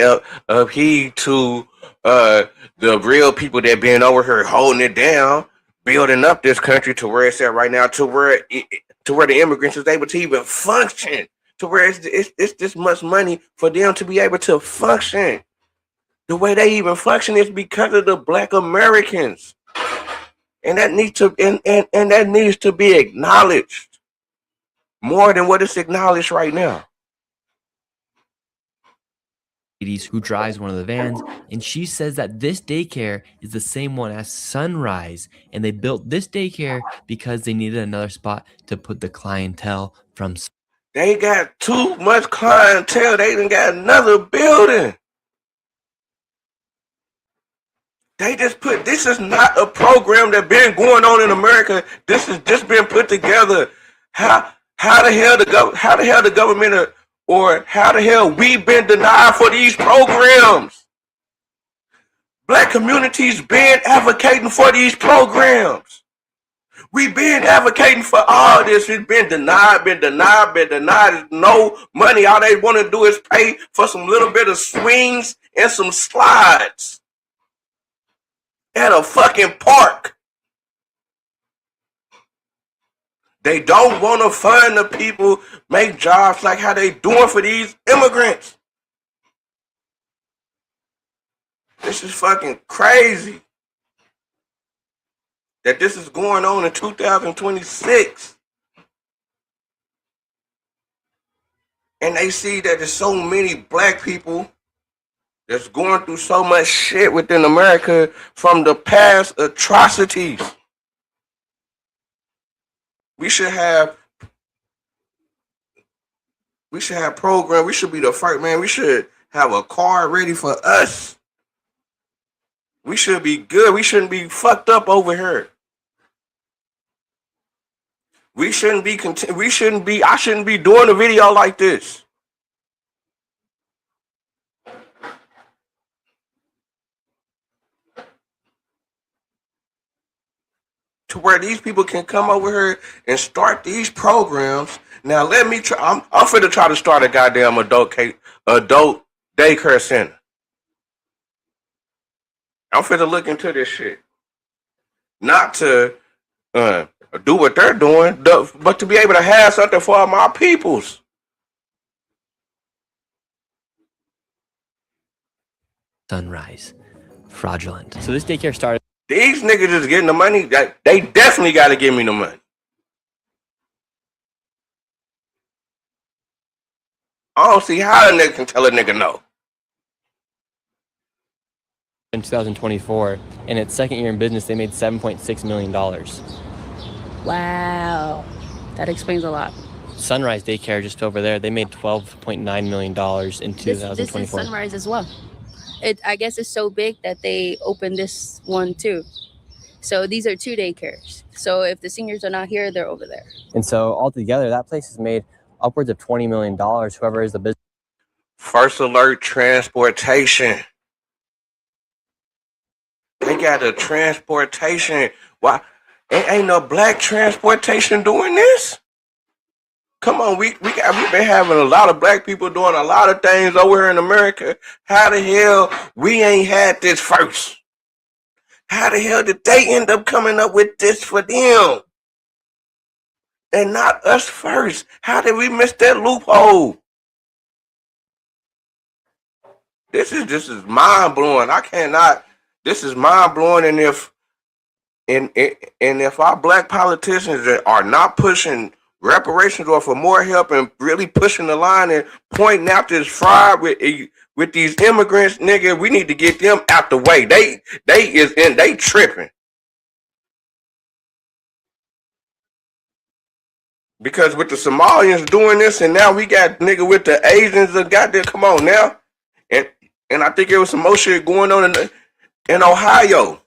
upheed to the real people that been over here holding it down, building up this country to where it's at right now, to where the immigrants is able to even function, to where it's this much money for them to be able to function. The way they even function is because of the Black Americans, and that needs to and that needs to be acknowledged more than what it's acknowledged right now. Who drives one of the vans, and she says that this daycare is the same one as Sunrise, and they built this daycare because they needed another spot to put the clientele from. They got too much clientele. They done got another building. They just put, this is not a program that been going on in America. This has just been put together. How the hell the government or how the hell we've been denied for these programs? Black communities been advocating for these programs. We've been advocating for all this. It's been denied. There's no money. All they want to do is pay for some little bit of swings and some slides at a fucking park. They don't want to fund the people, make jobs like how they doing for these immigrants. This is fucking crazy that this is going on in 2026. And they see that there's so many black people that's going through so much shit within America from the past atrocities. We should have programs. We should be the first, man. We should have a car ready for us. We should be good. We shouldn't be fucked up over here. I shouldn't be doing a video like this. To where these people can come over here and start these programs. Now let me try. I'm finna try to start a goddamn adult daycare center. I'm finna look into this shit. Not to do what they're doing, but to be able to have something for my peoples. Sunrise. Fraudulent. So this daycare started. These niggas is getting the money. They definitely got to give me the money. I don't see how a nigga can tell a nigga no. In 2024, in its second year in business, they made $7.6 million. Wow, that explains a lot. Sunrise Daycare, just over there, they made $12.9 million in 2024. This is Sunrise as well. I guess it's so big that they opened this one too. So these are two daycares. So if the seniors are not here, they're over there. And so altogether, that place has made upwards of $20 million, whoever is the business. First Alert Transportation. They got a transportation. Why? Ain't no black transportation doing this? Come on, we've been having a lot of black people doing a lot of things over here in America. How the hell we ain't had this first? How the hell did they end up coming up with this for them? And not us first. How did we miss that loophole? This is mind blowing. This is mind blowing. And if And if our black politicians that are not pushing reparations or for more help and really pushing the line and pointing out this fraud with these immigrants, nigga, we need to get them out the way. They tripping. Because with the Somalians doing this, and now we got nigga with the Asians that got there. Come on now, and I think there was some more shit going on in Ohio.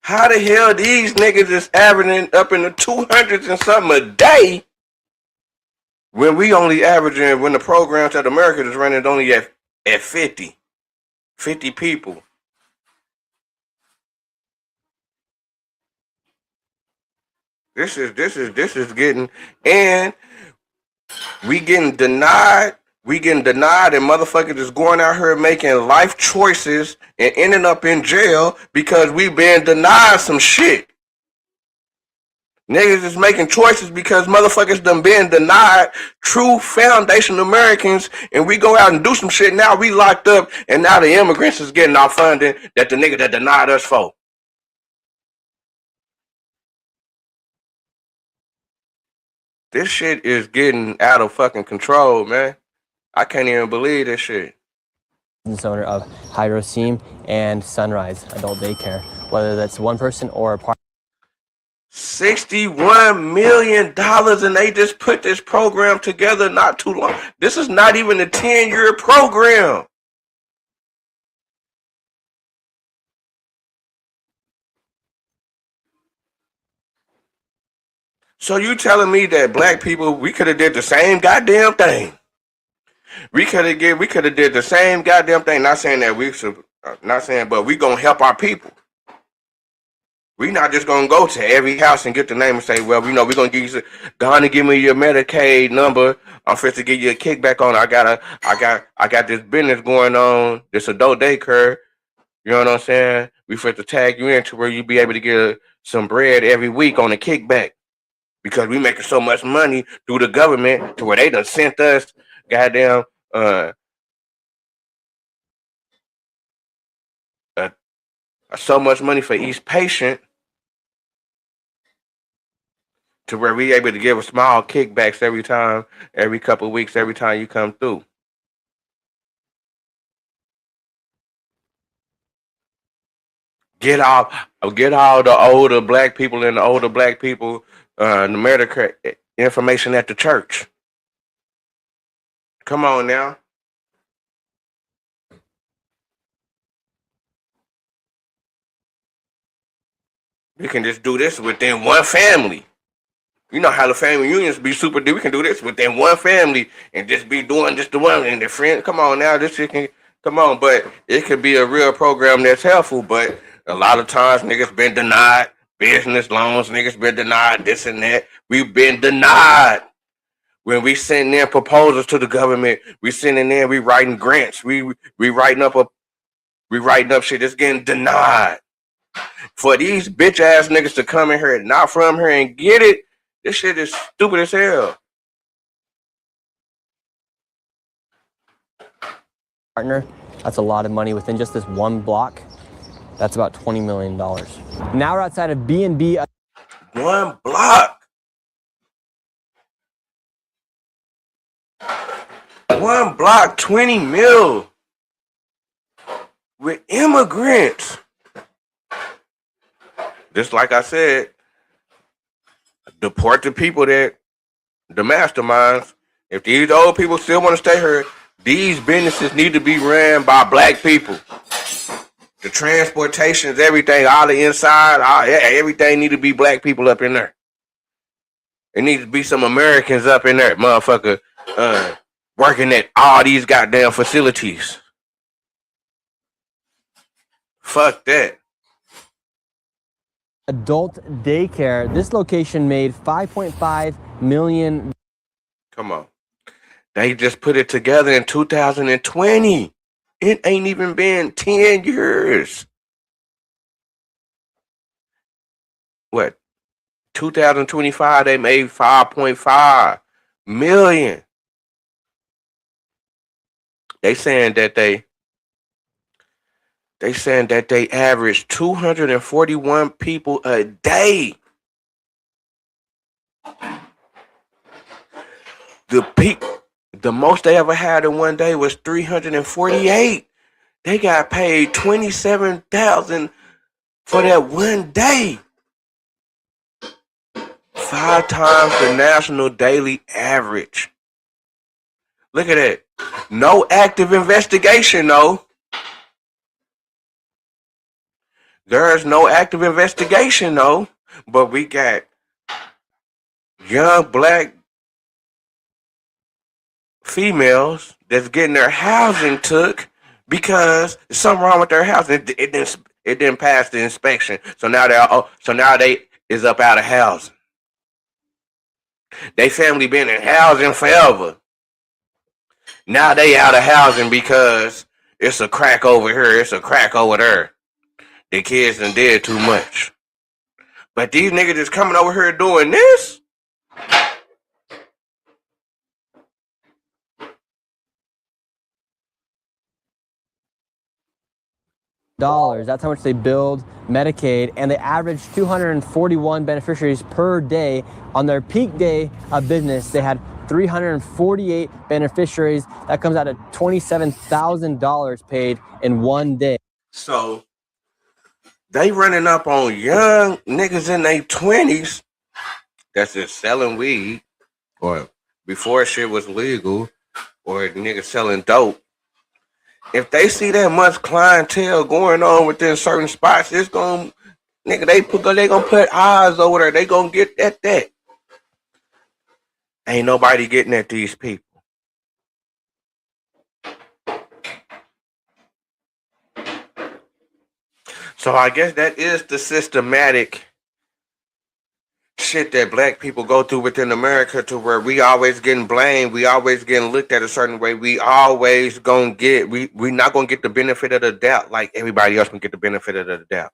How the hell these niggas is averaging up in the 200s and something a day when we only averaging, when the programs that America is running only at 50 people. This is getting, and we getting denied. We getting denied, and motherfuckers is going out here making life choices and ending up in jail because we been denied some shit. Niggas is making choices because motherfuckers done been denied true foundation Americans, and we go out and do some shit. Now we locked up, and now the immigrants is getting our funding that the nigga that denied us for. This shit is getting out of fucking control, man. I can't even believe this shit. Owner of Hydroseam and Sunrise Adult Daycare, whether that's one person or a part. $61 million, and they just put this program together not too long. This is not even a 10-year program. So you telling me that black people, we could have did the same goddamn thing? We could have did the same goddamn thing. Not saying that we should, not saying, but we gonna help our people. We not just gonna go to every house and get the name and say, well, we know we're gonna give you, go on and give me your Medicaid number. I'm first to give you a kickback on. I got this business going on, this adult daycare. You know what I'm saying? We first to tag you in to where you be able to get some bread every week on a kickback. Because we making so much money through the government to where they done sent us goddamn so much money for each patient to where we able to give a small kickbacks every couple of weeks, every time you come through. Get all the older black people and the older black people the Medicare information at the church. Come on now. We can just do this within one family. You know how the family unions be super duper. We can do this within one family and just be doing just the one and the friend. Come on now, this shit can come on, but it could be a real program that's helpful. But a lot of times niggas been denied business loans, niggas been denied this and that. We've been denied. When we send in proposals to the government, we sending in, we writing grants, we writing up shit that's getting denied. For these bitch ass niggas to come in here, not from here, and get it, this shit is stupid as hell. Partner, that's a lot of money within just this one block. That's about $20 million. Now we're outside of B&B. One block. One block, 20 mil with immigrants. Just like I said, deport the people that, the masterminds. If these old people still want to stay here, these businesses need to be ran by black people. The transportations, everything, all the inside, everything need to be black people up in there. It needs to be some Americans up in there, motherfucker, working at all these goddamn facilities. Fuck that. Adult daycare. This location made $5.5 million. Come on. They just put it together in 2020. It ain't even been 10 years. What? 2025, they made 5.5 million. They saying that they They saying that they average 241 people a day. The most they ever had in one day was 348. They got paid $27,000 for that one day. 5 times the national daily average. Look at that. No active investigation, though. There's no active investigation, though. But we got young black females that's getting their housing took because there's something wrong with their house. It didn't pass the inspection. So now they is up out of housing. They family been in housing forever. Now they out of housing because it's a crack over here, it's a crack over there. The kids done did too much. But these niggas is coming over here doing this? That's how much they billed Medicaid, and they averaged 241 beneficiaries per day. On their peak day of business, they had 348 beneficiaries. That comes out to $27,000 paid in one day. So they running up on young niggas in their 20s that's just selling weed, or before shit was legal, or niggas selling dope. If they see that much clientele going on within certain spots, it's gonna, nigga, they gonna put eyes over there. They gonna get at that. Ain't nobody getting at these people. So I guess that is the systematic shit that black people go through within America, to where we always getting blamed, we always getting looked at a certain way, we always gonna get, we not gonna get the benefit of the doubt like everybody else can get the benefit of the doubt.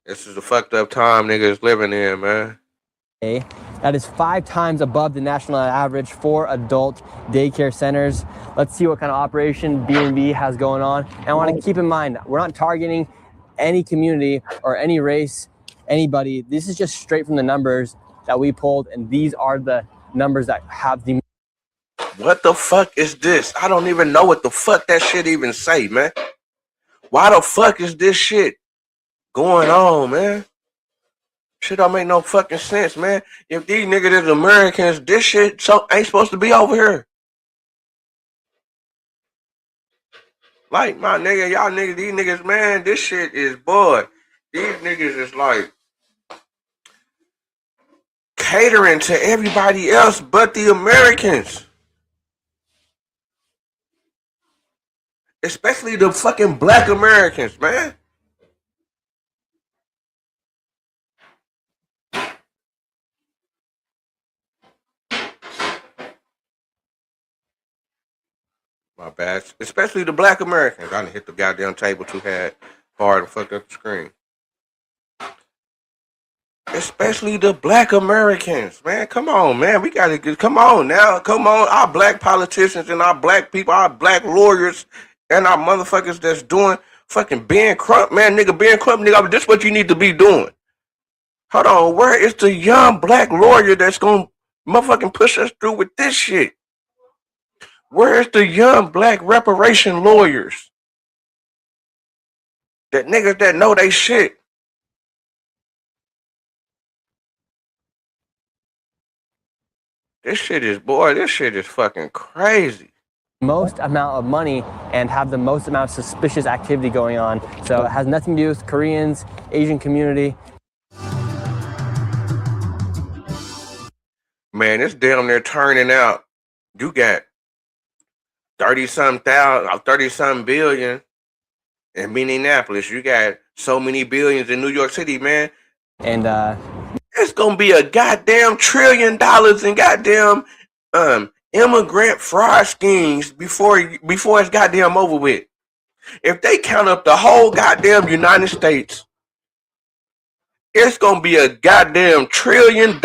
This is a fucked up time niggas living in, man. That is 5 times above the national average for adult daycare centers. Let's see what kind of operation B&B has going on. And I want to keep in mind, we're not targeting any community or any race, anybody. This is just straight from the numbers that we pulled, and these are the numbers that have the... What the fuck is this? I don't even know what the fuck that shit even say, man. Why the fuck is this shit going on, man? Shit don't make no fucking sense, man. If these niggas is Americans, this shit ain't supposed to be over here. Like, my nigga, y'all niggas, these niggas, man, this shit is, boy, these niggas is like catering to everybody else but the Americans. Especially the fucking black Americans, man. My bad. Especially the black Americans. I done hit the goddamn table too hard and fucked up the screen. Especially the black Americans, man. Come on, man. We gotta get, come on now. Come on. Our black politicians and our black people, our black lawyers, and our motherfuckers that's doing fucking Ben Crump, man. Nigga, Ben Crump, nigga, this is what you need to be doing. Hold on. Where is the young black lawyer that's gonna motherfucking push us through with this shit? Where's the young black reparation lawyers? That niggas that know they shit. This shit is fucking crazy. Most amount of money and have the most amount of suspicious activity going on. So it has nothing to do with Koreans, Asian community. Man, it's damn near turning out. You got 30-something billion in Minneapolis. You got so many billions in New York City, man. And it's gonna be a goddamn $1 trillion in goddamn immigrant fraud schemes before it's goddamn over with. If they count up the whole goddamn United States It's gonna be a goddamn $1 trillion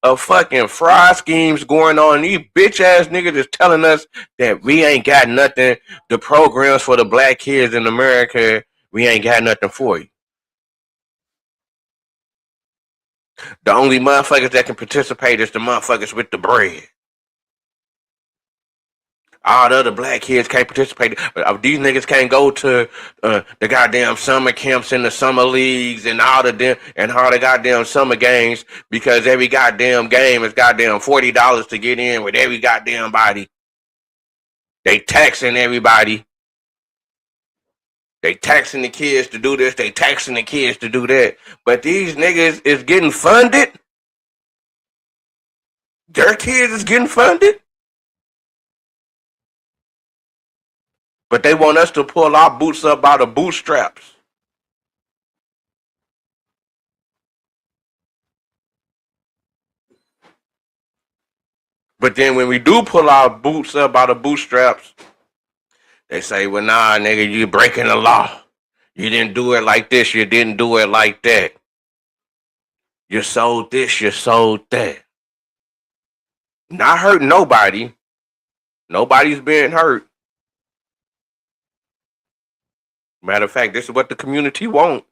of fucking fraud schemes going on. These bitch ass niggas is telling us that we ain't got nothing. The programs for the black kids in America, we ain't got nothing for you. The only motherfuckers that can participate is the motherfuckers with the bread. All the other black kids can't participate. These niggas can't go to the goddamn summer camps and the summer leagues and all the goddamn summer games because every goddamn game is goddamn $40 to get in with every goddamn body. They taxing everybody. They taxing the kids to do this. They taxing the kids to do that. But these niggas is getting funded. Their kids is getting funded. But they want us to pull our boots up by the bootstraps. But then when we do pull our boots up by the bootstraps, they say, well, nah, nigga, you breaking the law. You didn't do it like this. You didn't do it like that. You sold this. You sold that. Not hurting nobody. Nobody's being hurt. Matter of fact, this is what the community want.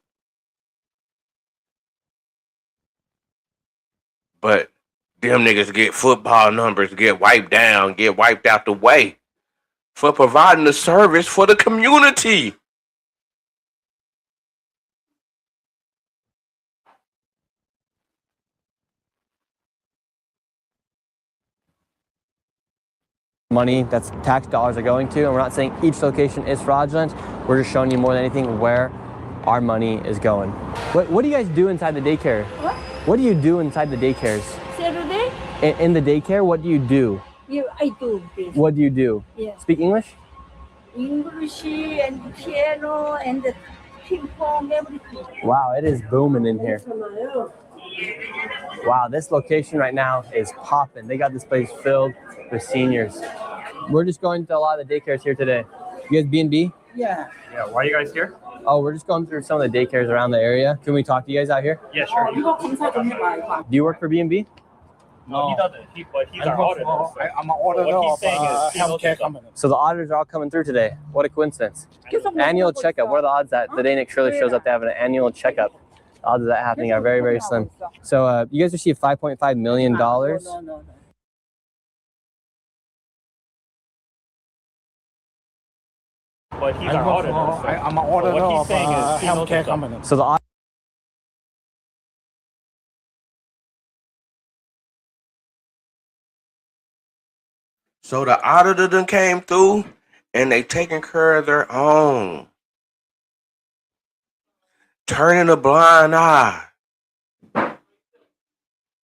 But them niggas get football numbers, get wiped down, get wiped out the way for providing the service for the community. Money that's tax dollars are going to, and we're not saying each location is fraudulent. We're just showing you more than anything where our money is going. What do you guys do inside the daycare? What do you do inside the daycares? Saturday? In the daycare, what do you do? I do this. What do you do? Yeah. Speak English? English and piano and the ping pong, everything. Wow, it is booming in here. Wow, this location right now is popping. They got this place filled with seniors. We're just going to a lot of the daycares here today. You guys B&B? Yeah. Yeah, why are you guys here? Oh, we're just going through some of the daycares around the area. Can we talk to you guys out here? Yeah, sure. Do you work for B&B? No, he doesn't. He's our auditor. I'm an auditor of healthcare company. So the auditors are all coming through today. What a coincidence. Annual checkup. What are the odds that the day Nick Shirley shows up to have an annual checkup? The odds of that happening are very, very slim. So you guys received $5.5 million. No. But he's our auditor. I'm an auditor of healthcare company. So the So the auditor done came through and they taking care of their own. Turning a blind eye.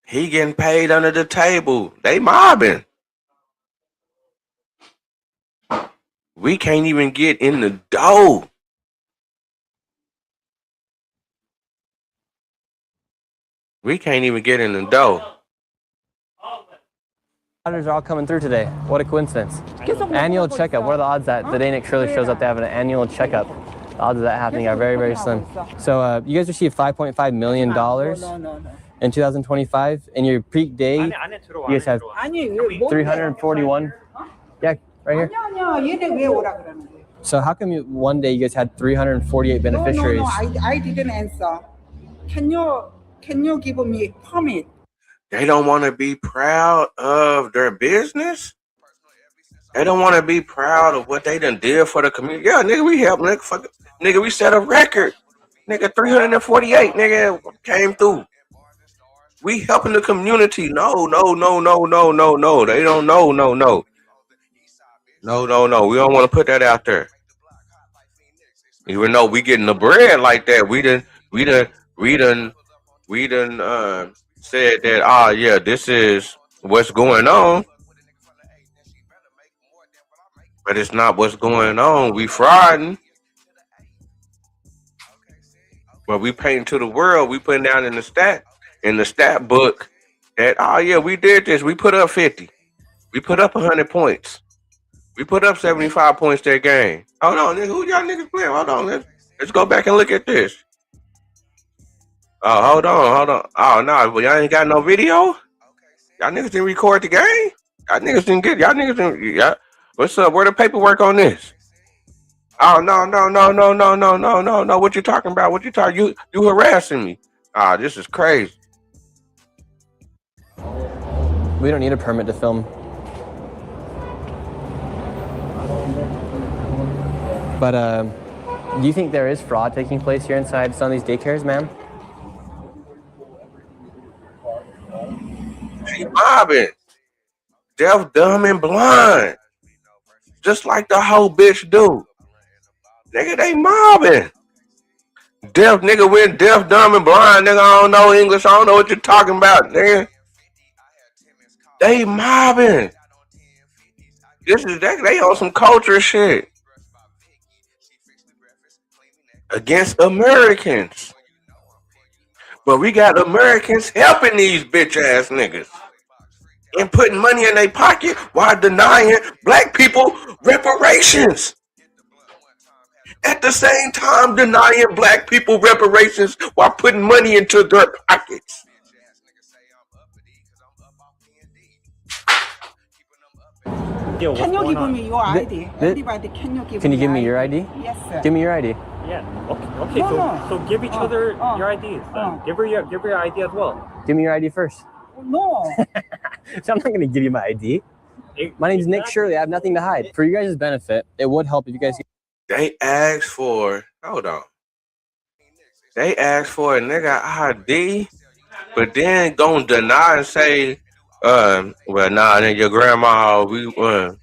He getting paid under the table. They mobbing. We can't even get in the door. We can't even get in the door. auditors are all coming through today. What a coincidence. Annual checkup. What are the odds that the day Nick Shirley shows up to have an annual checkup? The odds of that happening are very, very slim. So you guys received $5.5 million in 2025. In your peak day, you guys have 341. Yeah, right here. So how come one day you guys had 348 beneficiaries? No, I didn't answer. Can you give me permit? They don't want to be proud of their business. They don't want to be proud of what they done did for the community. Yeah, nigga, we helped, nigga, we set a record. Nigga, 348, nigga, came through. We helping the community. No. They don't know, no. We don't want to put that out there. Even though we getting the bread like that, we done said that, yeah, this is what's going on. But it's not what's going on. We frauding. But we painting to the world. We putting down in the stat book that, yeah, we did this. We put up 50. We put up 100 points. We put up 75 points that game. Hold on, nigga. Who y'all niggas playing? Hold on. Let's go back and look at this. Oh, hold on. Oh no, but y'all ain't got no video. Y'all niggas didn't record the game. Y'all niggas didn't get. Y'all niggas didn't. Yeah. What's up? Where the paperwork on this? Oh no. What you talking about? What you talking? You harassing me? Ah, this is crazy. We don't need a permit to film. But do you think there is fraud taking place here inside some of these daycares, ma'am? She mobbing, deaf, dumb, and blind, just like the whole bitch do. Nigga, they mobbing. Deaf nigga went deaf, dumb, and blind. Nigga, I don't know English. I don't know what you're talking about, nigga. They mobbing. They on some culture shit against Americans. But we got Americans helping these bitch ass niggas and putting money in their pocket while denying black people reparations. At the same time, denying black people reparations while putting money into their pockets. Can you give me your ID? Everybody, can you give me? Can you give me your ID? Yes, sir. Give me your ID. Yeah. Okay. So give each other your IDs. Give her your ID as well. Give me your ID first. No. So I'm not going to give you my ID. My name's Nick Shirley. I have nothing to hide. For you guys' benefit, it would help if you guys. They asked for. Hold on. They asked for a nigga ID, but then gonna deny and say, well, nah, then your grandma, we gonna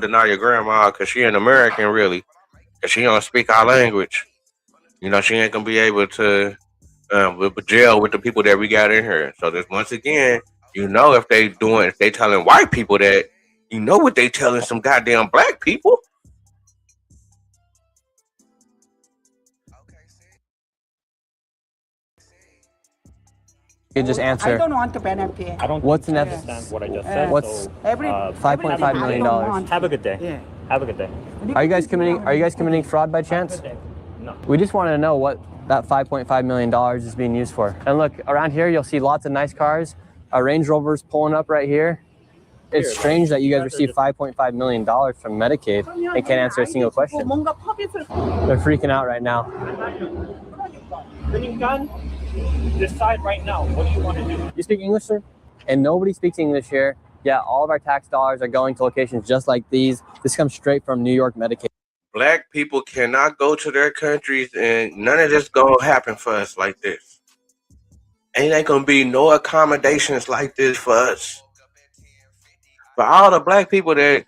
deny your grandma because she an American, really, because she don't speak our language. You know, she ain't gonna be able to jail with the people that we got in here. So this once again, you know, if they telling white people that, you know what they telling some goddamn black people. You just answer. I don't want to benefit. I don't What's an understand what I just said. What's so, $5.5 million? Have a good day. Yeah. Have a good day. Are you guys committing fraud by chance? No. We just want to know what that $5.5 million is being used for. And look, around here you'll see lots of nice cars. A Range Rover's pulling up right here. It's strange that you guys receive $5.5 million from Medicaid and can't answer a single question. They're freaking out right now. Then you can decide right now. What do you want to do? You speak English, sir? And nobody speaks English here. Yeah, all of our tax dollars are going to locations just like these. This comes straight from New York Medicaid. Black people cannot go to their countries, and none of this gonna happen for us like this. Ain't gonna be no accommodations like this for us. For all the black people that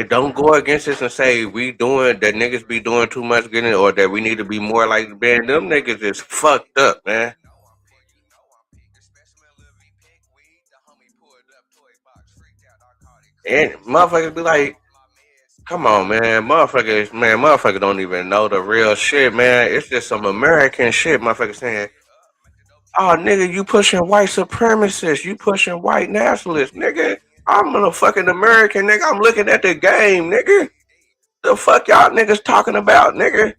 don't go against this and say we doing that niggas be doing too much getting, or that we need to be more like man, them niggas is fucked up, man. And motherfuckers be like, come on, man. Motherfuckers don't even know the real shit, man. It's just some American shit, motherfuckers saying, oh, nigga, you pushing white supremacists. You pushing white nationalists, nigga. I'm a fucking American, nigga. I'm looking at the game, nigga. The fuck y'all niggas talking about, nigga?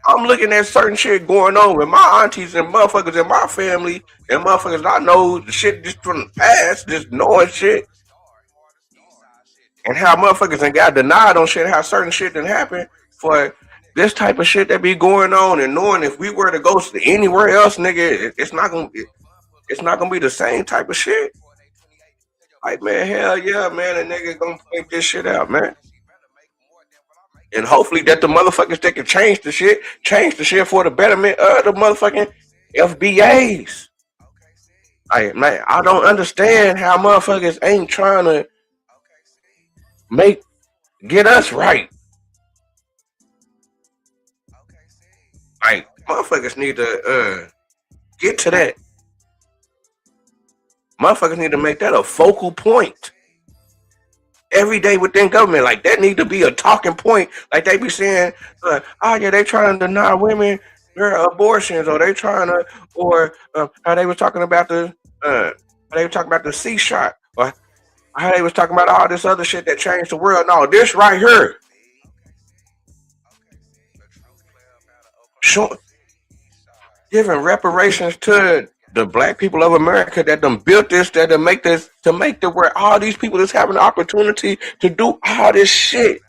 I'm looking at certain shit going on with my aunties and motherfuckers in my family and motherfuckers I know the shit just from the past, just knowing shit. And how motherfuckers ain't got denied on shit, how certain shit didn't happen for this type of shit that be going on, and knowing if we were to go anywhere else, nigga, it's not gonna be the same type of shit. Like, man, hell yeah, man, a nigga gonna point this shit out, man. And hopefully that the motherfuckers that can change the shit for the betterment of the motherfucking FBAs. Man, I don't understand how motherfuckers ain't trying to get us right. Like, motherfuckers need to get to that. Motherfuckers need to make that a focal point every day within government. Like, that need to be a talking point. Like, they be saying, oh yeah, they trying to deny women their abortions, or they trying to, or how they was talking about the C shot, or how they was talking about all this other shit that changed the world. No, this right here. giving reparations to the black people of America that done built this, that done make this, to make the where all these people that's having the opportunity to do all this shit.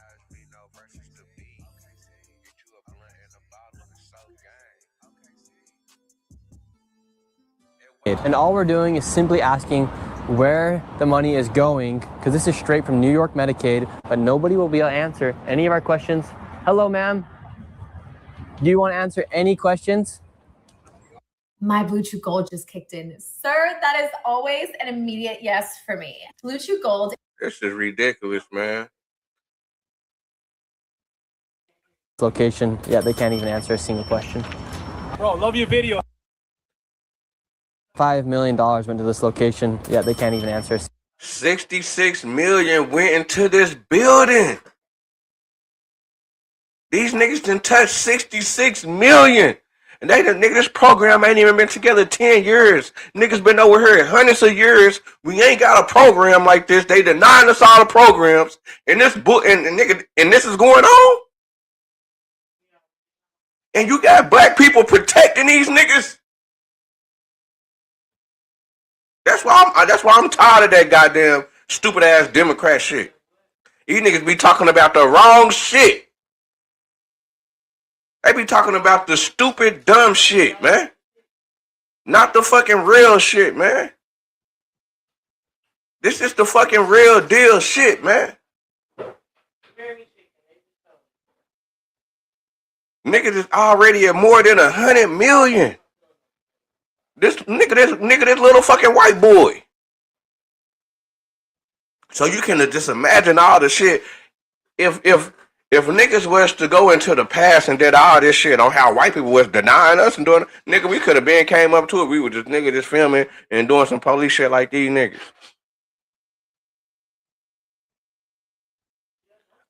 And all we're doing is simply asking where the money is going, because this is straight from New York Medicaid, but nobody will be able to answer any of our questions. Hello, ma'am. Do you want to answer any questions? My Blue Chew Gold just kicked in. Sir, that is always an immediate yes for me. Blue Chew Gold. This is ridiculous, man. Location, yeah, they can't even answer a single question. Bro, love your video. $5 million went to this location, yeah, they can't even answer. 66 million went into this building. These niggas done touched 66 million. And this program ain't even been together 10 years. Niggas been over here hundreds of years. We ain't got a program like this. They denying us all the programs. And this book and this is going on. And you got black people protecting these niggas. That's why I'm tired of that goddamn stupid ass Democrat shit. These niggas be talking about the wrong shit. They be talking about the stupid, dumb shit, man. Not the fucking real shit, man. This is the fucking real deal shit, man. Niggas is already at more than 100 million. This little fucking white boy. So you can just imagine all the shit. If niggas was to go into the past and did all this shit on how white people was denying us and doing, nigga, we could have been came up to it. We were just just filming and doing some police shit like these niggas.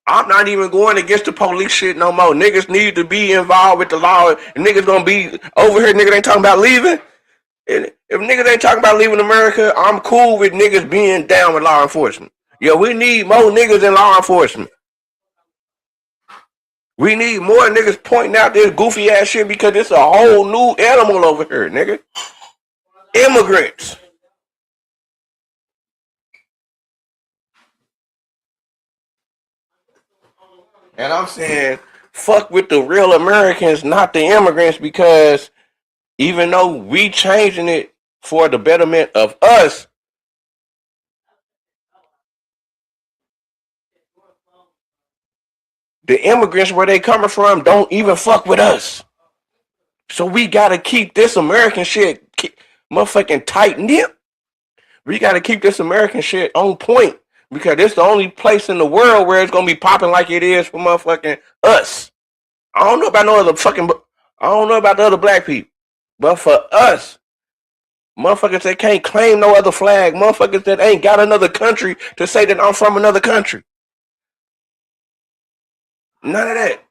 I'm not even going against the police shit no more. Niggas need to be involved with the law. And niggas gonna be over here. Niggas ain't talking about leaving. And if niggas ain't talking about leaving America, I'm cool with niggas being down with law enforcement. Yeah, we need more niggas in law enforcement. We need more niggas pointing out this goofy ass shit because it's a whole new animal over here, nigga. Immigrants. And I'm saying, fuck with the real Americans, not the immigrants, because even though we changing it for the betterment of us, the immigrants where they coming from don't even fuck with us. So we gotta keep this American shit motherfucking tight knit. We gotta keep this American shit on point because it's the only place in the world where it's gonna be popping like it is for motherfucking us. I don't know about the other black people, but for us, motherfuckers that can't claim no other flag, motherfuckers that ain't got another country to say that I'm from another country. None of that.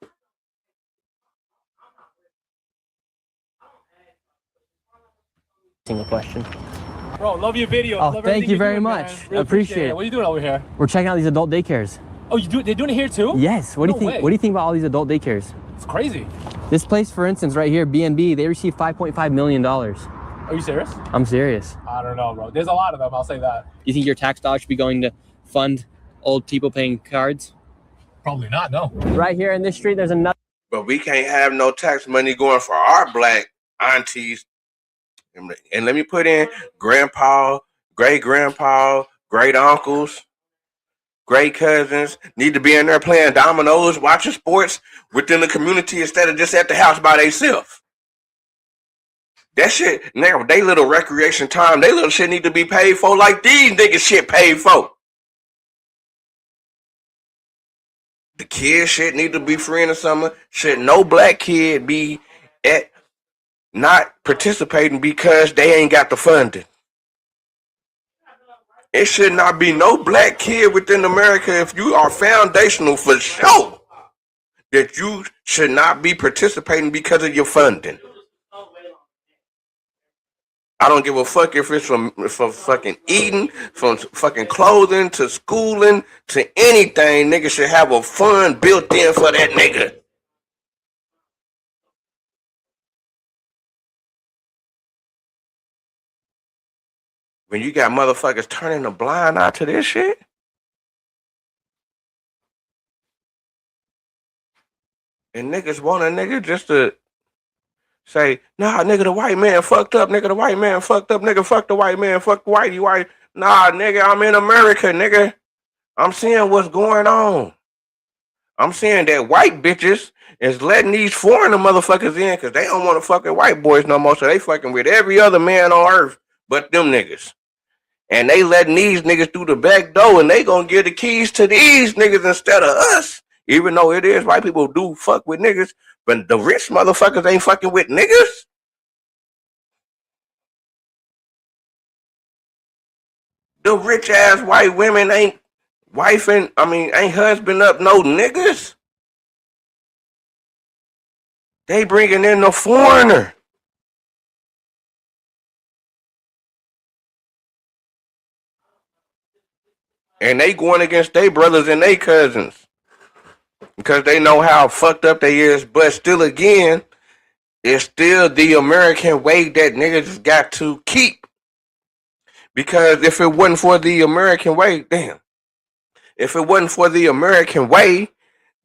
Single question. Bro, love your video. Oh, love thank you very doing, much. Man. Really appreciate it. What are you doing over here? We're checking out these adult daycares. Oh, they're doing it here too? Yes. What do you think? Way. What do you think about all these adult daycares? It's crazy. This place, for instance, right here, B&B, they received $5.5 million. Are you serious? I'm serious. I don't know, bro. There's a lot of them. I'll say that. You think your tax dollars should be going to fund old people paying cards? Probably not. No. Right here in this street, there's another. But we can't have no tax money going for our black aunties. And let me put in grandpa, great grandpa, great uncles, great cousins need to be in there playing dominoes, watching sports within the community instead of just at the house by themselves. That shit, now they little recreation time, they little shit need to be paid for like these niggas shit paid for. The kids shit need to be free in the summer. Shit, no black kid be at not participating because they ain't got the funding. It should not be no black kid within America if you are foundational for sure that you should not be participating because of your funding. I don't give a fuck if it's from fucking eating, from fucking clothing to schooling to anything. Nigga should have a fund built in for that nigga. when you got motherfuckers turning a blind eye to this shit. And niggas want a nigga just to say, nah, nigga, the white man fucked up, nigga, the white man fucked up, nigga, fuck the white man, fuck the whitey, white. Nah, nigga, I'm in America, nigga. I'm seeing what's going on. I'm seeing that white bitches is letting these foreigner motherfuckers in because they don't want to fucking white boys no more, so they fucking with every other man on earth but them niggas. And they letting these niggas through the back door, and they gonna give the keys to these niggas instead of us. Even though it is white people do fuck with niggas, but the rich motherfuckers ain't fucking with niggas. The rich ass white women ain't ain't husband up no niggas. They bringing in the foreigner. And they going against their brothers and their cousins. Because they know how fucked up they is. But still again, it's still the American way that niggas got to keep. Because if it wasn't for the American way, if it wasn't for the American way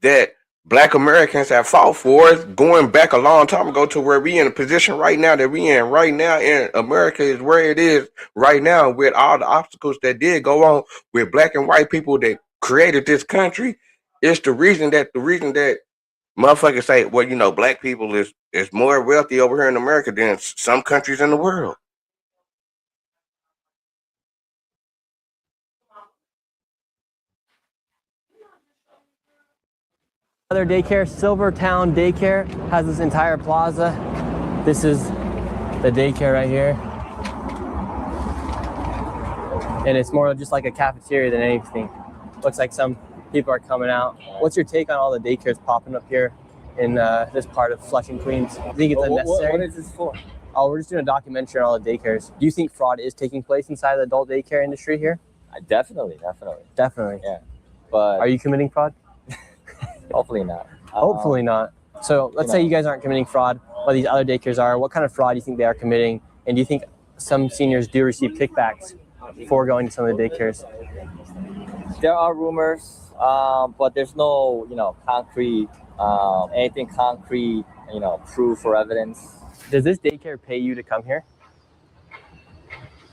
that Black Americans have fought for, going back a long time ago to where we in a position right now that we in right now, in America is where it is right now with all the obstacles that did go on with black and white people that created this country. It's the reason that motherfuckers say, well, you know, black people is more wealthy over here in America than some countries in the world. Other daycare, Silvertown Daycare, has this entire plaza. This is the daycare right here. And it's more just like a cafeteria than anything. Looks like some people are coming out. What's your take on all the daycares popping up here in this part of Flushing, Queens? Do you think it's unnecessary? What is this for? Oh, we're just doing a documentary on all the daycares. Do you think fraud is taking place inside the adult daycare industry here? Definitely. Definitely. Yeah. But are you committing fraud? Hopefully not. Hopefully not. So let's say you guys aren't committing fraud, but these other daycares are. What kind of fraud do you think they are committing? And do you think some seniors do receive kickbacks for going to some of the daycares? There are rumors, but there's no, concrete, anything concrete, proof or evidence. Does this daycare pay you to come here?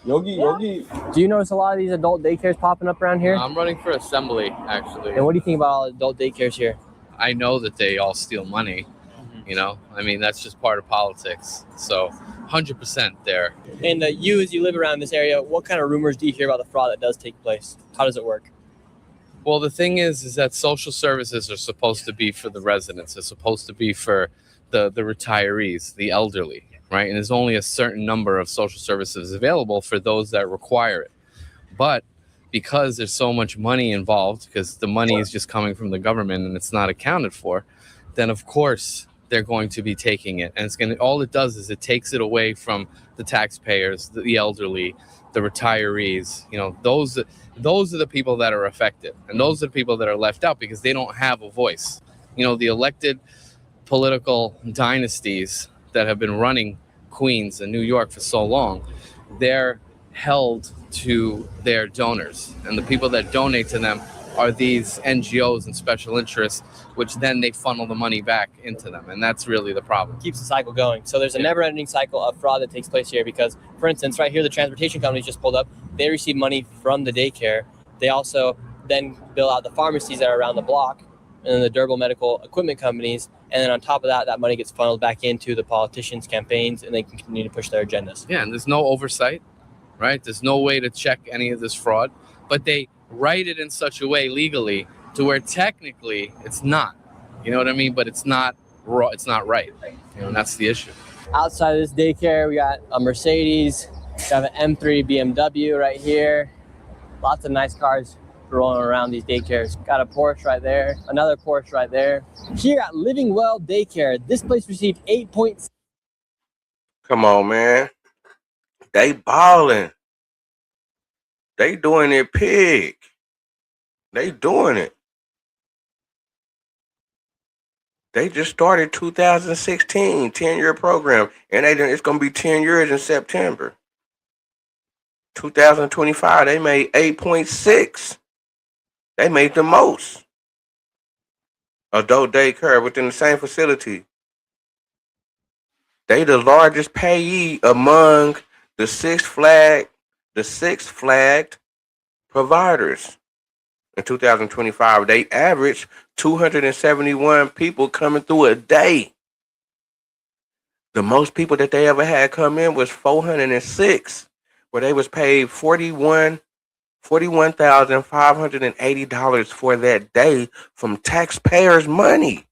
Yogi. Do you notice a lot of these adult daycares popping up around here? I'm running for assembly, actually. And what do you think about all adult daycares here? I know that they all steal money. That's just part of politics. So 100% there. And you, as you live around this area, what kind of rumors do you hear about the fraud that does take place? How does it work? Well, the thing is that social services are supposed to be for the residents. It's supposed to be for the retirees, the elderly, right? And there's only a certain number of social services available for those that require it. But because there's so much money involved, because the money is just coming from the government and it's not accounted for, then of course they're going to be taking it. And all it does is it takes it away from the taxpayers, the elderly, the retirees. Those are the people that are affected. And those are the people that are left out because they don't have a voice. The elected political dynasties that have been running Queens and New York for so long, they're held to their donors. And the people that donate to them are these NGOs and special interests, which then they funnel the money back into them. And that's really the problem. Keeps the cycle going. So there's a never-ending cycle of fraud that takes place here because, for instance, right here, the transportation companies just pulled up. They receive money from the daycare. They also then bill out the pharmacies that are around the block and then the durable medical equipment companies. And then on top of that, that money gets funneled back into the politicians' campaigns and they can continue to push their agendas. Yeah, and there's no oversight, right? There's no way to check any of this fraud, but they write it in such a way legally to where technically it's not, but it's not raw, it's not right. And that's the issue. Outside of this daycare, we got a Mercedes, we have an M3 BMW right here. Lots of nice cars rolling around these daycares. Got a Porsche right there, another Porsche right there. Here at Living Well Daycare, this place received 8 points. Come on, man. They balling. They doing it big. They doing it. They just started 2016, 10-year program, and it's going to be 10 years in September. 2025, they made 8.6. They made the most adult daycare within the same facility. They the largest payee among the six flagged providers. In 2025, they averaged 271 people coming through a day. The most people that they ever had come in was 406, where they was paid $41,580 for that day from taxpayers' money.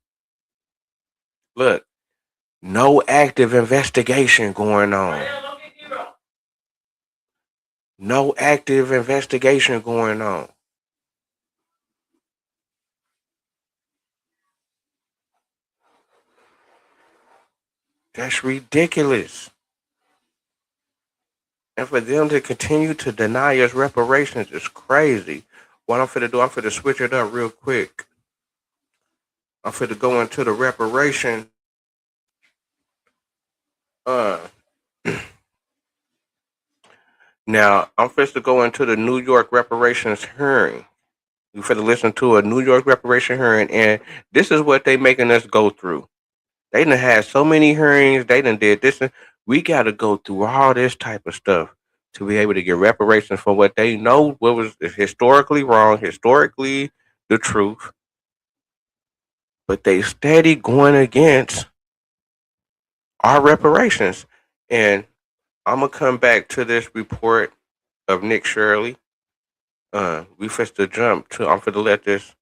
Look, no active investigation going on. No active investigation going on. That's ridiculous. And for them to continue to deny us reparations is crazy. What I'm finna do, I'm finna switch it up real quick. I'm finna go into the reparation. Now, I'm finna go into the New York reparations hearing. You finna listen to a New York reparation hearing, and this is what they making us go through. They done had so many hearings. They done did this. And we got to go through all this type of stuff to be able to get reparations for what they know what was historically wrong, historically the truth. But they steady going against our reparations. And I'm going to come back to this report of Nick Shirley. We first to jump to, I'm going to let this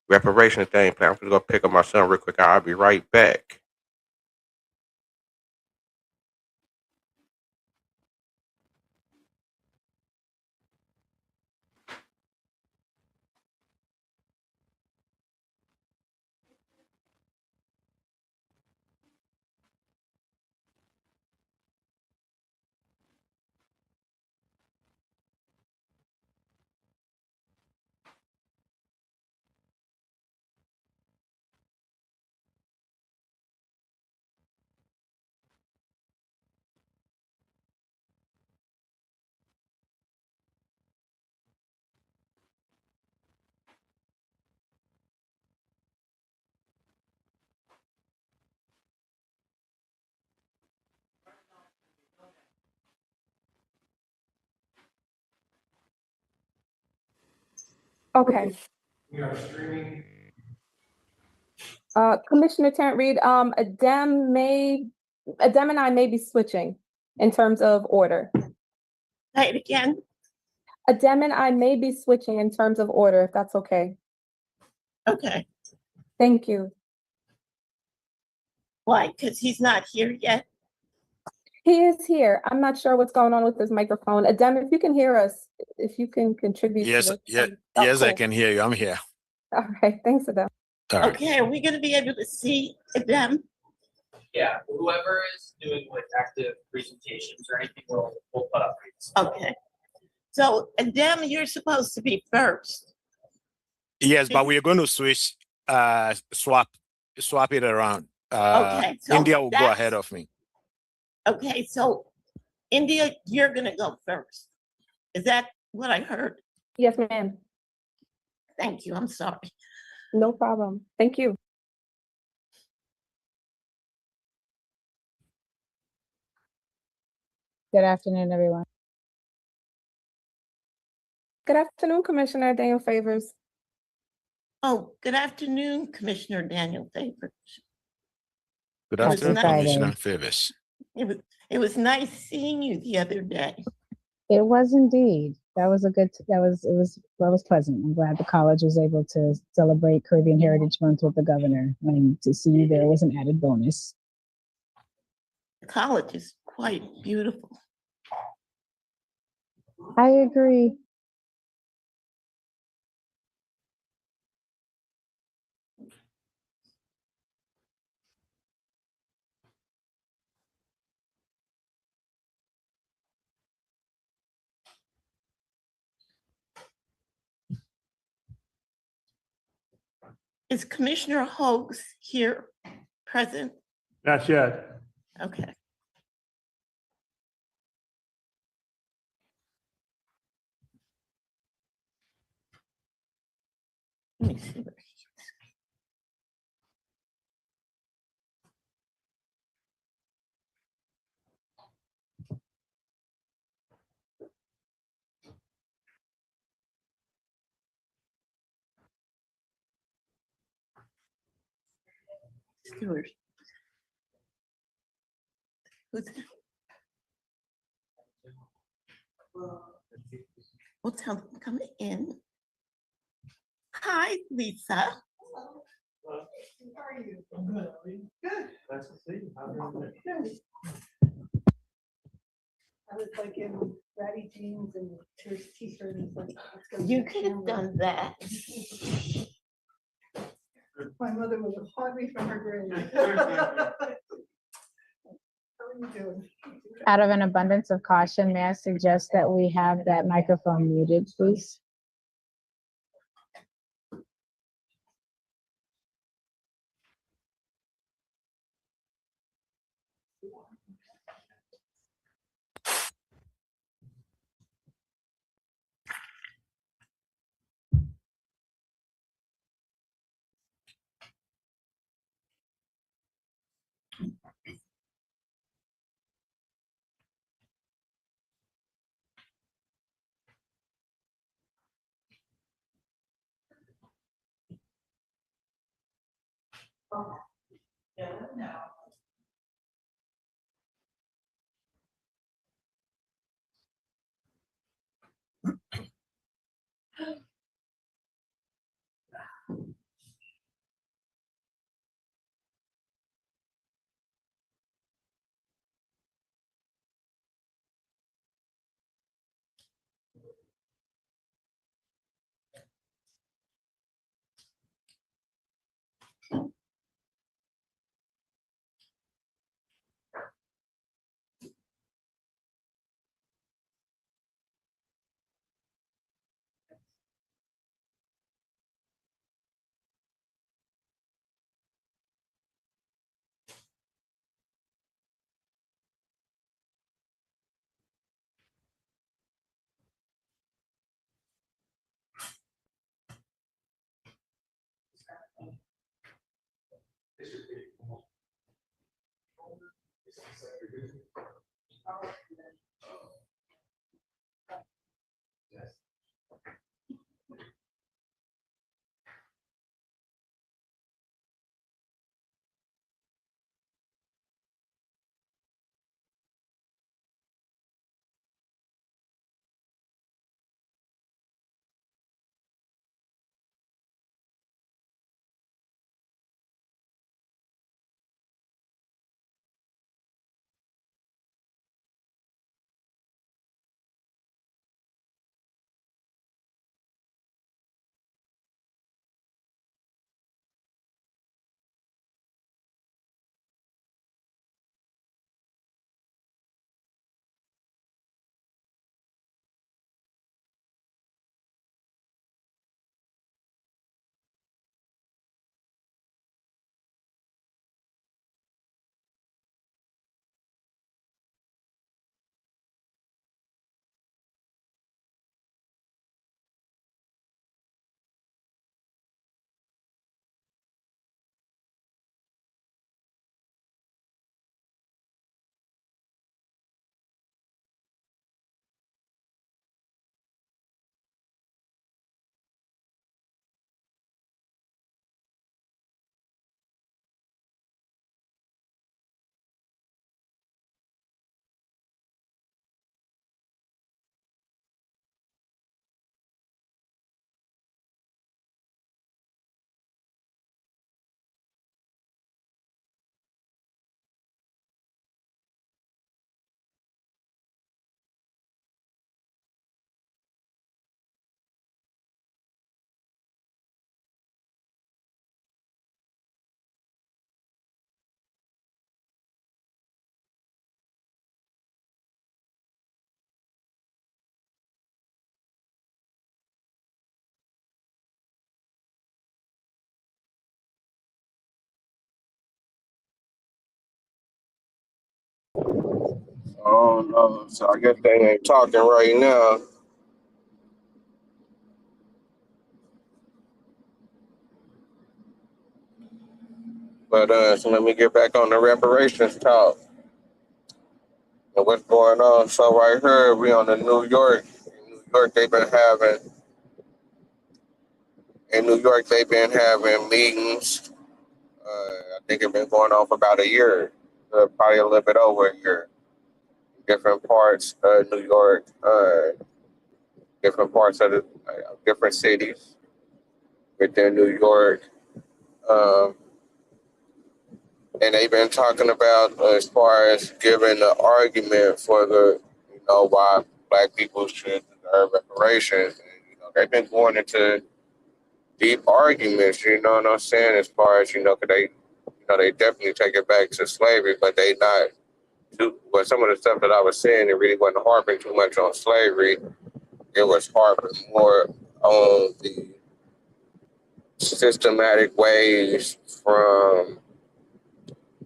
reparation thing play. I'm going to go pick up my son real quick. I'll be right back. Okay. We are streaming. Commissioner Tarrant Reed, Adem and I may be switching in terms of order. Say it again. Adem and I may be switching in terms of order, if that's okay. Okay. Thank you. Why? Because he's not here yet. He is here. I'm not sure what's going on with his microphone. Adem, if you can hear us, if you can contribute Yes, to yeah, this. yes, I Cool. can hear you. I'm here. All right, thanks, Adem. All right. Okay, are we going to be able to see them? Yeah, whoever is doing like active presentations or anything, we'll put up. Okay. So, Adem, you're supposed to be first. Yes, but we're going to switch, swap it around. Okay, so India will go that's- ahead of me. Okay, so India, you're going to go first. Is that what I heard? Yes, ma'am. Thank you. I'm sorry. No problem. Thank you. Good afternoon, everyone. Good afternoon, Commissioner Daniel Favors. Oh, good afternoon, Commissioner Daniel Favors. Good It was afternoon, nice- Commissioner Favors. It was nice seeing you the other day. It was indeed. That was pleasant. I'm glad the college was able to celebrate Caribbean Heritage Month with the governor, and to see you there was an added bonus. The college is quite beautiful. I agree. Is Commissioner Hoax here present? Not yet. Okay. Let me see. Stewart. Who's Well, tell them to come in. Hi, Lisa. How are you? I'm good. Are you? Good. Nice to see you. How's everything? I was like in ratty jeans and t-shirt and like, let's go You get could have camera. done that. My mother would have haunted me from her grave. How are you doing? Out of an abundance of caution, may I suggest that we have that microphone muted, please? Oh no, so I guess they ain't talking right now. But so let me get back on the reparations talk and what's going on. So right here, we on the New York. In New York, they've been having meetings. I think it's been going on for about a year, probably a little bit over a year. Different parts of New York, different parts of the different cities within New York. And they've been talking about as far as giving the argument for why Black people should deserve reparations. And, they've been going into deep arguments, you know what I'm saying, as far as, 'cause they definitely take it back to slavery, but they not do, well, some of the stuff that I was saying, it really wasn't harping too much on slavery. It was harping more on the systematic ways from,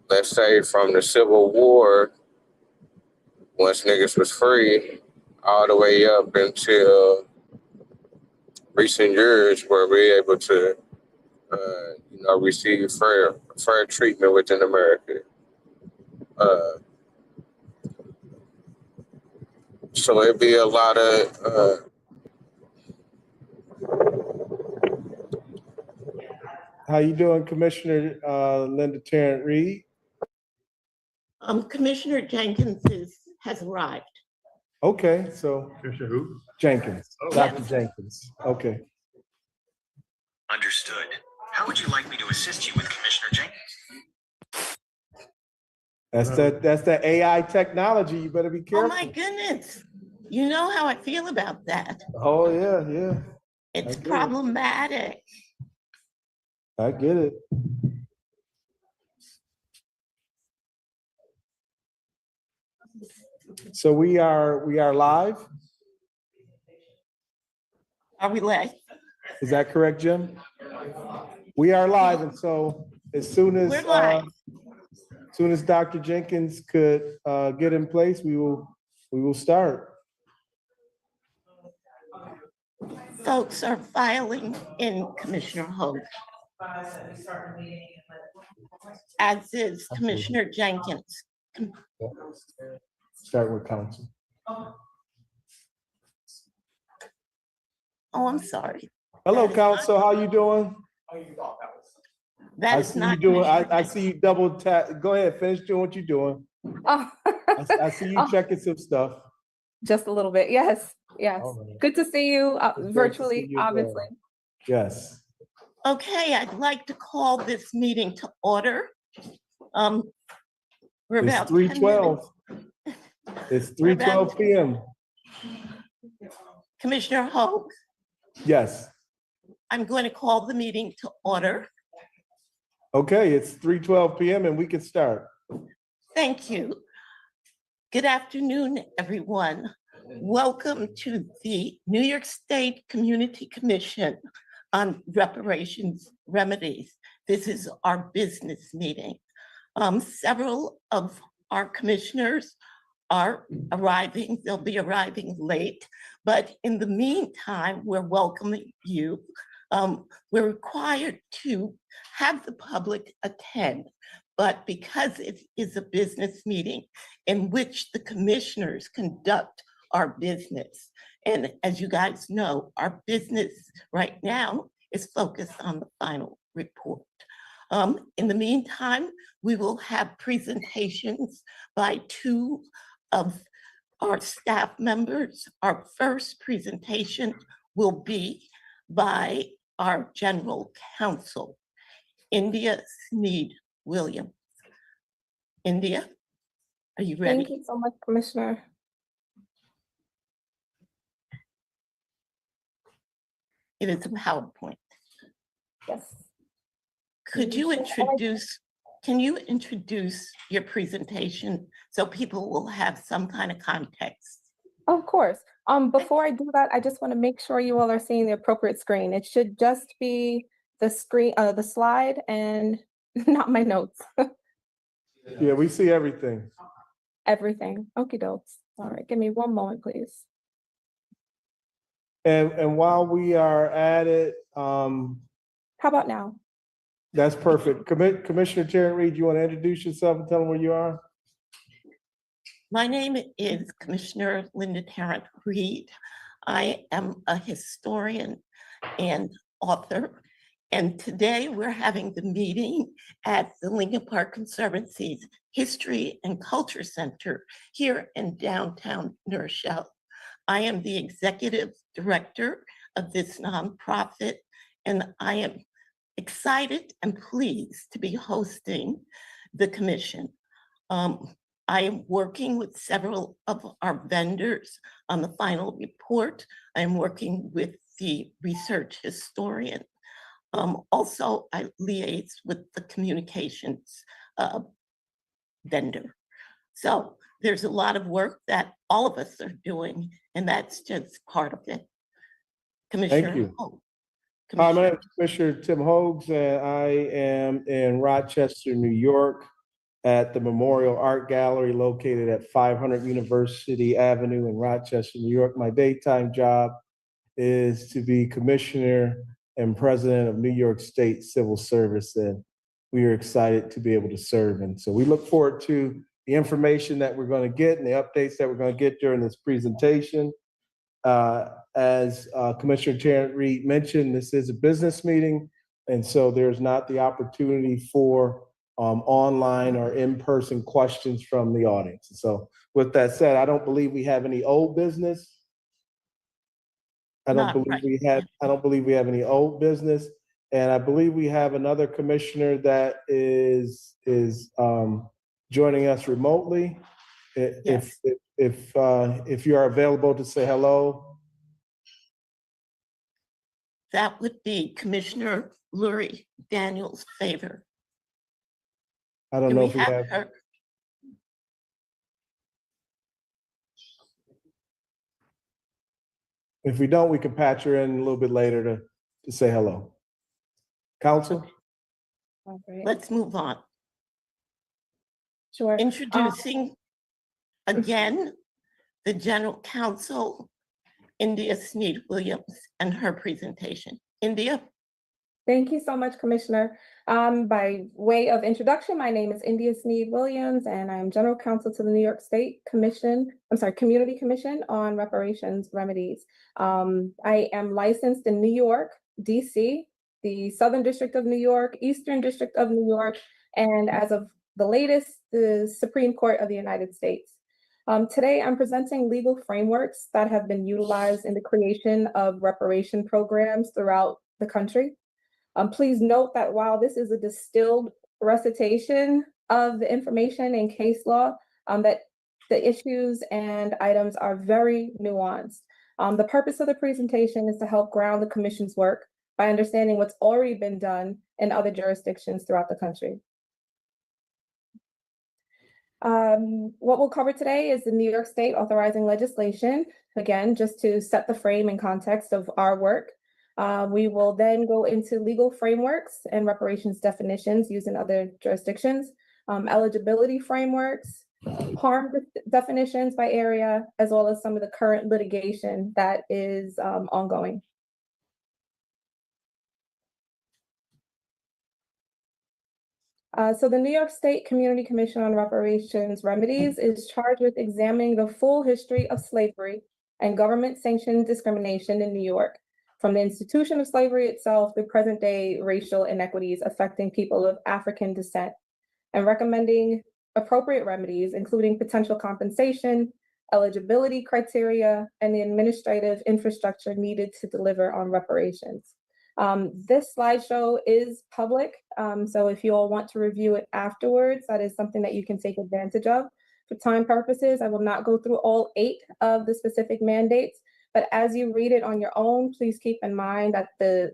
let's say, from the Civil War, once niggas was free, all the way up until recent years where we're able to, receive fair treatment within America. So it'd be a lot of, How you doing, Commissioner Linda Tarrant Reed? Commissioner Jenkins has arrived. Okay, so Commissioner who? Jenkins, Dr. Jenkins. Okay. Understood. How would you like me to assist you with Commissioner Jenkins? That's that AI technology. You better be careful. Oh my goodness. You know how I feel about that. Oh yeah. It's problematic. I get it. So we are live. Are we live? Is that correct, Jim? We are live, and so as soon as Dr. Jenkins could get in place, we will start. Folks are filing in, Commissioner Hogue, as is Commissioner Jenkins. Start with council. Oh, I'm sorry. Hello, council. How you doing? That is not. I see you double tap. Go ahead, finish doing what you're doing. Oh. I see you checking some stuff. Just a little bit. Yes. Yes. Right. Good to see you virtually, see you obviously. well. Yes. Okay, I'd like to call this meeting to order. We're It's about 3:12. It's 3:12 p.m. Commissioner Hogue, Yes. I'm going to call the meeting to order. Okay, it's 3:12 p.m. and we can start. Thank you. Good afternoon, everyone. Welcome to the New York State Community Commission on Reparations Remedies. This is our business meeting. Several of our commissioners are arriving. They'll be arriving late, but in the meantime, we're welcoming you. We're required to have the public attend, but because it is a business meeting in which the commissioners conduct our business, and as you guys know, our business right now is focused on the final report. In the meantime, we will have presentations by two of our staff members. Our first presentation will be by our general counsel, India Sneed Williams. India, are you ready? Thank you so much, Commissioner. It is a PowerPoint. Yes. Could you introduce, can you introduce your presentation so people will have some kind of context? Of course. Before I do that, I just want to make sure you all are seeing the appropriate screen. It should just be the screen, the slide, and not my notes. Yeah, we see everything. Everything. Okie dokes. All right, give me one moment, please. And while we are at it, how about now? That's perfect. Commissioner Terry Reed, you want to introduce yourself and tell them where you are? My name is Commissioner Linda Tarrant Reed. I am a historian and author. And today we're having the meeting at the Lincoln Park Conservancy's History and Culture Center here in downtown New Rochelle. I am the executive director of this nonprofit, and I am excited and pleased to be hosting the commission. I am working with several of our vendors on the final report. I am working with the research historian. Also, I liaise with the communications vendor. So there's a lot of work that all of us are doing, and that's just part of it. Commissioner Thank you. Hogue. Hi, my name is Commissioner Tim Hogues, and I am in Rochester, New York, at the Memorial Art Gallery located at 500 University Avenue in Rochester, New York. My daytime job is to be Commissioner and President of New York State Civil Service, and we are excited to be able to serve. And so we look forward to the information that we're going to get and the updates that we're going to get during this presentation. As Commissioner Tarrant Reed mentioned, this is a business meeting, and so there's not the opportunity for online or in-person questions from the audience. So with that said, I don't believe we have any old business. I don't believe we have any old business, and I believe we have another commissioner that is joining us remotely. Yes. If you are available to say hello. That would be Commissioner Lurie Daniels Favor. I don't know if we have her. If we don't, we can patch her in a little bit later to say hello. Council? All right. Let's move on. Sure. Introducing again the General Counsel, India Sneed Williams, and her presentation. India. Thank you so much, Commissioner. By way of introduction, my name is India Sneed Williams, and I'm General Counsel to the New York State Community Commission on Reparations Remedies. I am licensed in New York, DC, the Southern District of New York, Eastern District of New York, and as of the latest, the Supreme Court of the United States. Today, I'm presenting legal frameworks that have been utilized in the creation of reparation programs throughout the country. Please note that while this is a distilled recitation of the information in case law, that the issues and items are very nuanced. The purpose of the presentation is to help ground the Commission's work by understanding what's already been done in other jurisdictions throughout the country. What we'll cover today is the New York State authorizing legislation, again, just to set the frame and context of our work. We will then go into legal frameworks and reparations definitions used in other jurisdictions, eligibility frameworks, harm definitions by area, as well as some of the current litigation that is ongoing. So the New York State Community Commission on Reparations Remedies is charged with examining the full history of slavery and government-sanctioned discrimination in New York, from the institution of slavery itself to present-day racial inequities affecting people of African descent, and recommending appropriate remedies, including potential compensation, eligibility criteria, and the administrative infrastructure needed to deliver on reparations. This slideshow is public, so if you all want to review it afterwards, that is something that you can take advantage of. For time purposes, I will not go through all 8 of the specific mandates, but as you read it on your own, please keep in mind that the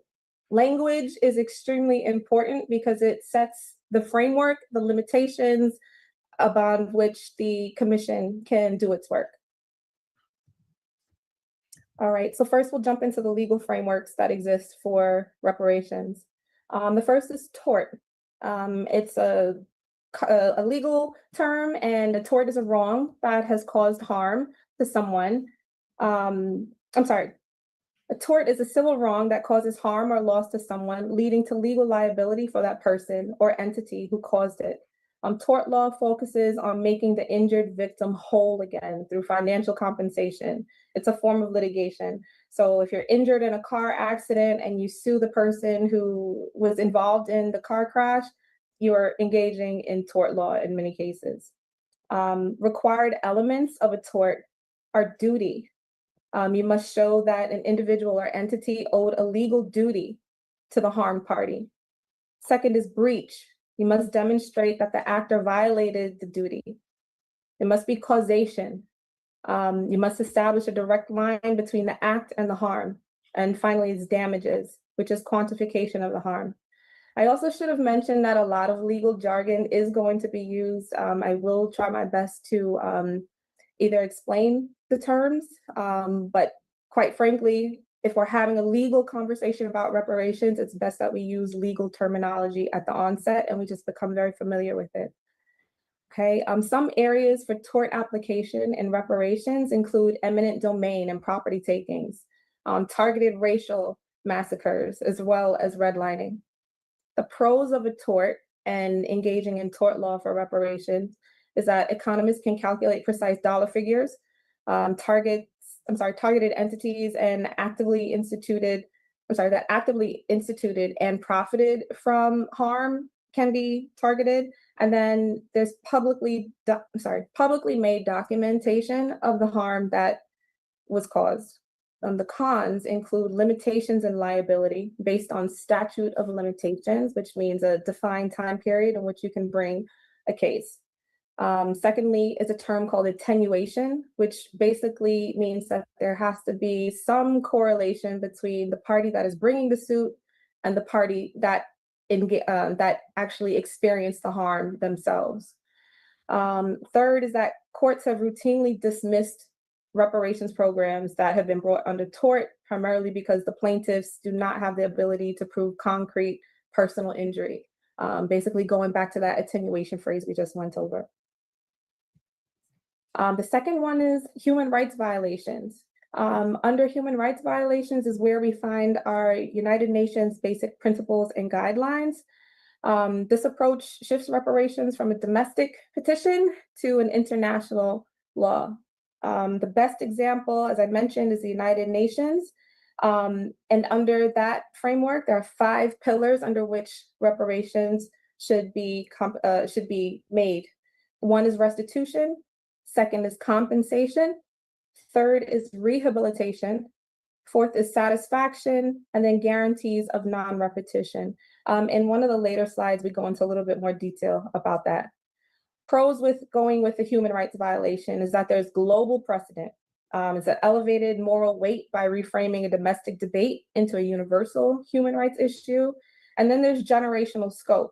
language is extremely important because it sets the framework, the limitations upon which the Commission can do its work. All right, so first we'll jump into the legal frameworks that exist for reparations. The first is tort. It's a legal term, and a tort is a wrong that has caused harm to someone. I'm sorry, A tort is a civil wrong that causes harm or loss to someone, leading to legal liability for that person or entity who caused it. Tort law focuses on making the injured victim whole again through financial compensation. It's a form of litigation. So if you're injured in a car accident and you sue the person who was involved in the car crash, you're engaging in tort law in many cases. Required elements of a tort are duty. You must show that an individual or entity owed a legal duty to the harmed party. Second is breach. You must demonstrate that the actor violated the duty. It must be causation. You must establish a direct line between the act and the harm. And finally, is damages, which is quantification of the harm. I also should have mentioned that a lot of legal jargon is going to be used. I will try my best to either explain the terms, but quite frankly, if we're having a legal conversation about reparations, it's best that we use legal terminology at the onset and we just become very familiar with it. Okay, some areas for tort application and reparations include eminent domain and property takings, targeted racial massacres, as well as redlining. The pros of a tort and engaging in tort law for reparations is that economists can calculate precise dollar figures, targeted entities and actively instituted and profited from harm can be targeted. And then there's publicly made documentation of the harm that was caused. The cons include limitations and liability based on statute of limitations, which means a defined time period in which you can bring a case. Secondly, is a term called attenuation, which basically means that there has to be some correlation between the party that is bringing the suit and the party that actually experienced the harm themselves. Third is that courts have routinely dismissed reparations programs that have been brought under tort, primarily because the plaintiffs do not have the ability to prove concrete personal injury. Basically going back to that attenuation phrase we just went over. The second one is human rights violations. Under human rights violations is where we find our United Nations basic principles and guidelines. This approach shifts reparations from a domestic petition to an international law. The best example, as I mentioned, is the United Nations. And under that framework, there are 5 pillars under which reparations should be made. One is restitution. Second is compensation. Third is rehabilitation. Fourth is satisfaction, and then guarantees of non-repetition. In one of the later slides, we go into a little bit more detail about that. Pros with going with a human rights violation is that there's global precedent. It's an elevated moral weight by reframing a domestic debate into a universal human rights issue. And then there's generational scope.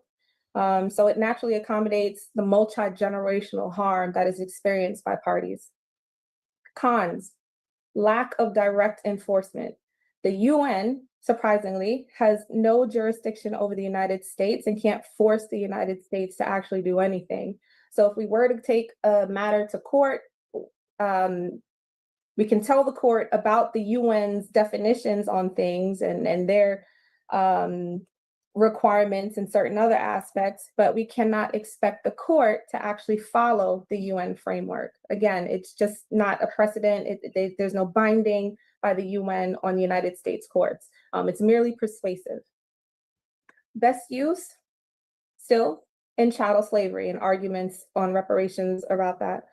So it naturally accommodates the multi-generational harm that is experienced by parties. Cons, lack of direct enforcement. The UN, surprisingly, has no jurisdiction over the United States and can't force the United States to actually do anything. So if we were to take a matter to court, we can tell the court about the UN's definitions on things and their requirements and certain other aspects, but we cannot expect the court to actually follow the UN framework. Again, it's just not a precedent. There's no binding by the UN on United States courts. It's merely persuasive. Best use, still in chattel slavery and arguments on reparations about that.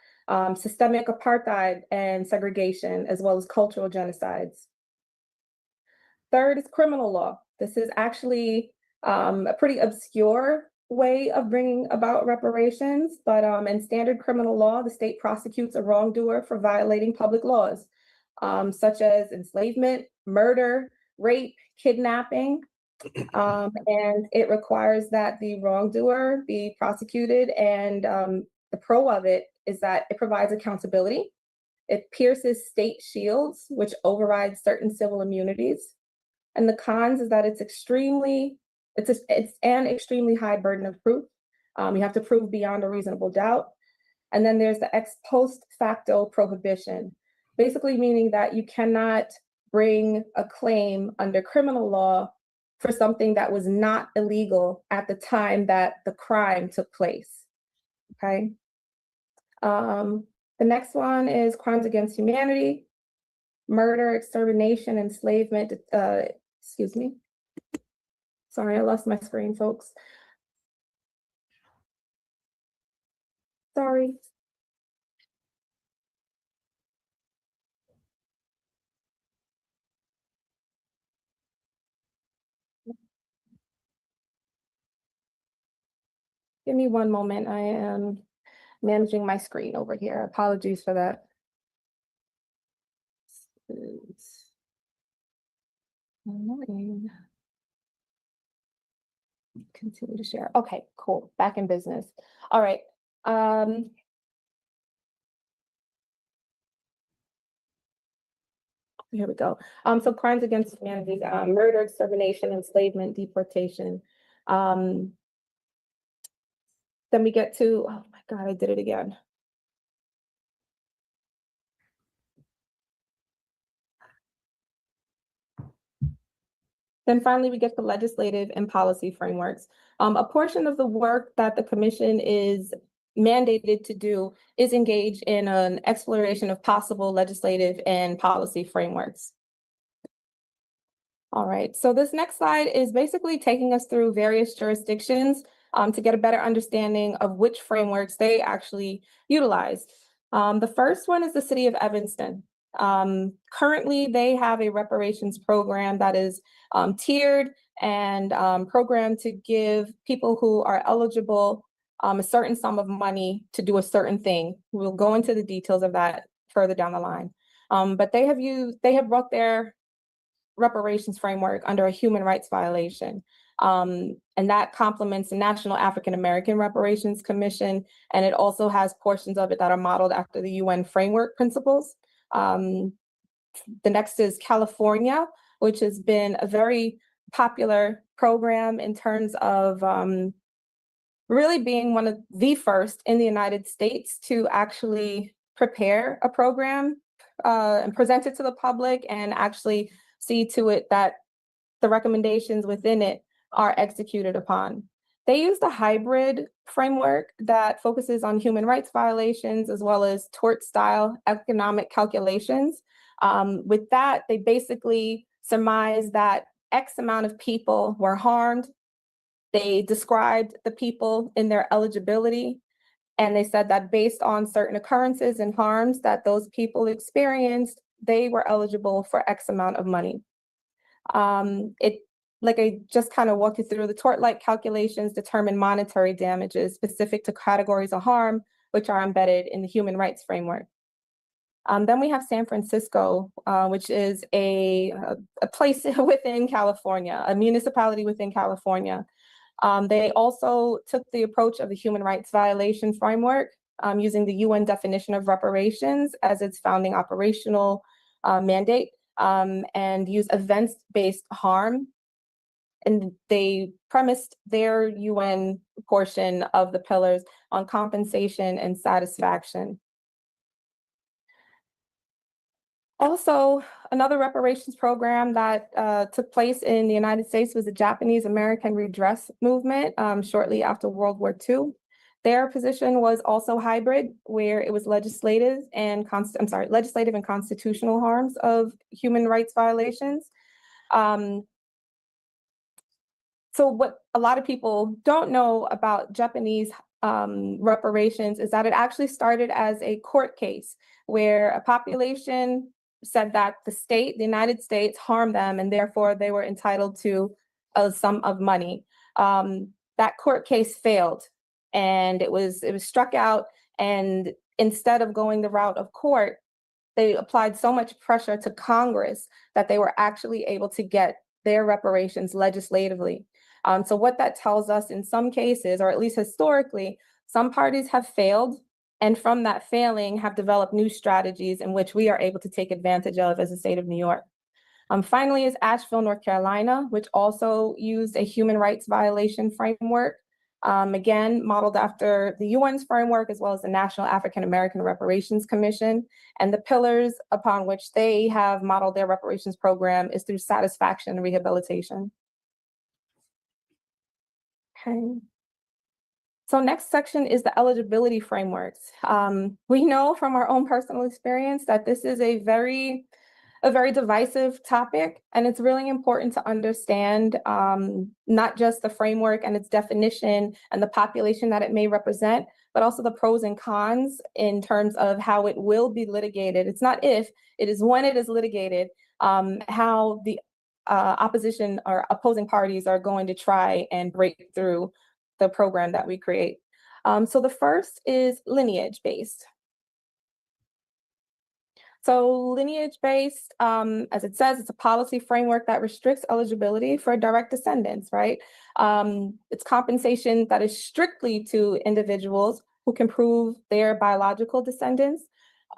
Systemic apartheid and segregation, as well as cultural genocides. Third is criminal law. This is actually a pretty obscure way of bringing about reparations, but in standard criminal law, the state prosecutes a wrongdoer for violating public laws, such as enslavement, murder, rape, kidnapping, and it requires that the wrongdoer be prosecuted. And the pro of it is that it provides accountability. It pierces state shields, which overrides certain civil immunities. And the cons is that it's an extremely high burden of proof. You have to prove beyond a reasonable doubt. And then there's the ex post facto prohibition, basically meaning that you cannot bring a claim under criminal law for something that was not illegal at the time that the crime took place, okay? The next one is crimes against humanity, murder, extermination, enslavement, excuse me. Sorry, I lost my screen, folks. Sorry. Give me one moment. I am managing my screen over here. Apologies for that. It's annoying. Continue to share. Okay, cool. Back in business. All right. Here we go. So crimes against humanity, murder, extermination, enslavement, deportation. Then we get to, oh my God, I did it again. Then finally, we get the legislative and policy frameworks. A portion of the work that the commission is mandated to do is engage in an exploration of possible legislative and policy frameworks. All right, so this next slide is basically taking us through various jurisdictions to get a better understanding of which frameworks they actually utilize. The first one is the city of Evanston. Currently, they have a reparations program that is tiered and programmed to give people who are eligible a certain sum of money to do a certain thing. We'll go into the details of that further down the line. But they have brought their reparations framework under a human rights violation. And that complements the National African American Reparations Commission, and it also has portions of it that are modeled after the UN framework principles. The next is California, which has been a very popular program in terms of really being one of the first in the United States to actually prepare a program and present it to the public and actually see to it that the recommendations within it are executed upon. They use the hybrid framework that focuses on human rights violations as well as tort-style economic calculations. With that, they basically surmise that X amount of people were harmed. They described the people in their eligibility, and they said that based on certain occurrences and harms that those people experienced, they were eligible for X amount of money. Like I just kind of walked you through, the tort-like calculations determine monetary damages specific to categories of harm, which are embedded in the human rights framework. Then we have San Francisco, which is a place within California, a municipality within California. They also took the approach of the human rights violation framework, using the UN definition of reparations as its founding operational mandate, and use events-based harm. And they premised their UN portion of the pillars on compensation and satisfaction. Also, another reparations program that took place in the United States was the Japanese American Redress Movement shortly after World War II. Their position was also hybrid, where it was legislative and constitutional harms of human rights violations. So what a lot of people don't know about Japanese reparations is that it actually started as a court case where a population said that the United States harmed them, and therefore they were entitled to a sum of money. That court case failed, and it was struck out. And instead of going the route of court, they applied so much pressure to Congress that they were actually able to get their reparations legislatively. So what that tells us in some cases, or at least historically, some parties have failed, and from that failing have developed new strategies in which we are able to take advantage of as the state of New York. Finally is Asheville, North Carolina, which also used a human rights violation framework. Again, modeled after the UN's framework, as well as the National African American Reparations Commission. And the pillars upon which they have modeled their reparations program is through satisfaction and rehabilitation. Okay. So next section is the eligibility frameworks. We know from our own personal experience that this is a very divisive topic, and it's really important to understand not just the framework and its definition and the population that it may represent, but also the pros and cons in terms of how it will be litigated. It's not if, it is when it is litigated, how the opposition or opposing parties are going to try and break through the program that we create. So the first is lineage-based. So lineage-based, as it says, it's a policy framework that restricts eligibility for direct descendants, right? It's compensation that is strictly to individuals who can prove their biological descendants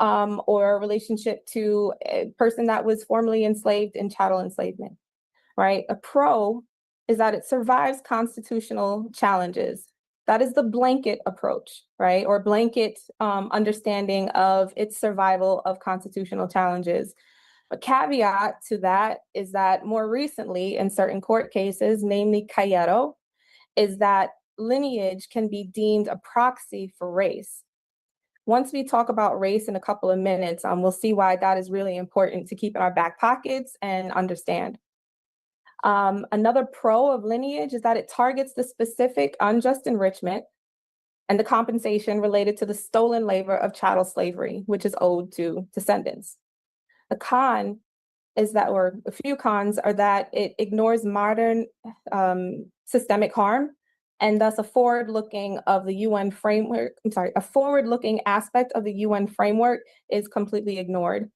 or relationship to a person that was formerly enslaved in chattel enslavement, right? A pro is that it survives constitutional challenges. That is the blanket approach, right? Or blanket understanding of its survival of constitutional challenges. A caveat to that is that more recently in certain court cases, namely Cayero, is that lineage can be deemed a proxy for race. Once we talk about race in a couple of minutes, we'll see why that is really important to keep in our back pockets and understand. Another pro of lineage is that it targets the specific unjust enrichment and the compensation related to the stolen labor of chattel slavery, which is owed to descendants. The con is that, or a few cons, are that it ignores modern systemic harm, and thus a forward-looking of the UN framework, a forward-looking aspect of the UN framework is completely ignored.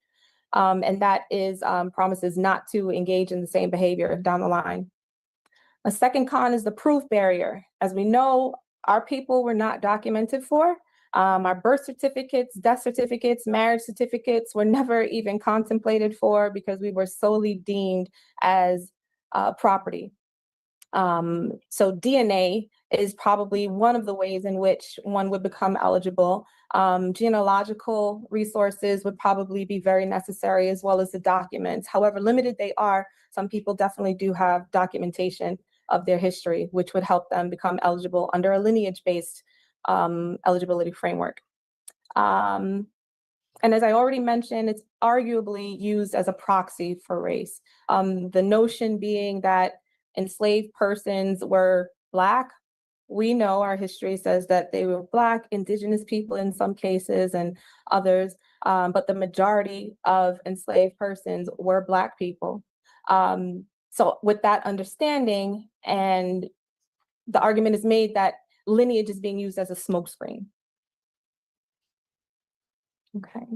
And that is promises not to engage in the same behavior down the line. A second con is the proof barrier. As we know, our people were not documented for. Our birth certificates, death certificates, marriage certificates were never even contemplated for because we were solely deemed as property. So DNA is probably one of the ways in which one would become eligible. Genealogical resources would probably be very necessary, as well as the documents. However limited they are, some people definitely do have documentation of their history, which would help them become eligible under a lineage-based eligibility framework. And as I already mentioned, it's arguably used as a proxy for race. The notion being that enslaved persons were Black. We know our history says that they were Black, Indigenous people in some cases and others, but the majority of enslaved persons were Black people. So with that understanding, and the argument is made that lineage is being used as a smokescreen. Okay,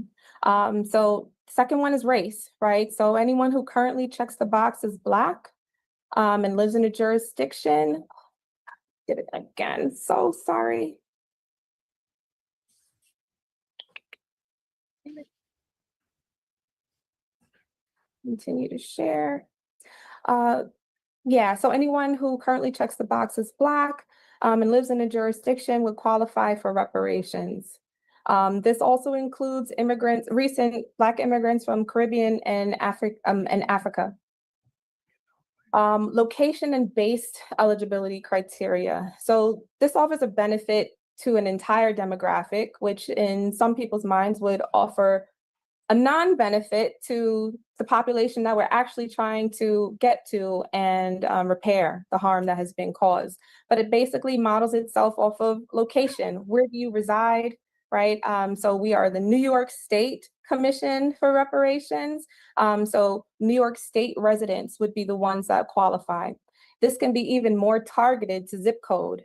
so second one is race, right? So anyone who currently checks the box as Black and lives in a jurisdiction, did it again, so sorry. Continue to share. Yeah, so anyone who currently checks the box as Black and lives in a jurisdiction would qualify for reparations. This also includes immigrants, recent Black immigrants from Caribbean and Africa. Location and based eligibility criteria. So this offers a benefit to an entire demographic, which in some people's minds would offer a non-benefit to the population that we're actually trying to get to and repair the harm that has been caused. But it basically models itself off of location. Where do you reside, right? So we are the New York State Commission for Reparations. So New York State residents would be the ones that qualify. This can be even more targeted to zip code,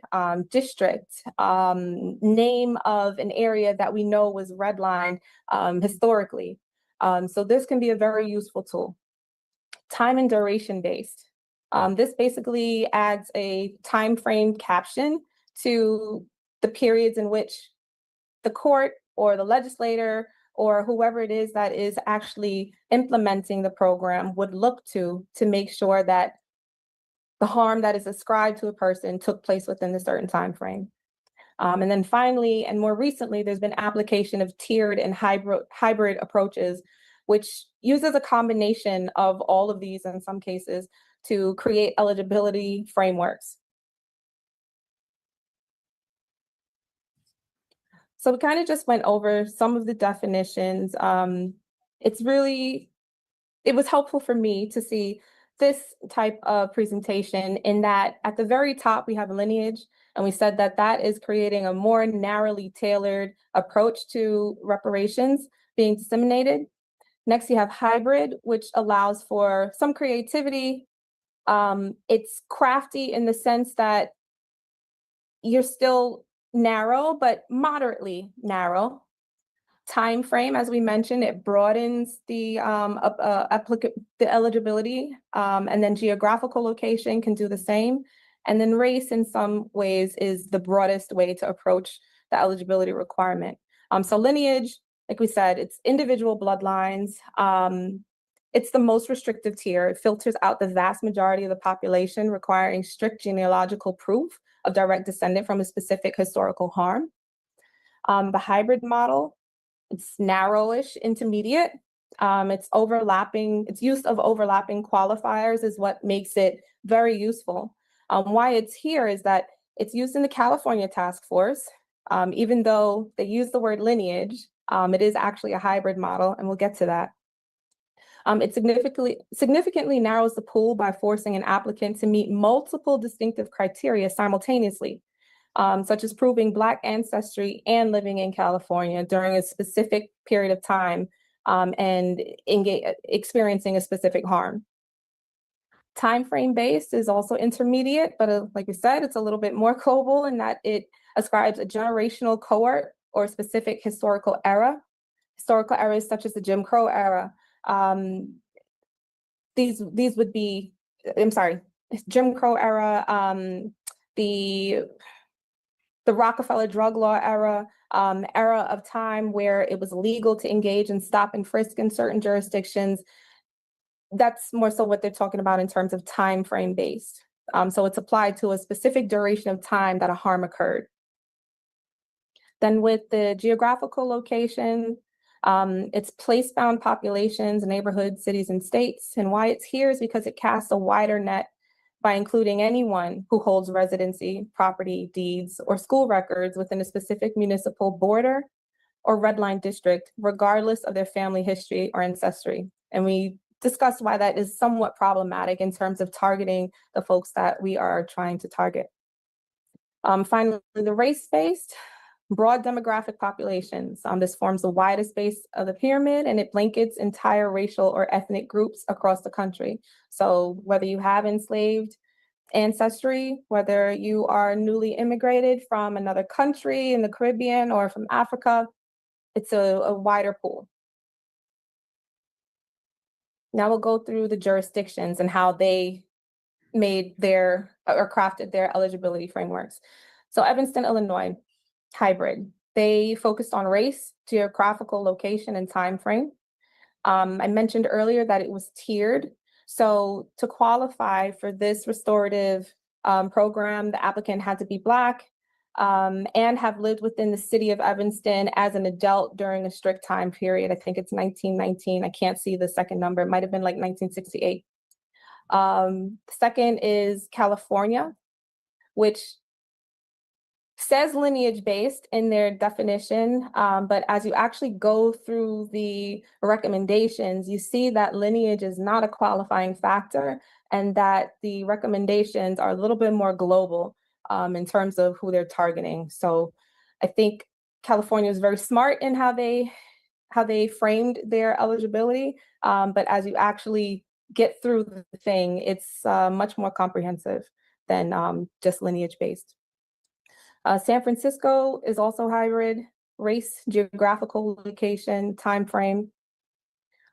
district, name of an area that we know was redlined historically. So this can be a very useful tool. Time and duration based. This basically adds a time frame caption to the periods in which the court or the legislator or whoever it is that is actually implementing the program would look to make sure that the harm that is ascribed to a person took place within a certain time frame. And then finally, and more recently, there's been application of tiered and hybrid approaches, which uses a combination of all of these in some cases to create eligibility frameworks. So we kind of just went over some of the definitions. It was helpful for me to see this type of presentation in that at the very top, we have lineage, and we said that that is creating a more narrowly tailored approach to reparations being disseminated. Next, you have hybrid, which allows for some creativity. It's crafty in the sense that you're still narrow, but moderately narrow. Time frame, as we mentioned, it broadens the eligibility, and then geographical location can do the same. And then race, in some ways, is the broadest way to approach the eligibility requirement. So lineage, like we said, it's individual bloodlines. It's the most restrictive tier. It filters out the vast majority of the population, requiring strict genealogical proof of direct descendant from a specific historical harm. The hybrid model, it's narrowish intermediate. Its use of overlapping qualifiers is what makes it very useful. Why it's here is that it's used in the California task force. Even though they use the word lineage, it is actually a hybrid model, and we'll get to that. It significantly narrows the pool by forcing an applicant to meet multiple distinctive criteria simultaneously, such as proving Black ancestry and living in California during a specific period of time, and experiencing a specific harm. Time frame based is also intermediate, but like we said, it's a little bit more global in that it ascribes a generational cohort or specific historical era. Historical eras such as the Jim Crow era. These would be, Jim Crow era, the Rockefeller drug law era, era of time where it was legal to engage in stop and frisk in certain jurisdictions. That's more so what they're talking about in terms of time frame based. So it's applied to a specific duration of time that a harm occurred. Then with the geographical location, it's place-bound populations, neighborhoods, cities, and states. And why it's here is because it casts a wider net by including anyone who holds residency, property, deeds, or school records within a specific municipal border or red line district, regardless of their family history or ancestry. And we discussed why that is somewhat problematic in terms of targeting the folks that we are trying to target. Finally, the race-based, broad demographic populations. This forms the widest base of the pyramid, and it blankets entire racial or ethnic groups across the country. So whether you have enslaved ancestry, whether you are newly immigrated from another country in the Caribbean or from Africa, it's a wider pool. Now we'll go through the jurisdictions and how they made their or crafted their eligibility frameworks. So Evanston, Illinois, hybrid. They focused on race, geographical location, and time frame. I mentioned earlier that it was tiered. So to qualify for this restorative program, the applicant had to be Black and have lived within the city of Evanston as an adult during a strict time period. I think it's 1919. I can't see the second number. It might have been like 1968. Second is California, which says lineage based in their definition, but as you actually go through the recommendations, you see that lineage is not a qualifying factor and that the recommendations are a little bit more global in terms of who they're targeting. So I think California is very smart in how they framed their eligibility, but as you actually get through the thing, it's much more comprehensive than just lineage based. San Francisco is also hybrid, race, geographical location, time frame,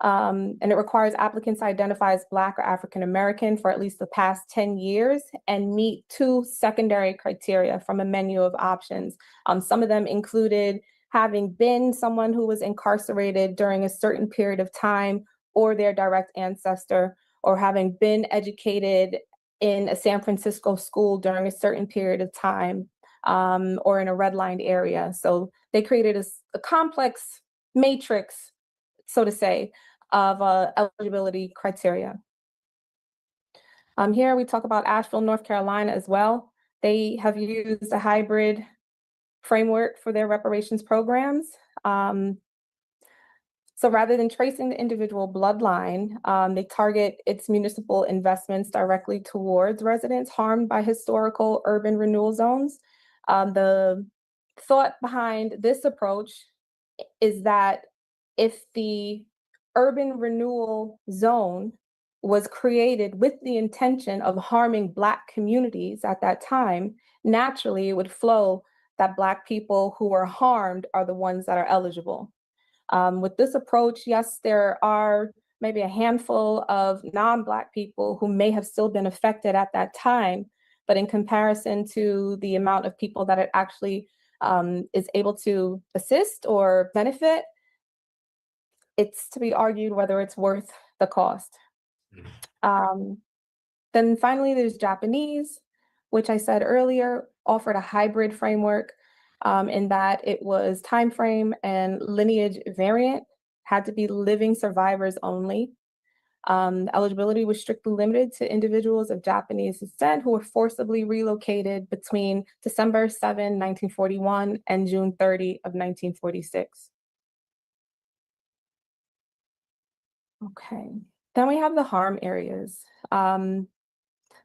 and it requires applicants to identify as Black or African American for at least the past 10 years and meet 2 secondary criteria from a menu of options. Some of them included having been someone who was incarcerated during a certain period of time or their direct ancestor, or having been educated in a San Francisco school during a certain period of time, or in a redlined area. So they created a complex matrix, so to say, of eligibility criteria. Here we talk about Asheville, North Carolina as well. They have used a hybrid framework for their reparations programs. So rather than tracing the individual bloodline, they target its municipal investments directly towards residents harmed by historical urban renewal zones. The thought behind this approach is that if the urban renewal zone was created with the intention of harming Black communities at that time, naturally it would flow that Black people who are harmed are the ones that are eligible. With this approach, yes, there are maybe a handful of non-Black people who may have still been affected at that time, but in comparison to the amount of people that it actually is able to assist or benefit, it's to be argued whether it's worth the cost. Then finally, there's Japanese, which I said earlier, offered a hybrid framework in that it was time frame and lineage variant, had to be living survivors only. Eligibility was strictly limited to individuals of Japanese descent who were forcibly relocated between December 7, 1941 and June 30 of 1946. Okay, then we have the harm areas.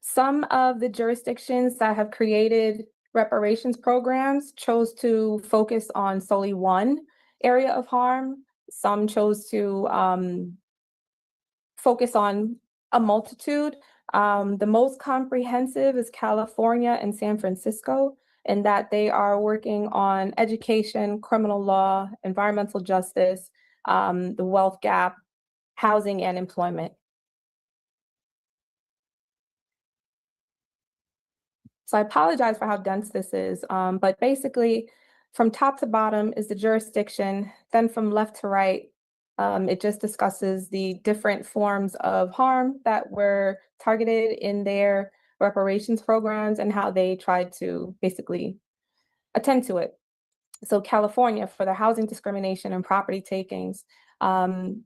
Some of the jurisdictions that have created reparations programs chose to focus on solely one area of harm. Some chose to focus on a multitude. The most comprehensive is California and San Francisco, in that they are working on education, criminal law, environmental justice, the wealth gap, housing, and employment. So I apologize for how dense this is, but basically from top to bottom is the jurisdiction, then from left to right, it just discusses the different forms of harm that were targeted in their reparations programs and how they tried to basically attend to it. So California, for their housing discrimination and property takings,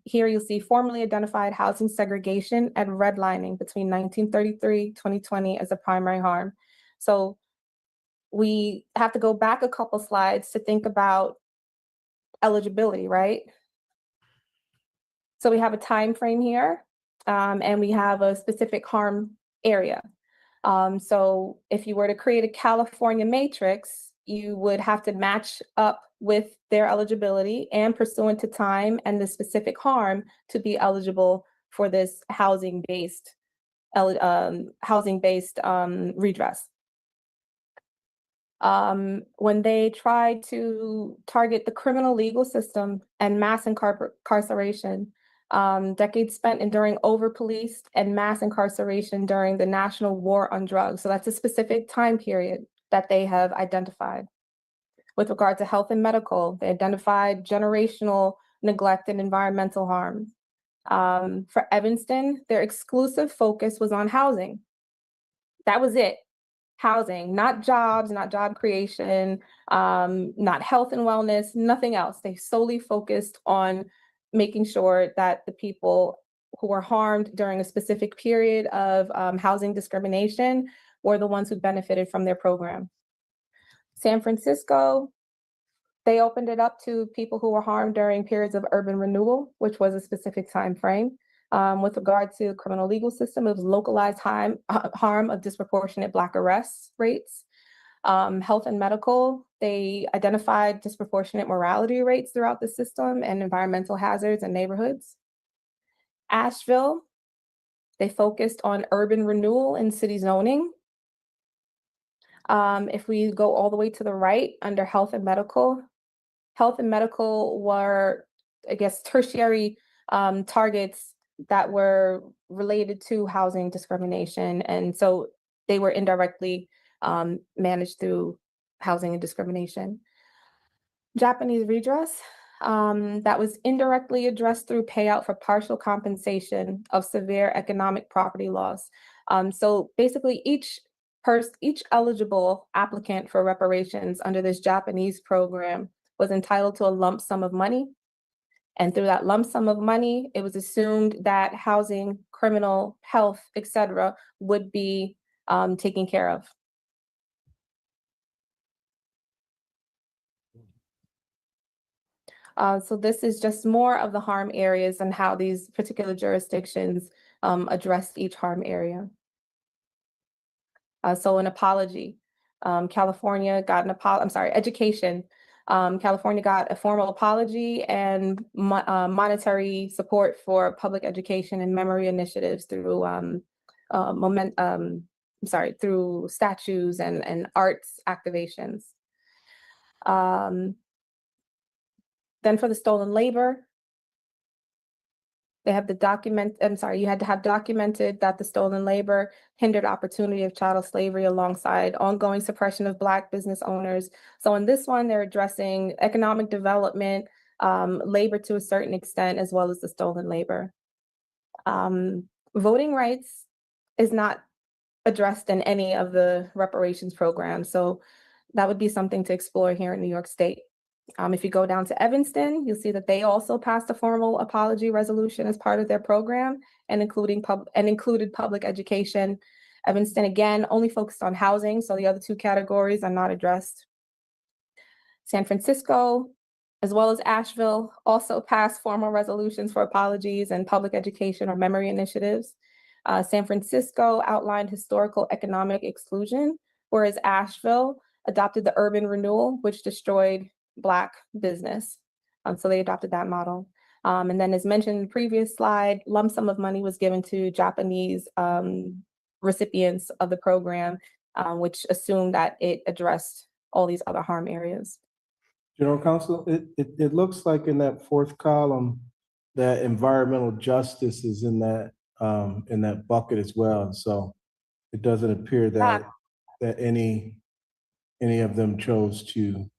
here you'll see formally identified housing segregation and redlining between 1933-2020 as a primary harm. So we have to go back a couple slides to think about eligibility, right? So we have a time frame here, and we have a specific harm area. So if you were to create a California matrix, you would have to match up with their eligibility and pursuant to time and the specific harm to be eligible for this housing-based redress. When they try to target the criminal legal system and mass incarceration, decades spent enduring over-policed and mass incarceration during the National War on Drugs. So that's a specific time period that they have identified. With regard to health and medical, they identified generational neglect and environmental harm. For Evanston, their exclusive focus was on housing. That was it. Housing, not jobs, not job creation, not health and wellness, nothing else. They solely focused on making sure that the people who were harmed during a specific period of housing discrimination were the ones who benefited from their program. San Francisco, they opened it up to people who were harmed during periods of urban renewal, which was a specific time frame. With regard to criminal legal system, it was localized harm of disproportionate Black arrest rates. Health and medical, they identified disproportionate mortality rates throughout the system and environmental hazards in neighborhoods. Asheville, they focused on urban renewal and city zoning. If we go all the way to the right under health and medical were, I guess, tertiary targets that were related to housing discrimination. And so they were indirectly managed through housing and discrimination. Japanese redress, that was indirectly addressed through payout for partial compensation of severe economic property loss. So basically each eligible applicant for reparations under this Japanese program was entitled to a lump sum of money. And through that lump sum of money, it was assumed that housing, criminal, health, etc., would be taken care of. So this is just more of the harm areas and how these particular jurisdictions addressed each harm area. So an apology. California got an apology, education. California got a formal apology and monetary support for public education and memory initiatives through through statues and arts activations. Then for the stolen labor, they have you had to have documented that the stolen labor hindered opportunity of chattel slavery alongside ongoing suppression of Black business owners. So in this one, they're addressing economic development, labor to a certain extent, as well as the stolen labor. Voting rights is not addressed in any of the reparations programs. So that would be something to explore here in New York State. If you go down to Evanston, you'll see that they also passed a formal apology resolution as part of their program and included public education. Evanston, again, only focused on housing, so the other two categories are not addressed. San Francisco, as well as Asheville, also passed formal resolutions for apologies and public education or memory initiatives. San Francisco outlined historical economic exclusion, whereas Asheville adopted the urban renewal, which destroyed Black business. So they adopted that model. And then as mentioned in the previous slide, lump sum of money was given to Japanese recipients of the program, which assumed that it addressed all these other harm areas. General Counsel, it looks like in that fourth column that environmental justice is in that bucket as well. And so it doesn't appear that any of them chose to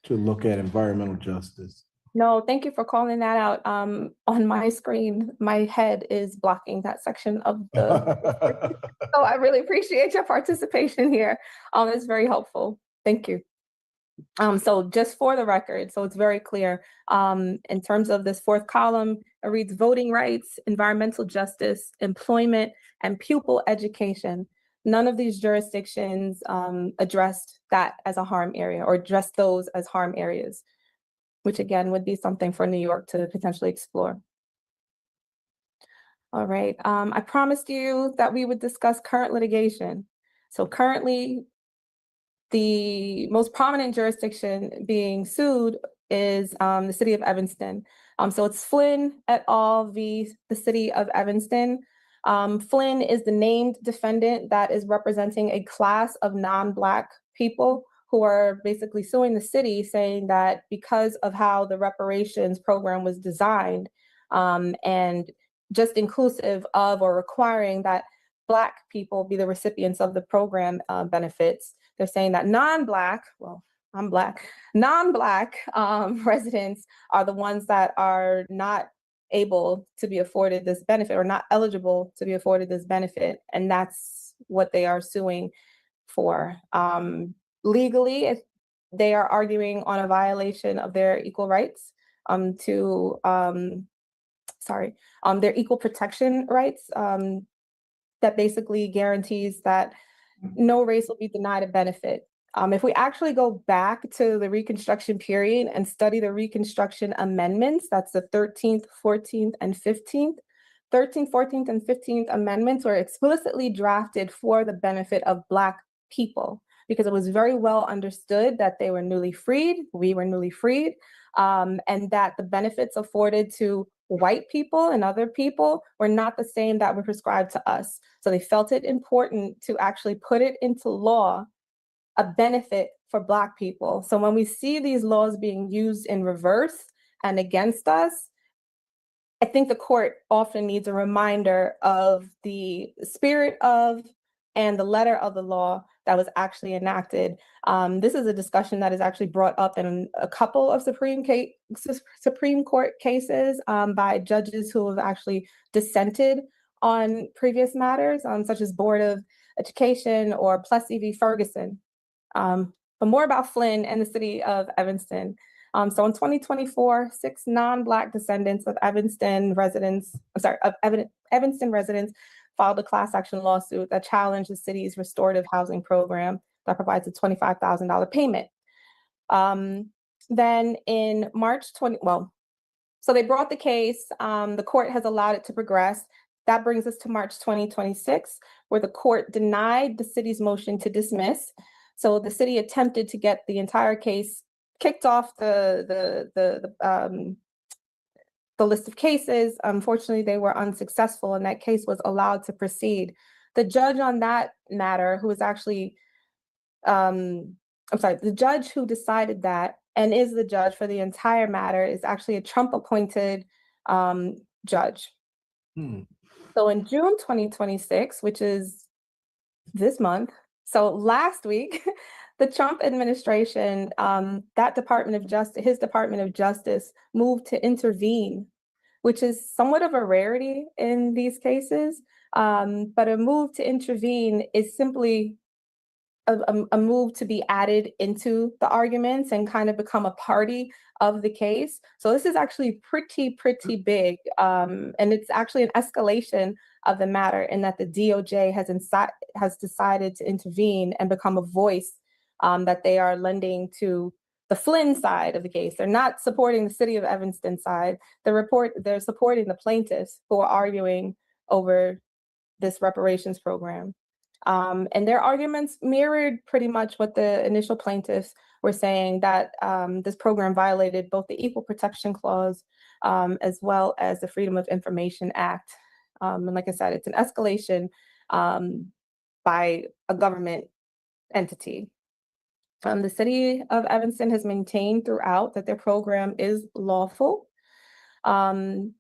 look at environmental justice. No, thank you for calling that out. On my screen, my head is blocking that section of the. So I really appreciate your participation here. It's very helpful. Thank you. So just for the record, so it's very clear, in terms of this fourth column, it reads voting rights, environmental justice, employment, and pupil education. None of these jurisdictions addressed that as a harm area or addressed those as harm areas, which again would be something for New York to potentially explore. All right, I promised you that we would discuss current litigation. So currently, the most prominent jurisdiction being sued is the city of Evanston. So it's Flynn et al. V. the city of Evanston. Flynn is the named defendant that is representing a class of non-Black people who are basically suing the city, saying that because of how the reparations program was designed and just inclusive of or requiring that Black people be the recipients of the program benefits, they're saying that non-Black, well, I'm Black, non-Black residents are the ones that are not able to be afforded this benefit or not eligible to be afforded this benefit. And that's what they are suing for. Legally, they are arguing on a violation of their equal rights their equal protection rights that basically guarantees that no race will be denied a benefit. If we actually go back to the Reconstruction period and study the Reconstruction amendments, that's the 13th, 14th, and 15th. 13th, 14th, and 15th amendments were explicitly drafted for the benefit of Black people because it was very well understood that they were newly freed, we were newly freed, and that the benefits afforded to white people and other people were not the same that were prescribed to us. So they felt it important to actually put it into law, a benefit for Black people. So when we see these laws being used in reverse and against us, I think the court often needs a reminder of the spirit of and the letter of the law that was actually enacted. This is a discussion that is actually brought up in a couple of Supreme Court cases by judges who have actually dissented on previous matters, such as Board of Education or Plessy v. Ferguson. But more about Flynn and the city of Evanston. So in 2024, 6 non-Black descendants of Evanston residents filed a class action lawsuit that challenged the city's restorative housing program that provides a $25,000 payment. Then in March so they brought the case. The court has allowed it to progress. That brings us to March 2026, where the court denied the city's motion to dismiss. So the city attempted to get the entire case kicked off the list of cases. Unfortunately, they were unsuccessful, and that case was allowed to proceed. The judge on that matter, who is actually, the judge who decided that and is the judge for the entire matter is actually a Trump-appointed judge. So in June 2026, which is this month, so last week, the Trump administration, his Department of Justice moved to intervene, which is somewhat of a rarity in these cases. But a move to intervene is simply a move to be added into the arguments and kind of become a party of the case. So this is actually pretty big. And it's actually an escalation of the matter in that the DOJ has decided to intervene and become a voice that they are lending to the Flynn side of the case. They're not supporting the city of Evanston side. They're supporting the plaintiffs who are arguing over this reparations program. And their arguments mirrored pretty much what the initial plaintiffs were saying, that this program violated both the Equal Protection Clause as well as the Freedom of Information Act. And like I said, it's an escalation by a government entity. The city of Evanston has maintained throughout that their program is lawful, and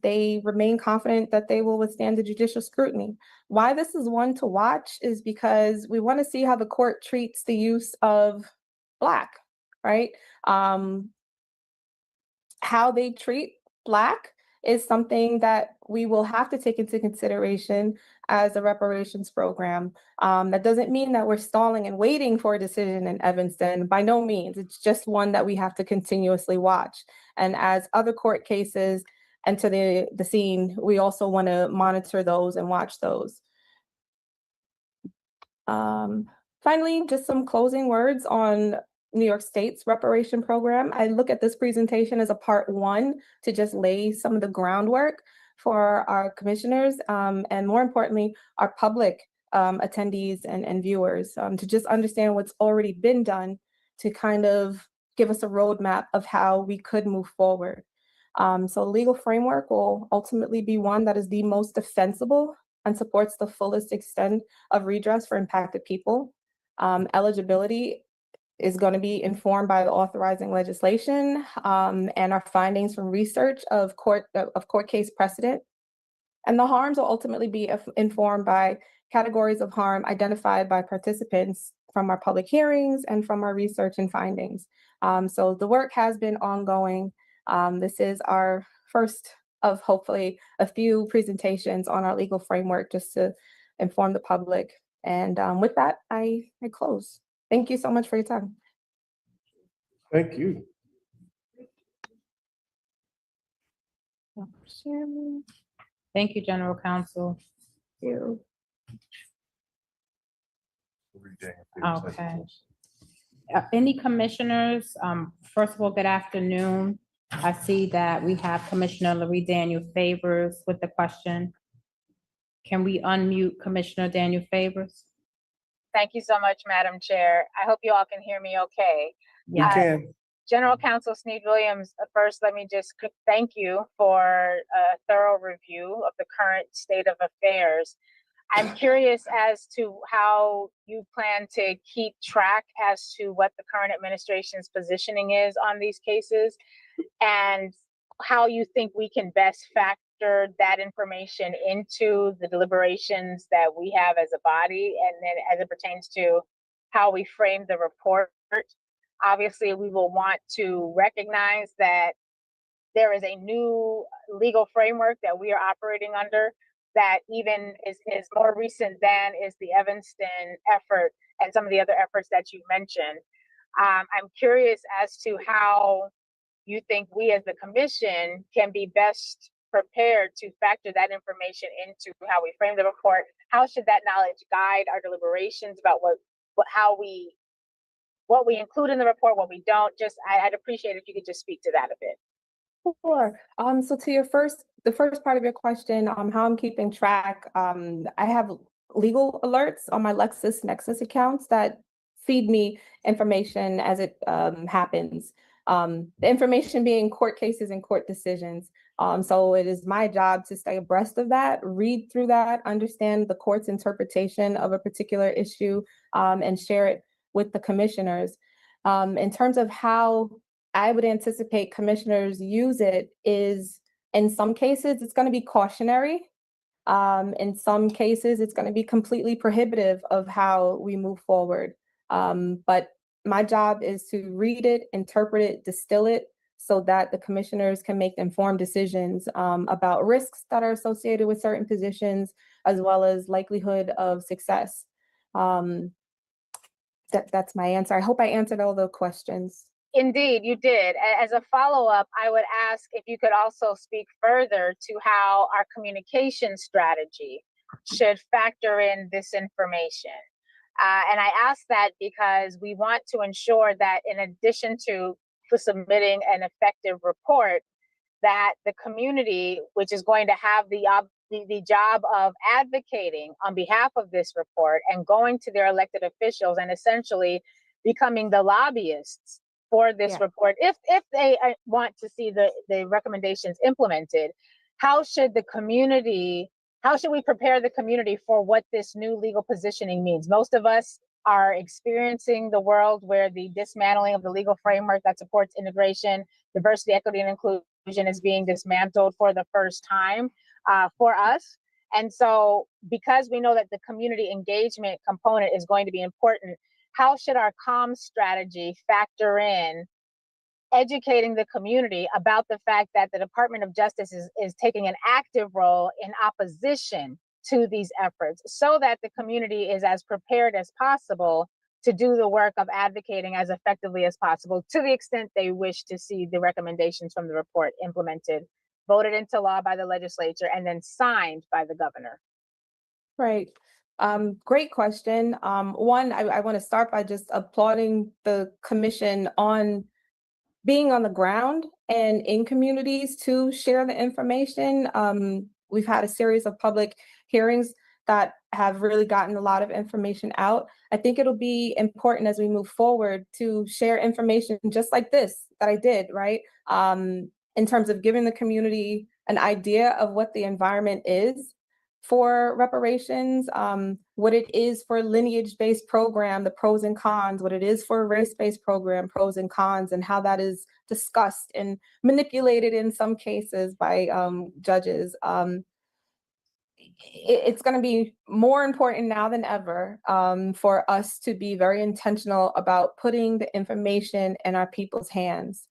they remain confident that they will withstand the judicial scrutiny. Why this is one to watch is because we want to see how the court treats the use of Black, right? How they treat Black is something that we will have to take into consideration as a reparations program. That doesn't mean that we're stalling and waiting for a decision in Evanston. By no means. It's just one that we have to continuously watch. And as other court cases enter the scene, we also want to monitor those and watch those. Finally, just some closing words on New York State's reparation program. I look at this presentation as a part one to just lay some of the groundwork for our commissioners and more importantly, our public attendees and viewers to just understand what's already been done to kind of give us a roadmap of how we could move forward. So the legal framework will ultimately be one that is the most defensible and supports the fullest extent of redress for impacted people. Eligibility is going to be informed by the authorizing legislation and our findings from research of court case precedent. And the harms will ultimately be informed by categories of harm identified by participants from our public hearings and from our research and findings. So the work has been ongoing. This is our first of hopefully a few presentations on our legal framework just to inform the public. And with that, I close. Thank you so much for your time. Thank you. Thank you, General Counsel. Thank you. Okay. Any commissioners? First of all, good afternoon. I see that we have Commissioner Larry Daniel Favors with the question. Can we unmute Commissioner Daniel Favors? Thank you so much, Madam Chair. I hope you all can hear me okay. We can. General Counsel Sneed-Williams, first, let me just thank you for a thorough review of the current state of affairs. I'm curious as to how you plan to keep track as to what the current administration's positioning is on these cases and how you think we can best factor that information into the deliberations that we have as a body, and then as it pertains to how we frame the report? Obviously, we will want to recognize that there is a new legal framework that we are operating under that even is more recent than is the Evanston effort and some of the other efforts that you mentioned. I'm curious as to how you think we as the commission can be best prepared to factor that information into how we frame the report. How should that knowledge guide our deliberations about what we include in the report, what we don't? I'd appreciate if you could just speak to that a bit. Sure. So to the first part of your question, how I'm keeping track, I have legal alerts on my LexisNexis accounts that feed me information as it happens. The information being court cases and court decisions. So it is my job to stay abreast of that, read through that, understand the court's interpretation of a particular issue, and share it with the commissioners. In terms of how I would anticipate commissioners use it is, in some cases, it's going to be cautionary. In some cases, it's going to be completely prohibitive of how we move forward. But my job is to read it, interpret it, distill it, so that the commissioners can make informed decisions about risks that are associated with certain positions, as well as likelihood of success. That's my answer. I hope I answered all the questions. Indeed, you did. As a follow-up, I would ask if you could also speak further to how our communication strategy should factor in this information. And I ask that because we want to ensure that in addition to submitting an effective report, that the community, which is going to have the job of advocating on behalf of this report and going to their elected officials and essentially becoming the lobbyists for this report, if they want to see the recommendations implemented, how should we prepare the community for what this new legal positioning means? Most of us are experiencing the world where the dismantling of the legal framework that supports integration, diversity, equity, and inclusion is being dismantled for the first time for us. And so because we know that the community engagement component is going to be important, how should our comms strategy factor in educating the community about the fact that the Department of Justice is taking an active role in opposition to these efforts, so that the community is as prepared as possible to do the work of advocating as effectively as possible, to the extent they wish to see the recommendations from the report implemented, voted into law by the legislature, and then signed by the governor? Right. Great question. One, I want to start by just applauding the commission on being on the ground and in communities to share the information. We've had a series of public hearings that have really gotten a lot of information out. I think it'll be important as we move forward to share information just like this that I did, right? In terms of giving the community an idea of what the environment is for reparations, what it is for a lineage-based program, the pros and cons, what it is for a race-based program, pros and cons, and how that is discussed and manipulated in some cases by judges. It's going to be more important now than ever for us to be very intentional about putting the information in our people's hands.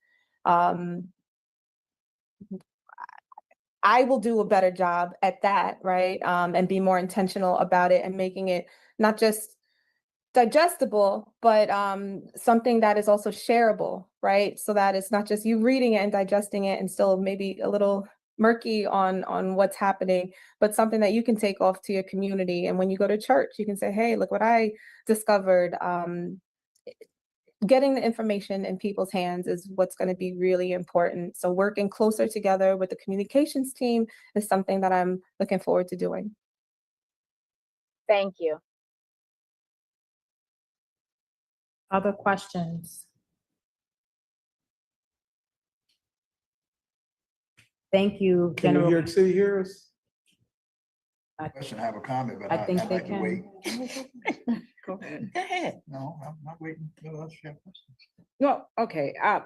I will do a better job at that, right? And be more intentional about it and making it not just digestible, but something that is also shareable, right? So that it's not just you reading it and digesting it and still maybe a little murky on what's happening, but something that you can take off to your community. And when you go to church, you can say, hey, look what I discovered. Getting the information in people's hands is what's going to be really important. So working closer together with the communications team is something that I'm looking forward to doing. Thank you. Other questions? Thank you, Can General. New York City hear us? Question, have a comment, but I think I'd they like to wait. Go ahead. Go ahead. No, I'm not waiting for us to have questions. No, okay. I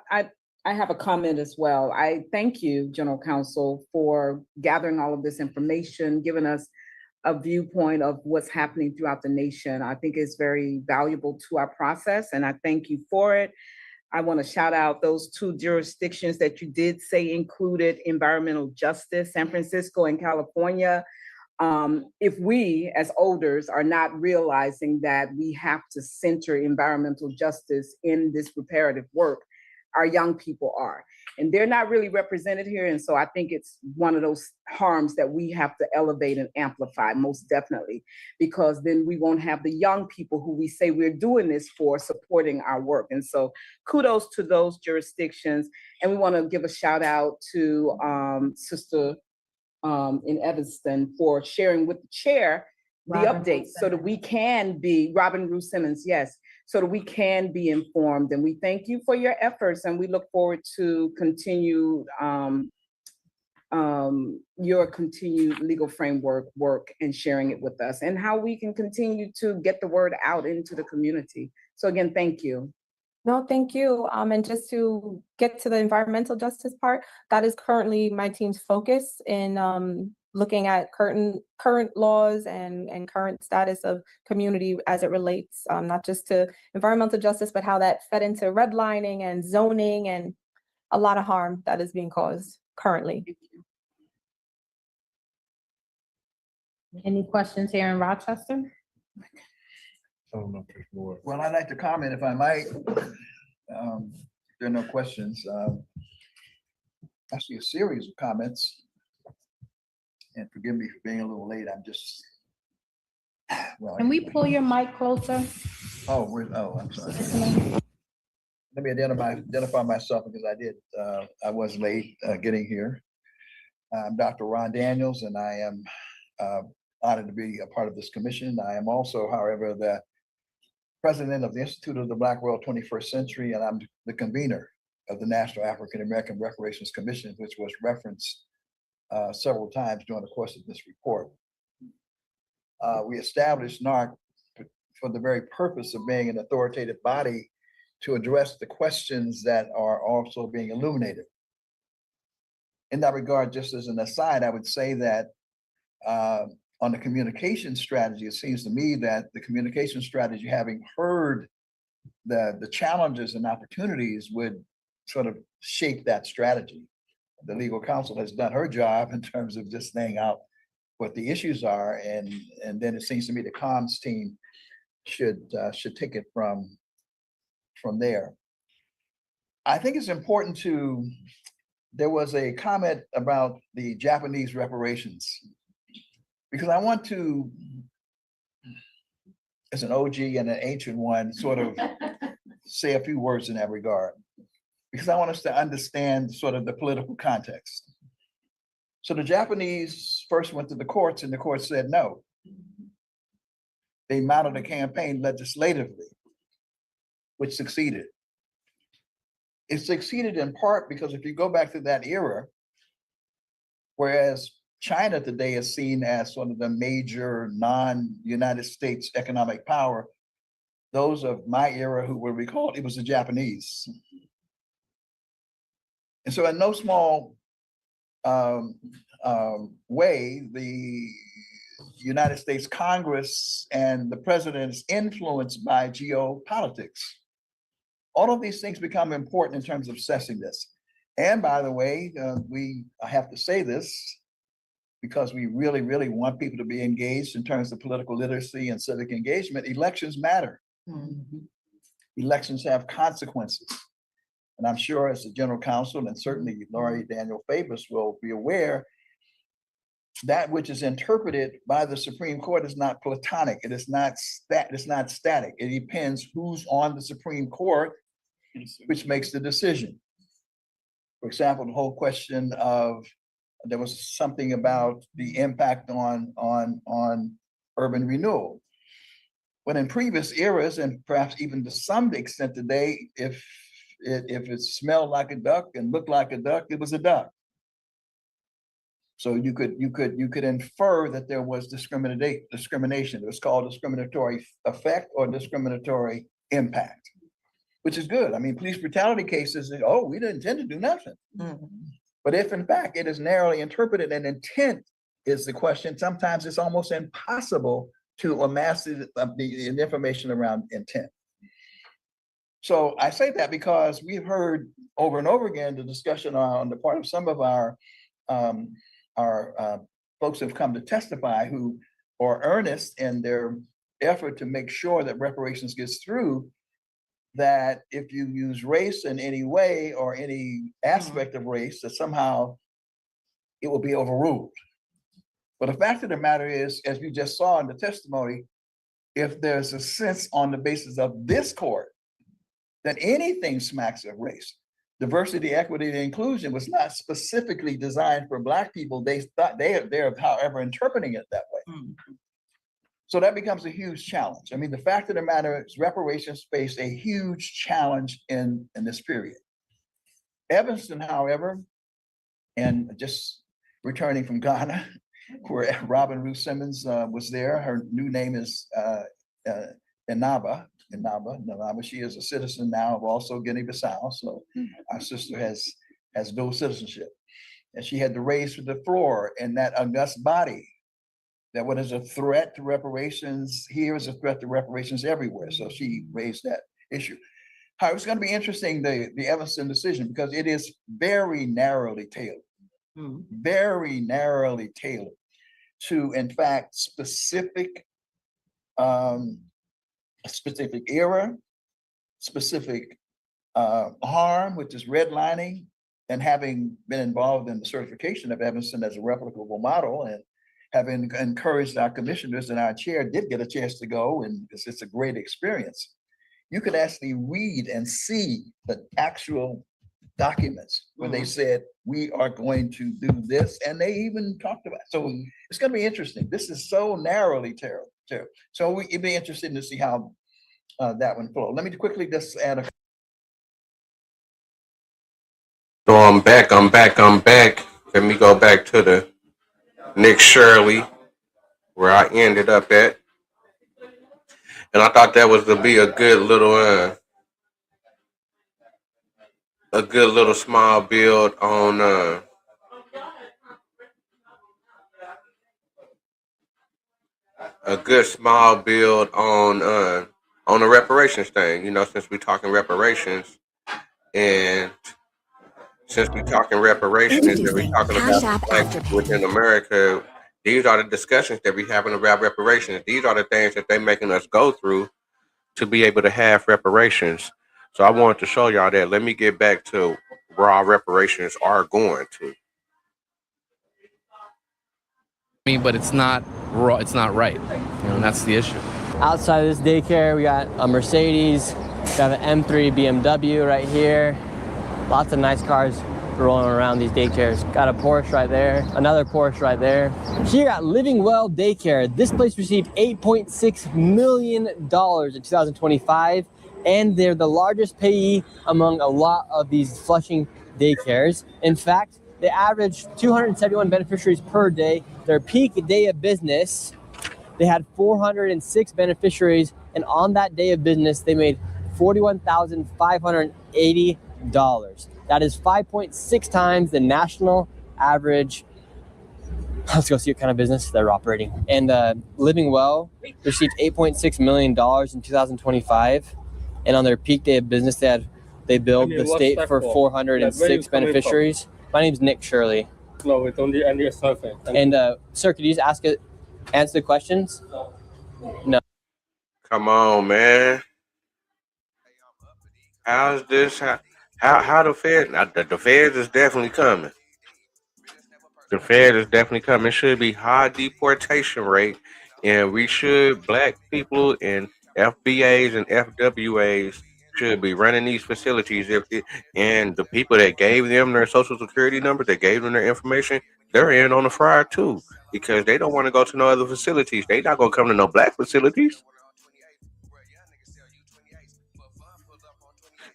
I have a comment as well. I thank you, General Counsel, for gathering all of this information, giving us a viewpoint of what's happening throughout the nation. I think it's very valuable to our process, and I thank you for it. I want to shout out those 2 jurisdictions that you did say included environmental justice, San Francisco and California. If we as elders are not realizing that we have to center environmental justice in this reparative work, our young people are, and they're not really represented here. And so I think it's one of those harms that we have to elevate and amplify, most definitely, because then we won't have the young people who we say we're doing this for supporting our work. And so kudos to those jurisdictions. And we want to give a shout out to Sister in Evanston for sharing with the chair the updates so that we can be, Robin Ruth Simmons, yes, so that we can be informed. And we thank you for your efforts, and we look forward to continue your continued legal framework work and sharing it with us, and how we can continue to get the word out into the community. So again, thank you. No, thank you. And just to get to the environmental justice part, that is currently my team's focus in looking at current laws and current status of community as it relates, not just to environmental justice, but how that fed into redlining and zoning and a lot of harm that is being caused currently. Any questions here in Rochester? Well, I'd like to comment if I might. There are no questions. Actually, a series of comments. And forgive me for being a little late. I'm just, well. Can we pull your mic closer? I'm sorry. Let me identify myself because I was late getting here. I'm Dr. Ron Daniels, and I am honored to be a part of this commission. I am also, however, the president of the Institute of the Black World 21st Century, and I'm the convener of the National African American Reparations Commission, which was referenced several times during the course of this report. We established NARC for the very purpose of being an authoritative body to address the questions that are also being illuminated. In that regard, just as an aside, I would say that on the communication strategy, it seems to me that the communication strategy, having heard the challenges and opportunities, would sort of shape that strategy. The legal counsel has done her job in terms of just laying out what the issues are, and then it seems to me the comms team should take it from there. I think it's important there was a comment about the Japanese reparations, because I want to, as an OG and an ancient one, sort of say a few words in that regard, because I want us to understand sort of the political context. So the Japanese first went to the courts, and the courts said no. They mounted a campaign legislatively, which succeeded. It succeeded in part because if you go back to that era, whereas China today is seen as one of the major non-United States economic power, those of my era who will recall, it was the Japanese. And so in no small way, the United States Congress and the president is influenced by geopolitics. All of these things become important in terms of assessing this. And by the way, I have to say this because we really, really want people to be engaged in terms of political literacy and civic engagement. Elections matter. Elections have consequences. And I'm sure as the general counsel, and certainly Laurie Daniel Fabus will be aware, that which is interpreted by the Supreme Court is not platonic. It is not static. It depends who's on the Supreme Court, which makes the decision. For example, the whole question of, there was something about the impact on urban renewal. But in previous eras, and perhaps even to some extent today, if it smelled like a duck and looked like a duck, it was a duck. So you could infer that there was discrimination. It was called discriminatory effect or discriminatory impact. which is good. I mean, police brutality cases, oh, we didn't intend to do nothing. But if in fact it is narrowly interpreted and intent is the question, sometimes it's almost impossible to amass the information around intent. So I say that because we've heard over and over again the discussion on the part of some of our folks who have come to testify who are earnest in their effort to make sure that reparations gets through, that if you use race in any way or any aspect of race, that somehow it will be overruled. But the fact of the matter is, as you just saw in the testimony, if there's a sense on the basis of this court that anything smacks of race, diversity, equity, and inclusion was not specifically designed for Black people, they thought they're however interpreting it that way. So that becomes a huge challenge. I mean, the fact of the matter is reparations face a huge challenge in this period. Evanston, however, and just returning from Ghana, where Robin Ruth Simmons was there, her new name is Inaba. She is a citizen now of also Guinea-Bissau. So our sister has dual citizenship. And she had to raise to the floor in that august body that what is a threat to reparations here is a threat to reparations everywhere. So she raised that issue. However, it's going to be interesting, the Evanston decision, because it is very narrowly tailored, very narrowly tailored to, in fact, specific era, specific harm, which is redlining, and having been involved in the certification of Evanston as a replicable model, and having encouraged our commissioners, and our chair did get a chance to go, and it's a great experience. You could actually read and see the actual documents where they said, we are going to do this, and they even talked about it. So it's going to be interesting. This is so narrowly tailored. So it'd be interesting to see how that one flows. Let me quickly just add a. So I'm back. Let me go back to the Nick Shirley, where I ended up at. And I thought that was to be a good little small build on the reparations thing, since we're talking reparations, and since we're talking reparations and we're talking about Black people within America, these are the discussions that we're having about reparations. These are the things that they're making us go through to be able to have reparations. So I wanted to show y'all that. Let me get back to where our reparations are going to. But it's not raw, it's not right. And that's the issue. Outside of this daycare, we got a Mercedes, we have an M3 BMW right here. Lots of nice cars rolling around these daycares. Got a Porsche right there, another Porsche right there. Here at Living Well Daycare, this place received $8.6 million in 2025, and they're the largest payee among a lot of these Flushing daycares. In fact, they averaged 271 beneficiaries per day. Their peak day of business, they had 406 beneficiaries, and on that day of business, they made $41,580. That is 5.6 times the national average. Let's go see what kind of business they're operating. And Living Well received $8.6 million in 2025, and on their peak day of business, they billed the state for 406 beneficiaries. My name's Nick Shirley. No, it's only any survey. And sir, could you just answer the questions? No. Come on, man. How's this? How the Fed? The Feds is definitely coming. The Fed is definitely coming. It should be high deportation rate, and Black people and FBAs and FWAs should be running these facilities. And the people that gave them their social security numbers, that gave them their information, they're in on the fryer too, because they don't want to go to no other facilities. They not gonna come to no Black facilities.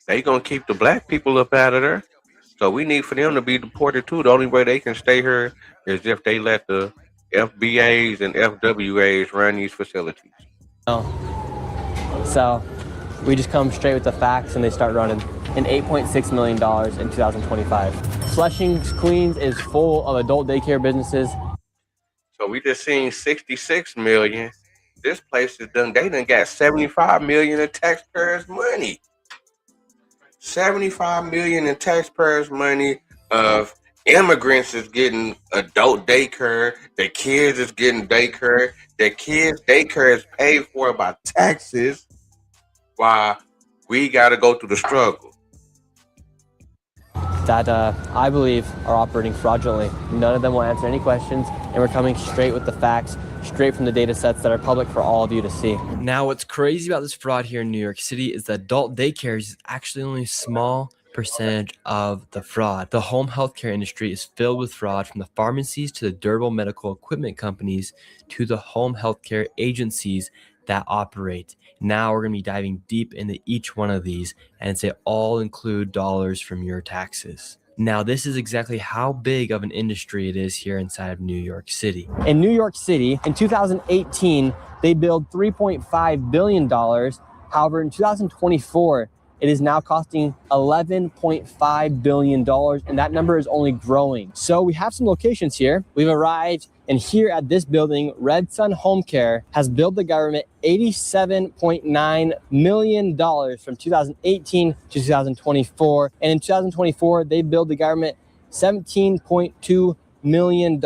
They gonna keep the Black people up out of there. So we need for them to be deported too. The only way they can stay here is if they let the FBAs and FWAs run these facilities. Oh, so We just come straight with the facts and they start running. And $8.6 million in 2025. Flushing, Queens is full of adult daycare businesses. So we just seen 66 million. This place is done. They done got 75 million in taxpayers' money. 75 million in taxpayers' money of immigrants is getting adult daycare. The kids is getting daycare. The kids' daycare is paid for by taxes. While we got to go through the struggle. That I believe are operating fraudulently. None of them will answer any questions, and we're coming straight with the facts, straight from the data sets that are public for all of you to see. Now, what's crazy about this fraud here in New York City is that adult daycare is actually only a small percentage of the fraud. The home healthcare industry is filled with fraud, from the pharmacies to the durable medical equipment companies to the home healthcare agencies that operate. Now we're going to be diving deep into each one of these, and they all include dollars from your taxes. Now, this is exactly how big of an industry it is here inside of New York City. In New York City, in 2018, they billed $3.5 billion. However, in 2024, it is now costing $11.5 billion, and that number is only growing. So we have some locations here. We've arrived, and here at this building, Red Sun Home Care has billed the government $87.9 million from 2018 to 2024. And in 2024, they billed the government $17.2 million.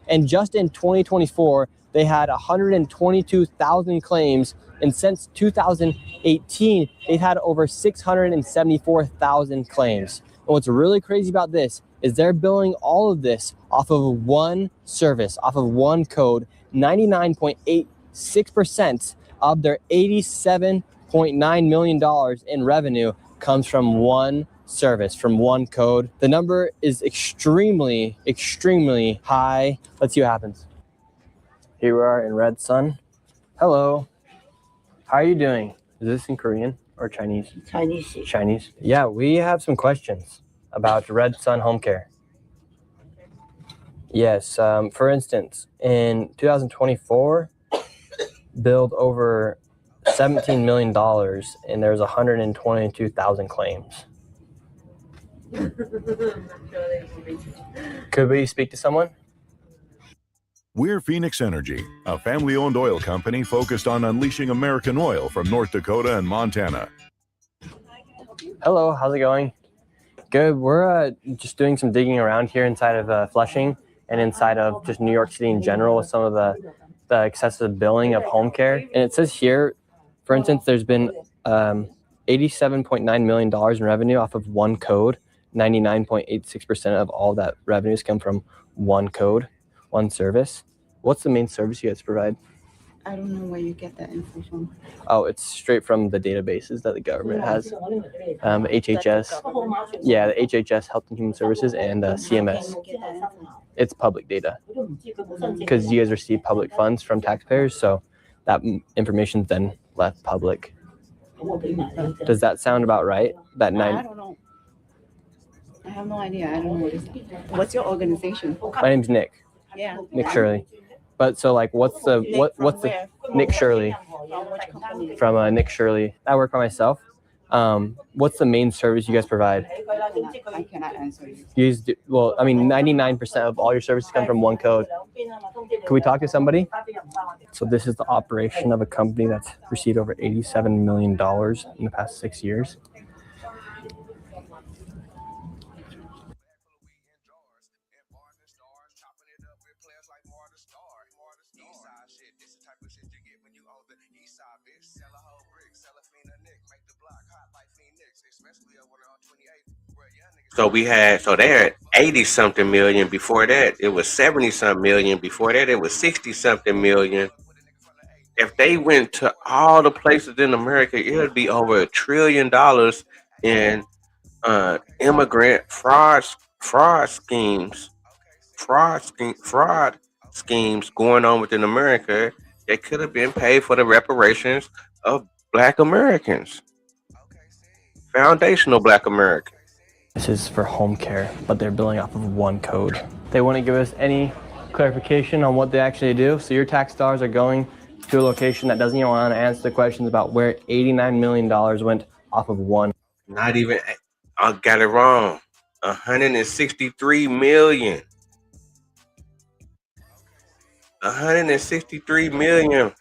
And just in 2024, they had 122,000 claims. And since 2018, they've had over 674,000 claims. And what's really crazy about this is they're billing all of this off of one service, off of one code. 99.86% of their $87.9 million in revenue comes from one service, from one code. The number is extremely, extremely high. Let's see what happens. Here we are in Red Sun. Hello. How are you doing? Is this in Korean or Chinese? Chinese. Chinese. Yeah, we have some questions about Red Sun Home Care. Yes, for instance, in 2024, billed over $17 million, and there's 122,000 claims. Could we speak to someone? We're Phoenix Energy, a family-owned oil company focused on unleashing American oil from North Dakota and Montana. Hello, how's it going? Good. We're just doing some digging around here inside of Flushing and inside of just New York City in general with some of the excessive billing of home care. And it says here, for instance, there's been $87.9 million in revenue off of one code. 99.86% of all that revenues come from one code, one service. What's the main service you guys provide? I don't know where you get that information. Oh, it's straight from the databases that the government has. HHS. Yeah, the HHS, Health and Human Services, and CMS. It's public data because you guys receive public funds from taxpayers, so that information is then left public. Does that sound about right? I don't know. I have no idea. I don't know what is that. What's your organization? My name's Nick. Yeah. Nick Shirley. But so like, what's the Nick Shirley? From which company? From Nick Shirley. I work by myself. What's the main service you guys provide? I cannot answer you. You guys do, well, I mean, 99% of all your services come from one code. Can we talk to somebody? So this is the operation of a company that's received over $87 million in the past 6 years. So they're at 80 something million. Before that, it was 70 something million. Before that, it was 60 something million. If they went to all the places in America, it would be over $1 trillion in immigrant fraud schemes going on within America that could have been paid for the reparations of Black Americans, foundational Black Americans. This is for home care, but they're billing off of one code. They wouldn't give us any clarification on what they actually do. So your tax dollars are going to a location that doesn't even want to answer the questions about where $89 million went off of one. Not even, I got it wrong. 163 million. 163 million.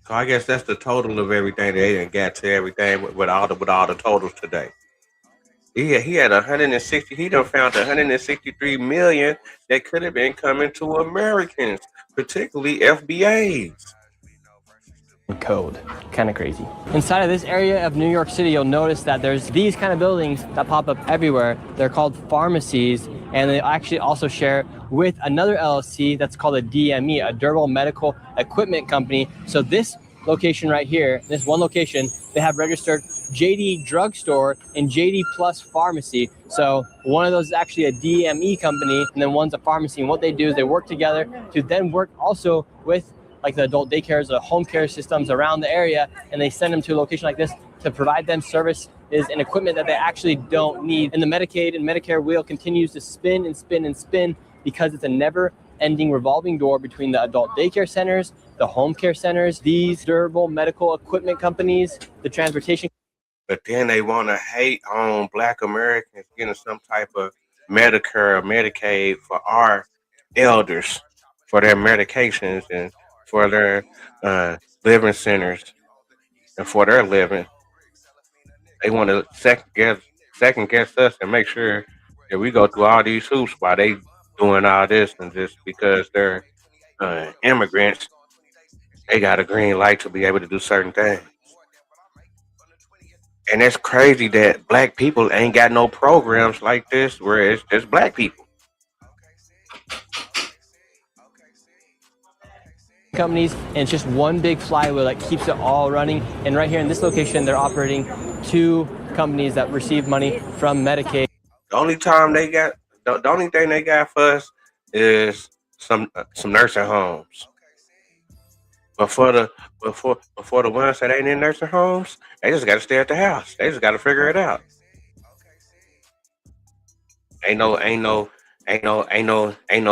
So I guess that's the total of everything. They didn't get to everything with all the totals today. He had 160. He done found 163 million that could have been coming to Americans, particularly FBAs. Code. Kind of crazy. Inside of this area of New York City, you'll notice that there's these kind of buildings that pop up everywhere. They're called pharmacies, and they actually also share with another LLC that's called a DME, a Durable Medical Equipment Company. So this location right here, this one location, they have registered JD Drugstore and JD Plus Pharmacy. So one of those is actually a DME company, and then one's a pharmacy. And what they do is they work together to then work also with like the adult daycares, the home care systems around the area, and they send them to a location like this to provide them services and equipment that they actually don't need. And the Medicaid and Medicare wheel continues to spin and spin and spin because it's a never-ending revolving door between the adult daycare centers, the home care centers, these durable medical equipment companies, the transportation. But then they want to hate on Black Americans getting some type of Medicare or Medicaid for our elders, for their medications and for their living centers and for their living. They want to second guess us and make sure that we go through all these hoops while they doing all this, and just because they're immigrants, they got a green light to be able to do certain things. And it's crazy that Black people ain't got no programs like this where it's just Black people. Companies, and it's just one big flywheel that keeps it all running. And right here in this location, they're operating 2 companies that receive money from Medicaid. The only time they got, the only thing they got for us is some nursing homes. But for the ones that ain't in nursing homes, they just got to stay at the house. They just got to figure it out. Ain't no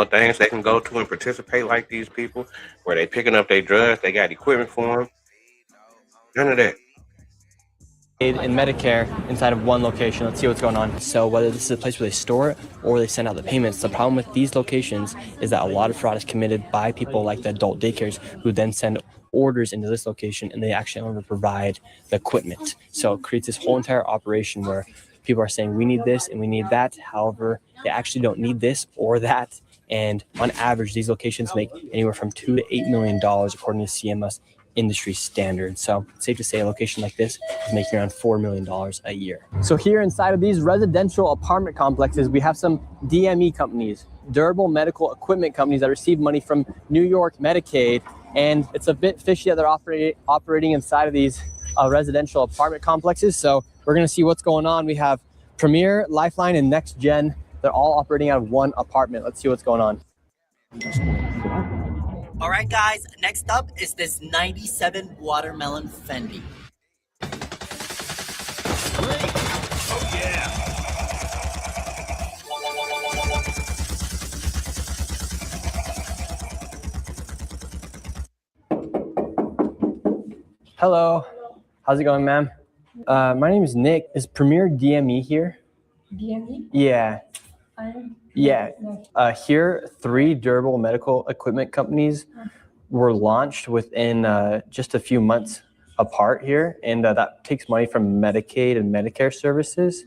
things they can go to and participate like these people, where they picking up their drugs, they got equipment for them. None of that. And Medicare inside of one location. Let's see what's going on. So whether this is a place where they store it or they send out the payments, the problem with these locations is that a lot of fraud is committed by people like the adult daycares who then send orders into this location and they actually only provide the equipment. So it creates this whole entire operation where people are saying we need this and we need that. However, they actually don't need this or that. And on average, these locations make anywhere from $2 to $8 million according to CMS industry standards. So it's safe to say a location like this is making around $4 million a year. So here inside of these residential apartment complexes, we have some DME companies, durable medical equipment companies that receive money from New York Medicaid. And it's a bit fishy that they're operating inside of these residential apartment complexes. So we're going to see what's going on. We have Premier, Lifeline, and Next Gen. They're all operating out of one apartment. Let's see what's going on. All right, guys, next up is this 97 watermelon Fendi. Oh, yeah. Hello. How's it going, ma'am? My name is Nick. Is Premier DME here? DME? Yeah. Yeah. No. Here, 3 durable medical equipment companies were launched within just a few months apart here, and that takes money from Medicaid and Medicare services.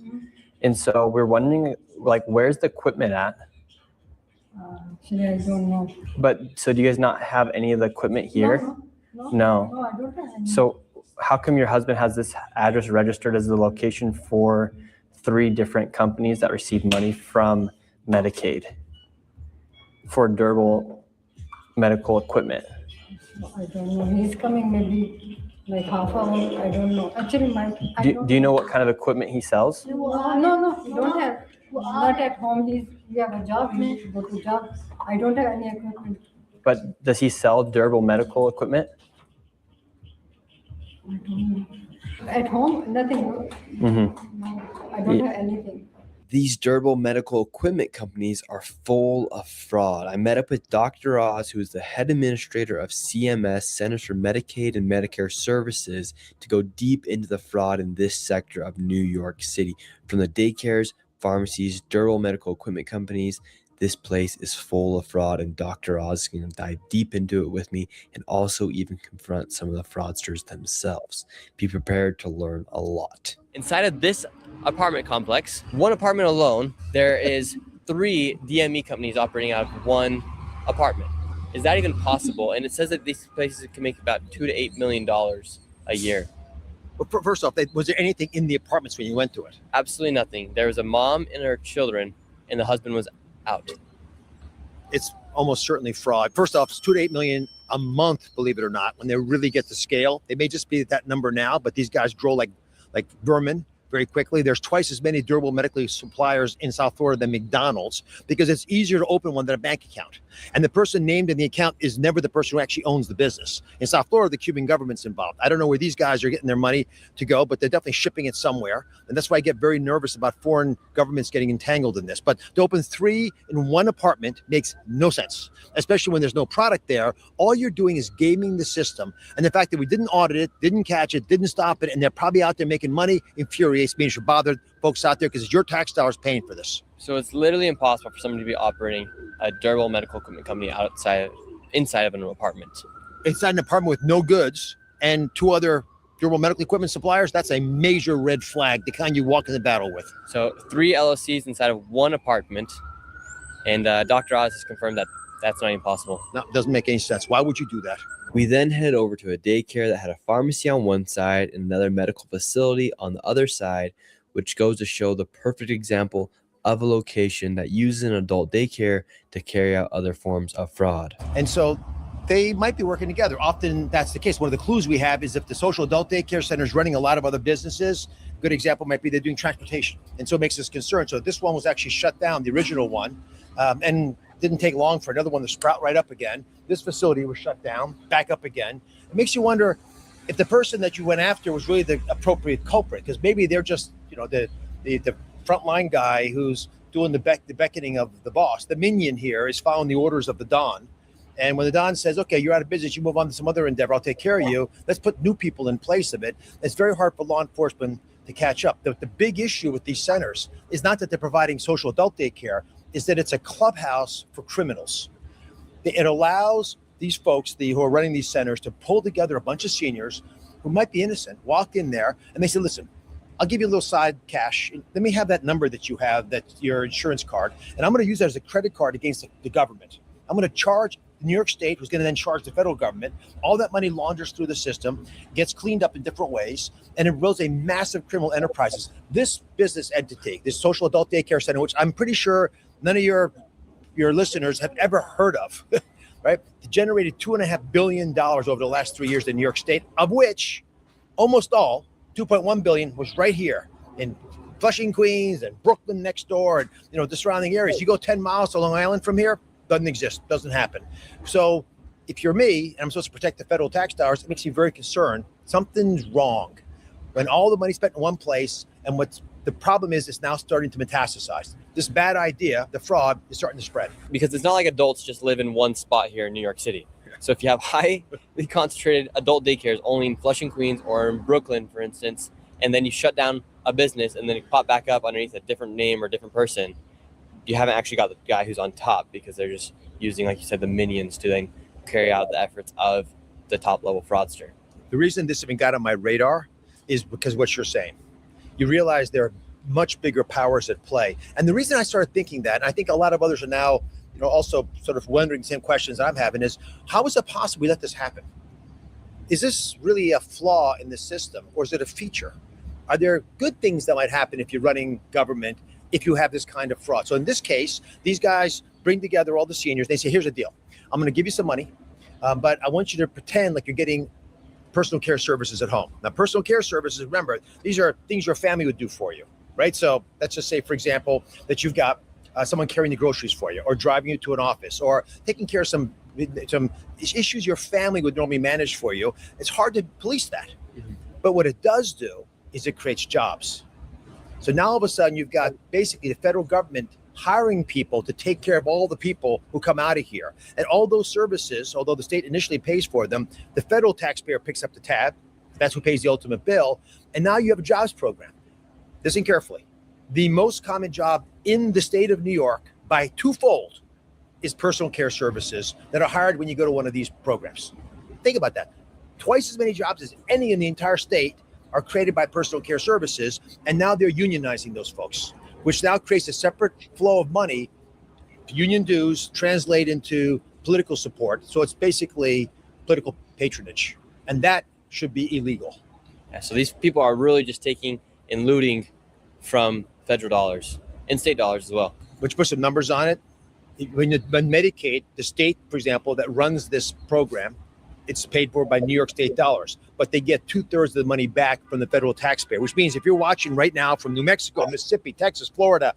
And so we're wondering, like, where's the equipment at? Actually, I don't know. But so do you guys not have any of the equipment here? No, I don't have any. So how come your husband has this address registered as the location for 3 different companies that receive money from Medicaid for durable medical equipment? I don't know. He's coming maybe like half hour. I don't know. Actually, Do you know what kind of equipment he sells? No, we don't have. Not at home. We have a job. We go to job. I don't have any equipment. But does he sell durable medical equipment? I don't know. At home, nothing. Mm-hmm. No, I don't have anything. These durable medical equipment companies are full of fraud. I met up with Dr. Oz, who is the head administrator of CMS, Centers for Medicaid and Medicare Services, to go deep into the fraud in this sector of New York City. From the daycares, pharmacies, durable medical equipment companies, this place is full of fraud, and Dr. Oz is going to dive deep into it with me and also even confront some of the fraudsters themselves. Be prepared to learn a lot. Inside of this apartment complex, one apartment alone, there is 3 DME companies operating out of one apartment. Is that even possible? And it says that these places can make about $2 to $8 million a year. Well, first off, was there anything in the apartments when you went to it? Absolutely nothing. There was a mom and her children, and the husband was out. It's almost certainly fraud. First off, it's 2 to 8 million a month, believe it or not. When they really get to scale, they may just be at that number now, but these guys grow like vermin very quickly. There's twice as many durable medical suppliers in South Florida than McDonald's because it's easier to open one than a bank account. And the person named in the account is never the person who actually owns the business. In South Florida, the Cuban government's involved. I don't know where these guys are getting their money to go, but they're definitely shipping it somewhere. And that's why I get very nervous about foreign governments getting entangled in this. But to open 3 in one apartment makes no sense, especially when there's no product there. All you're doing is gaming the system. And the fact that we didn't audit it, didn't catch it, didn't stop it, and they're probably out there making money infuriates me and should bother folks out there because it's your tax dollars paying for this. So it's literally impossible for somebody to be operating a durable medical equipment company inside of an apartment. Inside an apartment with no goods and 2 other durable medical equipment suppliers, that's a major red flag, the kind you walk in the battle with. So 3 LLCs inside of one apartment, and Dr. Oz has confirmed that that's not even possible. No, it doesn't make any sense. Why would you do that? We then headed over to a daycare that had a pharmacy on one side and another medical facility on the other side, which goes to show the perfect example of a location that uses an adult daycare to carry out other forms of fraud. And so they might be working together. Often that's the case. One of the clues we have is if the social adult daycare center is running a lot of other businesses, a good example might be they're doing transportation. And so it makes us concerned. So this one was actually shut down, the original one, and didn't take long for another one to sprout right up again. This facility was shut down, back up again. It makes you wonder if the person that you went after was really the appropriate culprit, because maybe they're just, the frontline guy who's doing the beckoning of the boss. The minion here is following the orders of the Don. And when the Don says, okay, you're out of business, you move on to some other endeavor, I'll take care of you. Let's put new people in place of it. It's very hard for law enforcement to catch up. The big issue with these centers is not that they're providing social adult daycare, is that it's a clubhouse for criminals. It allows these folks who are running these centers to pull together a bunch of seniors who might be innocent, walk in there, and they say, listen, I'll give you a little side cash. Let me have that number that you have, that's your insurance card, and I'm going to use that as a credit card against the government. I'm going to charge New York State, who's going to then charge the federal government. All that money launders through the system, gets cleaned up in different ways, and it builds a massive criminal enterprises. This business entity, this social adult daycare center, which I'm pretty sure none of your listeners have ever heard of, right? It generated $2.5 billion over the last 3 years in New York State, of which almost all, 2.1 billion, was right here in Flushing, Queens, and Brooklyn next door, and the surrounding areas. You go 10 miles to Long Island from here, doesn't exist, doesn't happen. So if you're me, and I'm supposed to protect the federal tax dollars, it makes me very concerned. Something's wrong when all the money's spent in one place, and what's the problem is it's now starting to metastasize. This bad idea, the fraud, is starting to spread. Because it's not like adults just live in one spot here in New York City. So if you have highly concentrated adult daycares only in Flushing, Queens, or in Brooklyn, for instance, and then you shut down a business and then you pop back up underneath a different name or different person, you haven't actually got the guy who's on top, because they're just using, like you said, the minions to then carry out the efforts of the top level fraudster. The reason this even got on my radar is because of what you're saying. You realize there are much bigger powers at play. And the reason I started thinking that, and I think a lot of others are now also sort of wondering the same questions I'm having, is how is it possible we let this happen? Is this really a flaw in the system, or is it a feature? Are there good things that might happen if you're running government if you have this kind of fraud? So in this case, these guys bring together all the seniors. They say, here's the deal. I'm going to give you some money, but I want you to pretend like you're getting personal care services at home. Now, personal care services, remember, these are things your family would do for you, right? So let's just say, for example, that you've got someone carrying the groceries for you, or driving you to an office, or taking care of some issues your family would normally manage for you. It's hard to police that. But what it does do is it creates jobs. So now all of a sudden you've got basically the federal government hiring people to take care of all the people who come out of here. And all those services, although the state initially pays for them, the federal taxpayer picks up the tab. That's who pays the ultimate bill. And now you have a jobs program. Listen carefully. The most common job in the state of New York by twofold is personal care services that are hired when you go to one of these programs. Think about that. Twice as many jobs as any in the entire state are created by personal care services. And now they're unionizing those folks, which now creates a separate flow of money. Union dues translate into political support. So it's basically political patronage. And that should be illegal. Yeah, so these people are really just taking and looting from federal dollars and state dollars as well. Which puts some numbers on it. When Medicaid, the state, for example, that runs this program, it's paid for by New York state dollars, but they get 2/3 of the money back from the federal taxpayer, which means if you're watching right now from New Mexico, Mississippi, Texas, Florida,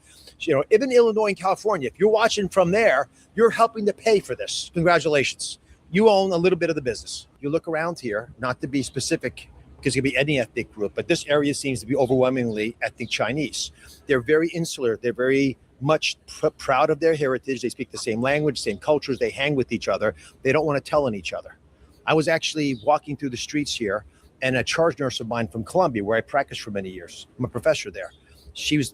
even Illinois and California, if you're watching from there, you're helping to pay for this. Congratulations. You own a little bit of the business. You look around here, not to be specific, because it could be any ethnic group, but this area seems to be overwhelmingly ethnic Chinese. They're very insular. They're very much proud of their heritage. They speak the same language, same cultures. They hang with each other. They don't want to tell on each other. I was actually walking through the streets here, and a charge nurse of mine from Columbia, where I practiced for many years, I'm a professor there.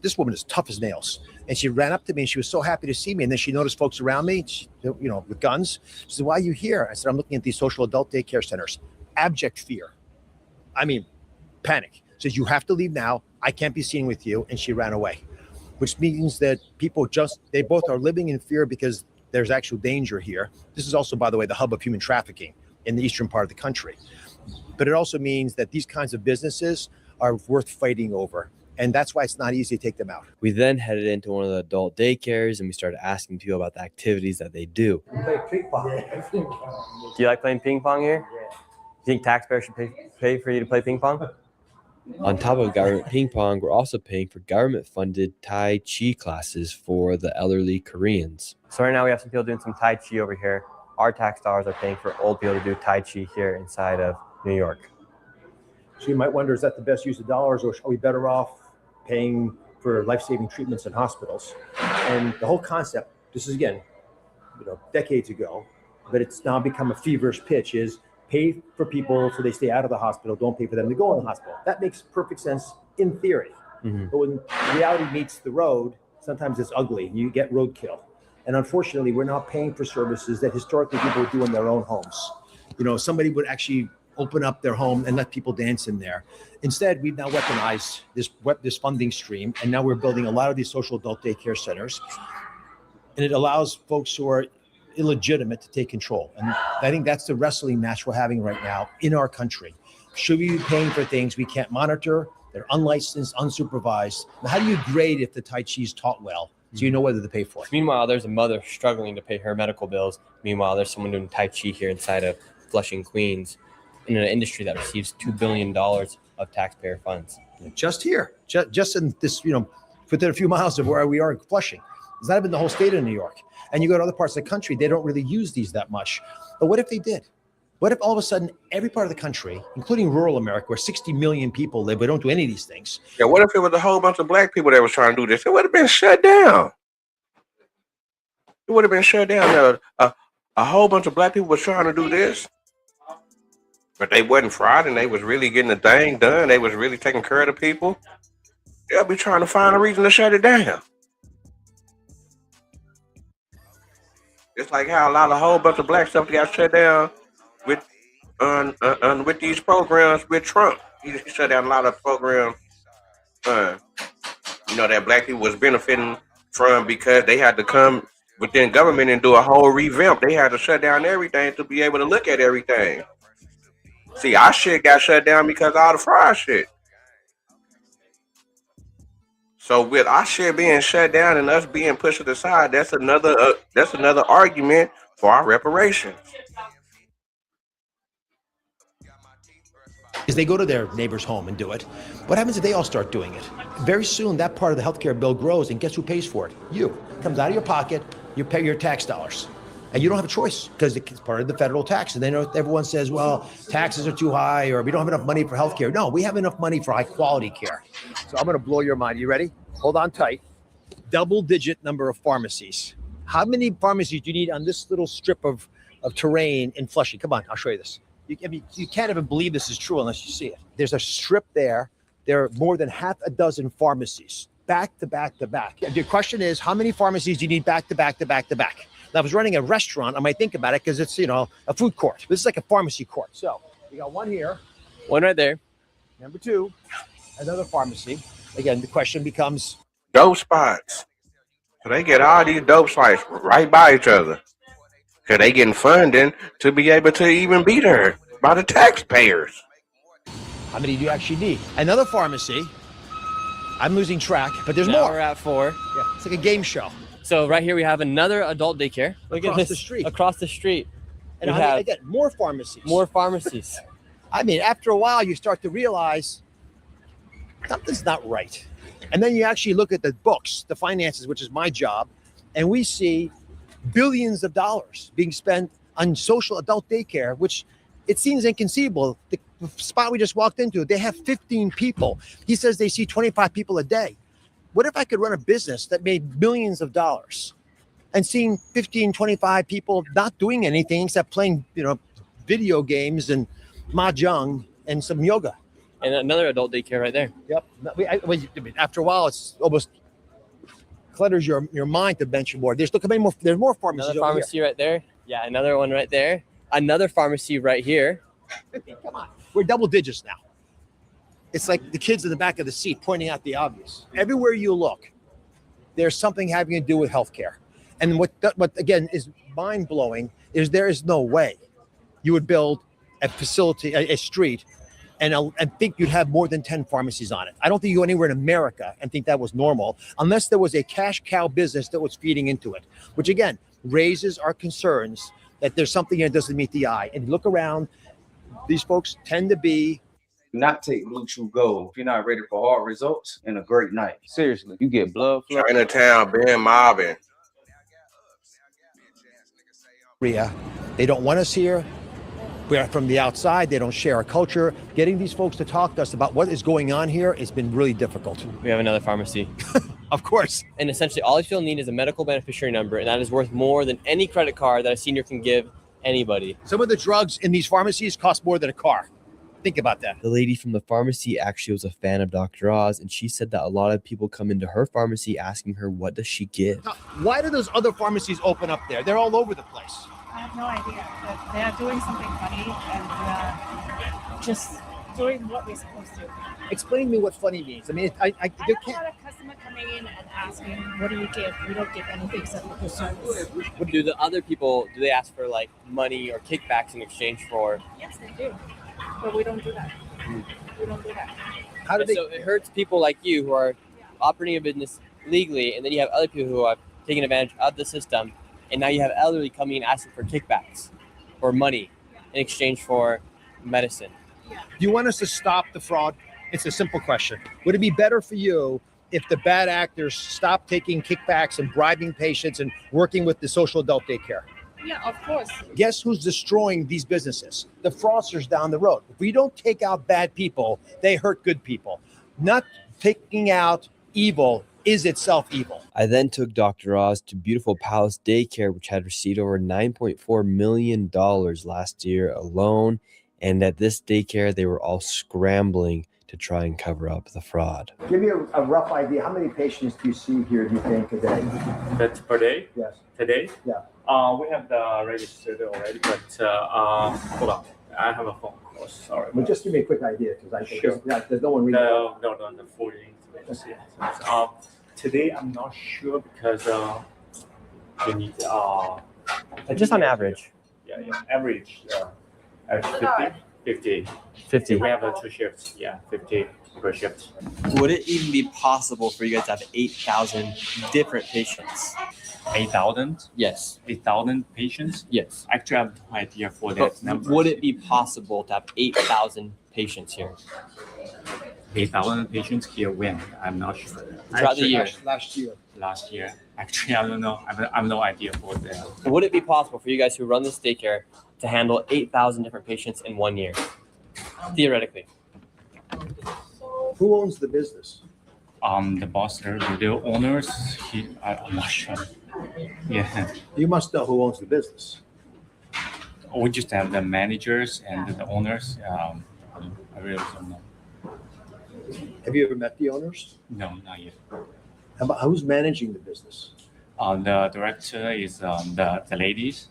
This woman is tough as nails. And she ran up to me and she was so happy to see me. And then she noticed folks around me, with guns. She said, "Why are you here?" I said, "I'm looking at these social adult daycare centers." Abject fear. I mean, panic. Says, "You have to leave now. I can't be seen with you." And she ran away, which means that people they both are living in fear because there's actual danger here. This is also, by the way, the hub of human trafficking in the eastern part of the country. But it also means that these kinds of businesses are worth fighting over. And that's why it's not easy to take them out. We then headed into one of the adult daycares and we started asking people about the activities that they do. Play ping pong. Do you like playing ping pong here? Yeah. You think taxpayers should pay for you to play ping pong? On top of government ping pong, we're also paying for government-funded Tai Chi classes for the elderly Koreans. So right now we have some people doing some Tai Chi over here. Our tax dollars are paying for old people to do Tai Chi here inside of New York. So you might wonder, is that the best use of dollars, or are we better off paying for life-saving treatments in hospitals? And the whole concept, this is again, decades ago, but it's now become a feverish pitch, is pay for people so they stay out of the hospital, don't pay for them to go in the hospital. That makes perfect sense in theory. Mm-hmm. But when reality meets the road, sometimes it's ugly. You get roadkill. And unfortunately, we're not paying for services that historically people would do in their own homes. Somebody would actually open up their home and let people dance in there. Instead, we've now weaponized this funding stream, and now we're building a lot of these social adult daycare centers. And it allows folks who are illegitimate to take control. And I think that's the wrestling match we're having right now in our country. Should we be paying for things we can't monitor? They're unlicensed, unsupervised. Now, how do you grade if the Tai Chi is taught well, so you know whether to pay for it? Meanwhile, there's a mother struggling to pay her medical bills. Meanwhile, there's someone doing Tai Chi here inside of Flushing, Queens, in an industry that receives $2 billion of taxpayer funds. Just here, just in this, within a few miles of where we are in Flushing. It's not even the whole state of New York. And you go to other parts of the country, they don't really use these that much. But what if they did? What if all of a sudden every part of the country, including rural America, where 60 million people live, we don't do any of these things? Yeah, what if it was a whole bunch of black people that was trying to do this? It would have been shut down. It would have been shut down. A whole bunch of black people was trying to do this, but they wasn't frauding. They was really getting the thing done. They was really taking care of the people. They'll be trying to find a reason to shut it down. It's like how a whole bunch of black stuff got shut down with these programs with Trump. He shut down a lot of programs, that black people was benefiting from, because they had to come within government and do a whole revamp. They had to shut down everything to be able to look at everything. See, our shit got shut down because of all the fraud shit. So with our shit being shut down and us being pushed to the side, that's another argument for our reparations. Is they go to their neighbor's home and do it. What happens if they all start doing it? Very soon, that part of the healthcare bill grows, and guess who pays for it? You. It comes out of your pocket. You pay your tax dollars. And you don't have a choice because it's part of the federal tax. And then everyone says, well, taxes are too high or we don't have enough money for healthcare. No, we have enough money for high quality care. So I'm going to blow your mind. You ready? Hold on tight. Double digit number of pharmacies. How many pharmacies do you need on this little strip of terrain in Flushing? Come on, I'll show you this. You can't even believe this is true unless you see it. There's a strip there. There are more than half a dozen pharmacies back to back to back. The question is, how many pharmacies do you need back to back to back to back? Now, if I was running a restaurant, I might think about it because it's, a food court. This is like a pharmacy court. So you got one here. One right there. Number two, another pharmacy. Again, the question becomes, Dope spots. So they get all these dope spots right by each other. Because they getting funding to be able to even be there by the taxpayers. how many do you actually need? Another pharmacy. I'm losing track, but there's Now more. we're at 4. Yeah, it's like a game show. So right here we have another adult daycare. Look Across at this. the street. Across the street. And we have again, more pharmacies. more pharmacies. I mean, after a while, you start to realize something's not right. And then you actually look at the books, the finances, which is my job, and we see billions of dollars being spent on social adult daycare, which it seems inconceivable. The spot we just walked into, they have 15 people. He says they see 25 people a day. What if I could run a business that made millions of dollars and seeing 15, 25 people not doing anything except playing, video games and mahjong and some yoga? And another adult daycare right there. Yep. After a while, it's almost clutters your mind to mention more. There's more pharmacies. Another pharmacy right there. Yeah, another one right there. Another pharmacy right here. Come on. We're double digits now. It's like the kids in the back of the seat pointing out the obvious. Everywhere you look, there's something having to do with healthcare. And what again is mind blowing is there is no way you would build a facility, a street, and think you'd have more than 10 pharmacies on it. I don't think you go anywhere in America and think that was normal unless there was a cash cow business that was feeding into it, which again raises our concerns that there's something that doesn't meet the eye. And look around, these folks tend to be not take Blue Chew Gold if you're not ready for hard results and a great night. Seriously, you get blood flow. Chinatown, Ben Marvin. They don't want us here. We're from the outside. They don't share our culture. Getting these folks to talk to us about what is going on here has been really difficult. We have another pharmacy. Of course. And essentially all these people need is a medical beneficiary number, and that is worth more than any credit card that a senior can give anybody. Some of the drugs in these pharmacies cost more than a car. Think about that. The lady from the pharmacy actually was a fan of Dr. Oz, and she said that a lot of people come into her pharmacy asking her, what does she give? Now, why do those other pharmacies open up there? They're all over the place. I have no idea, but they are doing something funny and just doing what we're supposed to. Explain to me what funny means. I mean, I have a lot of customers coming in and asking, what do you give? We don't give anything except for service. What do the other people, do they ask for like money or kickbacks in exchange for? Yes, they do, but we don't do that. We don't do that. How do they? So it hurts people like you who are operating a business legally, and then you have other people who are taking advantage of the system. And now you have elderly coming and asking for kickbacks or money in exchange for medicine. Do you want us to stop the fraud? It's a simple question. Would it be better for you if the bad actors stopped taking kickbacks and bribing patients and working with the social adult daycare? Yeah, of course. Guess who's destroying these businesses? The fraudsters down the road. If we don't take out bad people, they hurt good people. Not taking out evil is itself evil. I then took Dr. Oz to Beautiful Palace Daycare, which had received over $9.4 million last year alone. And at this daycare, they were all scrambling to try and cover up the fraud. Give me a rough idea. How many patients do you see here, do you think, a day? That's per day? Yes. Today? Yeah. We have the registered already, but hold on. I have a phone call. Sorry. Well, just give me a quick idea, because I think Sure. there's no one reading. No, the full information. Today I'm not sure because you need Just on average. Yeah, average 50. 50. We have 2 shifts. Yeah, 50 per shift. Would it even be possible for you guys to have 8,000 different patients? 8,000? Yes. 8,000 patients? Yes. Actually, I have no idea for But that number. would it be possible to have 8,000 patients here? 8,000 patients here when? I'm not sure. Throughout the year. Last year. Last year. Actually, I don't know. I have no idea for that. Would it be possible for you guys who run this daycare to handle 8,000 different patients in 1 year? Theoretically. Who owns the business? The boss, the owners. I'm not sure. Yeah, You must know who owns the business. we just have the managers and the owners. I really don't know. Have you ever met the owners? No, not yet. How about who's managing the business? The director is the ladies.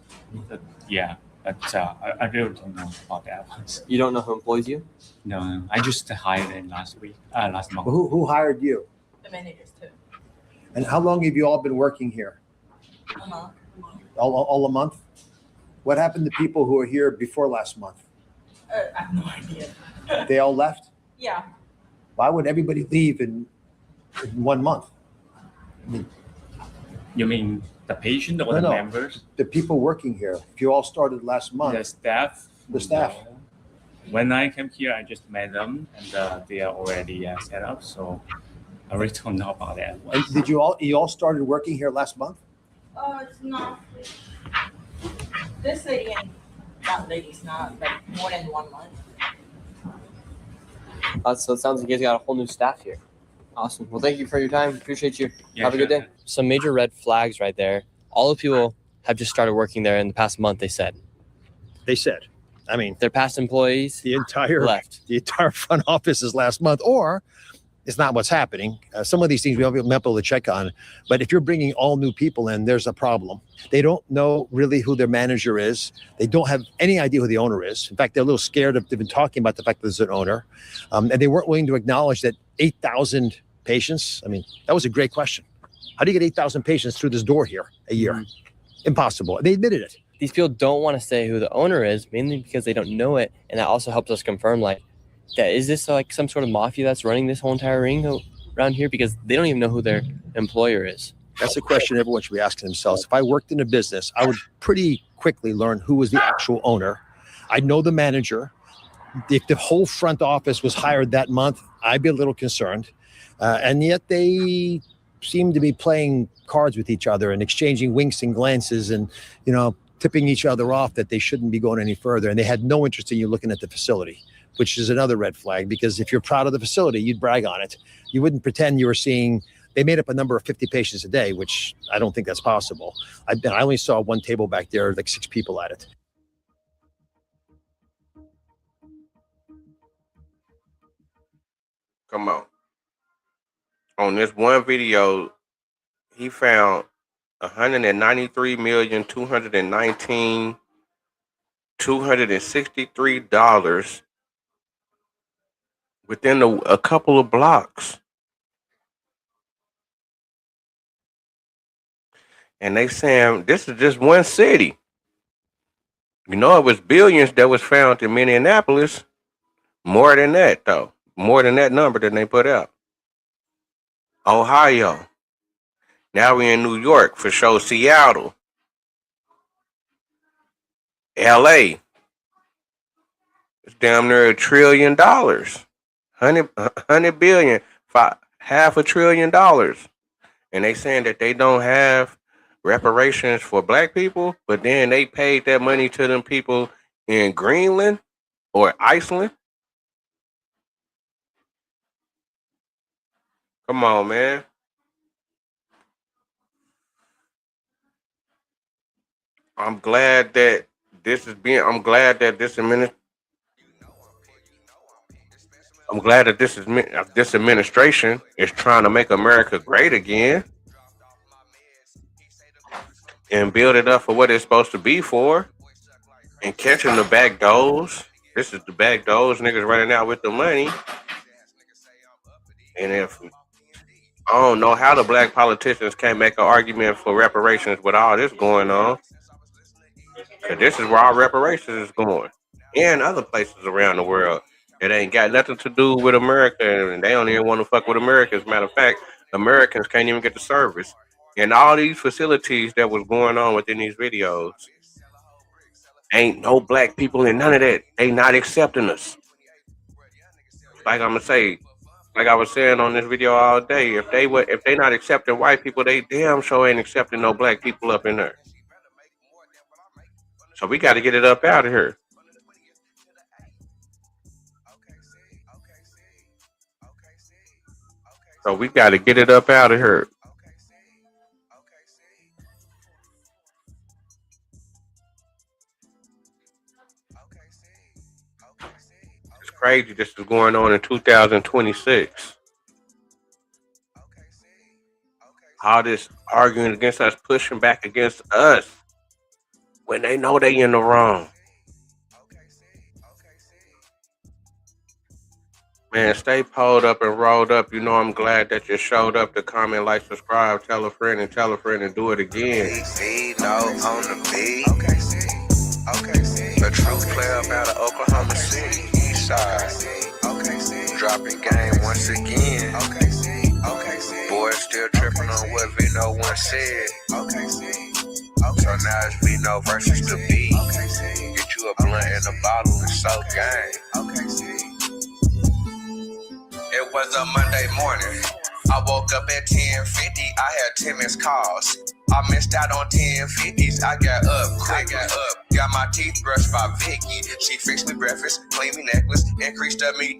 Yeah, but I really don't know about that one. You don't know who employs you? No, I just hired them last month. Well, who hired you? The managers too. And how long have you all been working here? A month. All a month? What happened to people who were here before last month? I have no idea. They all left? Yeah. Why would everybody leave in 1 month? You mean the patient or the members? The people working here. If you all started last month. The staff. The staff. When I came here, I just met them, and they are already set up. So I really don't know about that. And did you all started working here last month? It's not. This lady and that lady's not like more than 1 month. So it sounds like you guys got a whole new staff here. Awesome. Well, thank you for your time. Appreciate you. Yeah, Have a good day. Some major red flags right there. All the people have just started working there in the past month, they said. They said. I mean, their past employees the entire left. The entire front office is last month, or it's not what's happening. Some of these things we won't be able to check on. But if you're bringing all new people in, there's a problem. They don't know really who their manager is. They don't have any idea who the owner is. In fact, they're a little scared of, they've been talking about the fact that there's an owner. And they weren't willing to acknowledge that 8,000 patients. I mean, that was a great question. How do you get 8,000 patients through this door here a year? Impossible. They admitted it. These people don't want to say who the owner is, mainly because they don't know it. And that also helps us confirm, like, that is this like some sort of mafia that's running this whole entire ring around here? Because they don't even know who their employer is. That's a question everyone should be asking themselves. If I worked in a business, I would pretty quickly learn who was the actual owner. I'd know the manager. If the whole front office was hired that month, I'd be a little concerned. And yet they seem to be playing cards with each other and exchanging winks and glances and, tipping each other off that they shouldn't be going any further. And they had no interest in you looking at the facility, which is another red flag, because if you're proud of the facility, you'd brag on it. You wouldn't pretend you were seeing, they made up a number of 50 patients a day, which I don't think that's possible. I only saw one table back there, like 6 people at it. Come on. On this one video, he found $193,219,263 within a couple of blocks. And they saying this is just one city. It was billions that was found in Minneapolis. More than that, though. More than that number that they put out. Ohio. Now we're in New York, for sure. Seattle. LA. It's damn near $1 trillion. 100 billion. Half $1 trillion. And they saying that they don't have reparations for black people, but then they paid that money to them people in Greenland or Iceland. Come on, man. I'm glad that this is being. I'm glad that this administration is trying to make America great again and build it up for what it's supposed to be for, and catching the back doors. This is the back doors, niggas running out with the money. And if I don't know how the black politicians can't make an argument for reparations with all this going on. Cause this is where our reparations is going, and other places around the world. It ain't got nothing to do with America, and they don't even want to fuck with America. As a matter of fact, Americans can't even get the service. And all these facilities that was going on within these videos, ain't no black people in none of that. They not accepting us. Like I'm gonna say, Like I was saying on this video all day, if they not accepting white people, they damn sure ain't accepting no black people up in there. So we got to get it up out of here. So we got to get it up out of here. It's crazy this is going on in 2026. All this arguing against us, pushing back against us when they know they in the wrong. Man, stay pulled up and rolled up. You know I'm glad that you showed up to comment, like, subscribe, tell a friend and do it again. On the beat. The true player up out of Oklahoma City, East Side. Dropping game once again. Boys still tripping on what Vino once said. So now it's Vino versus the beat. Get you a blunt and a bottle and so gang. It was a Monday morning. I woke up at 10:50. I had 10 missed calls. I missed out on 1050s. I got up quick. Got my teeth brushed by Vicky. She fixed me breakfast, cleaned me necklace, increased up me.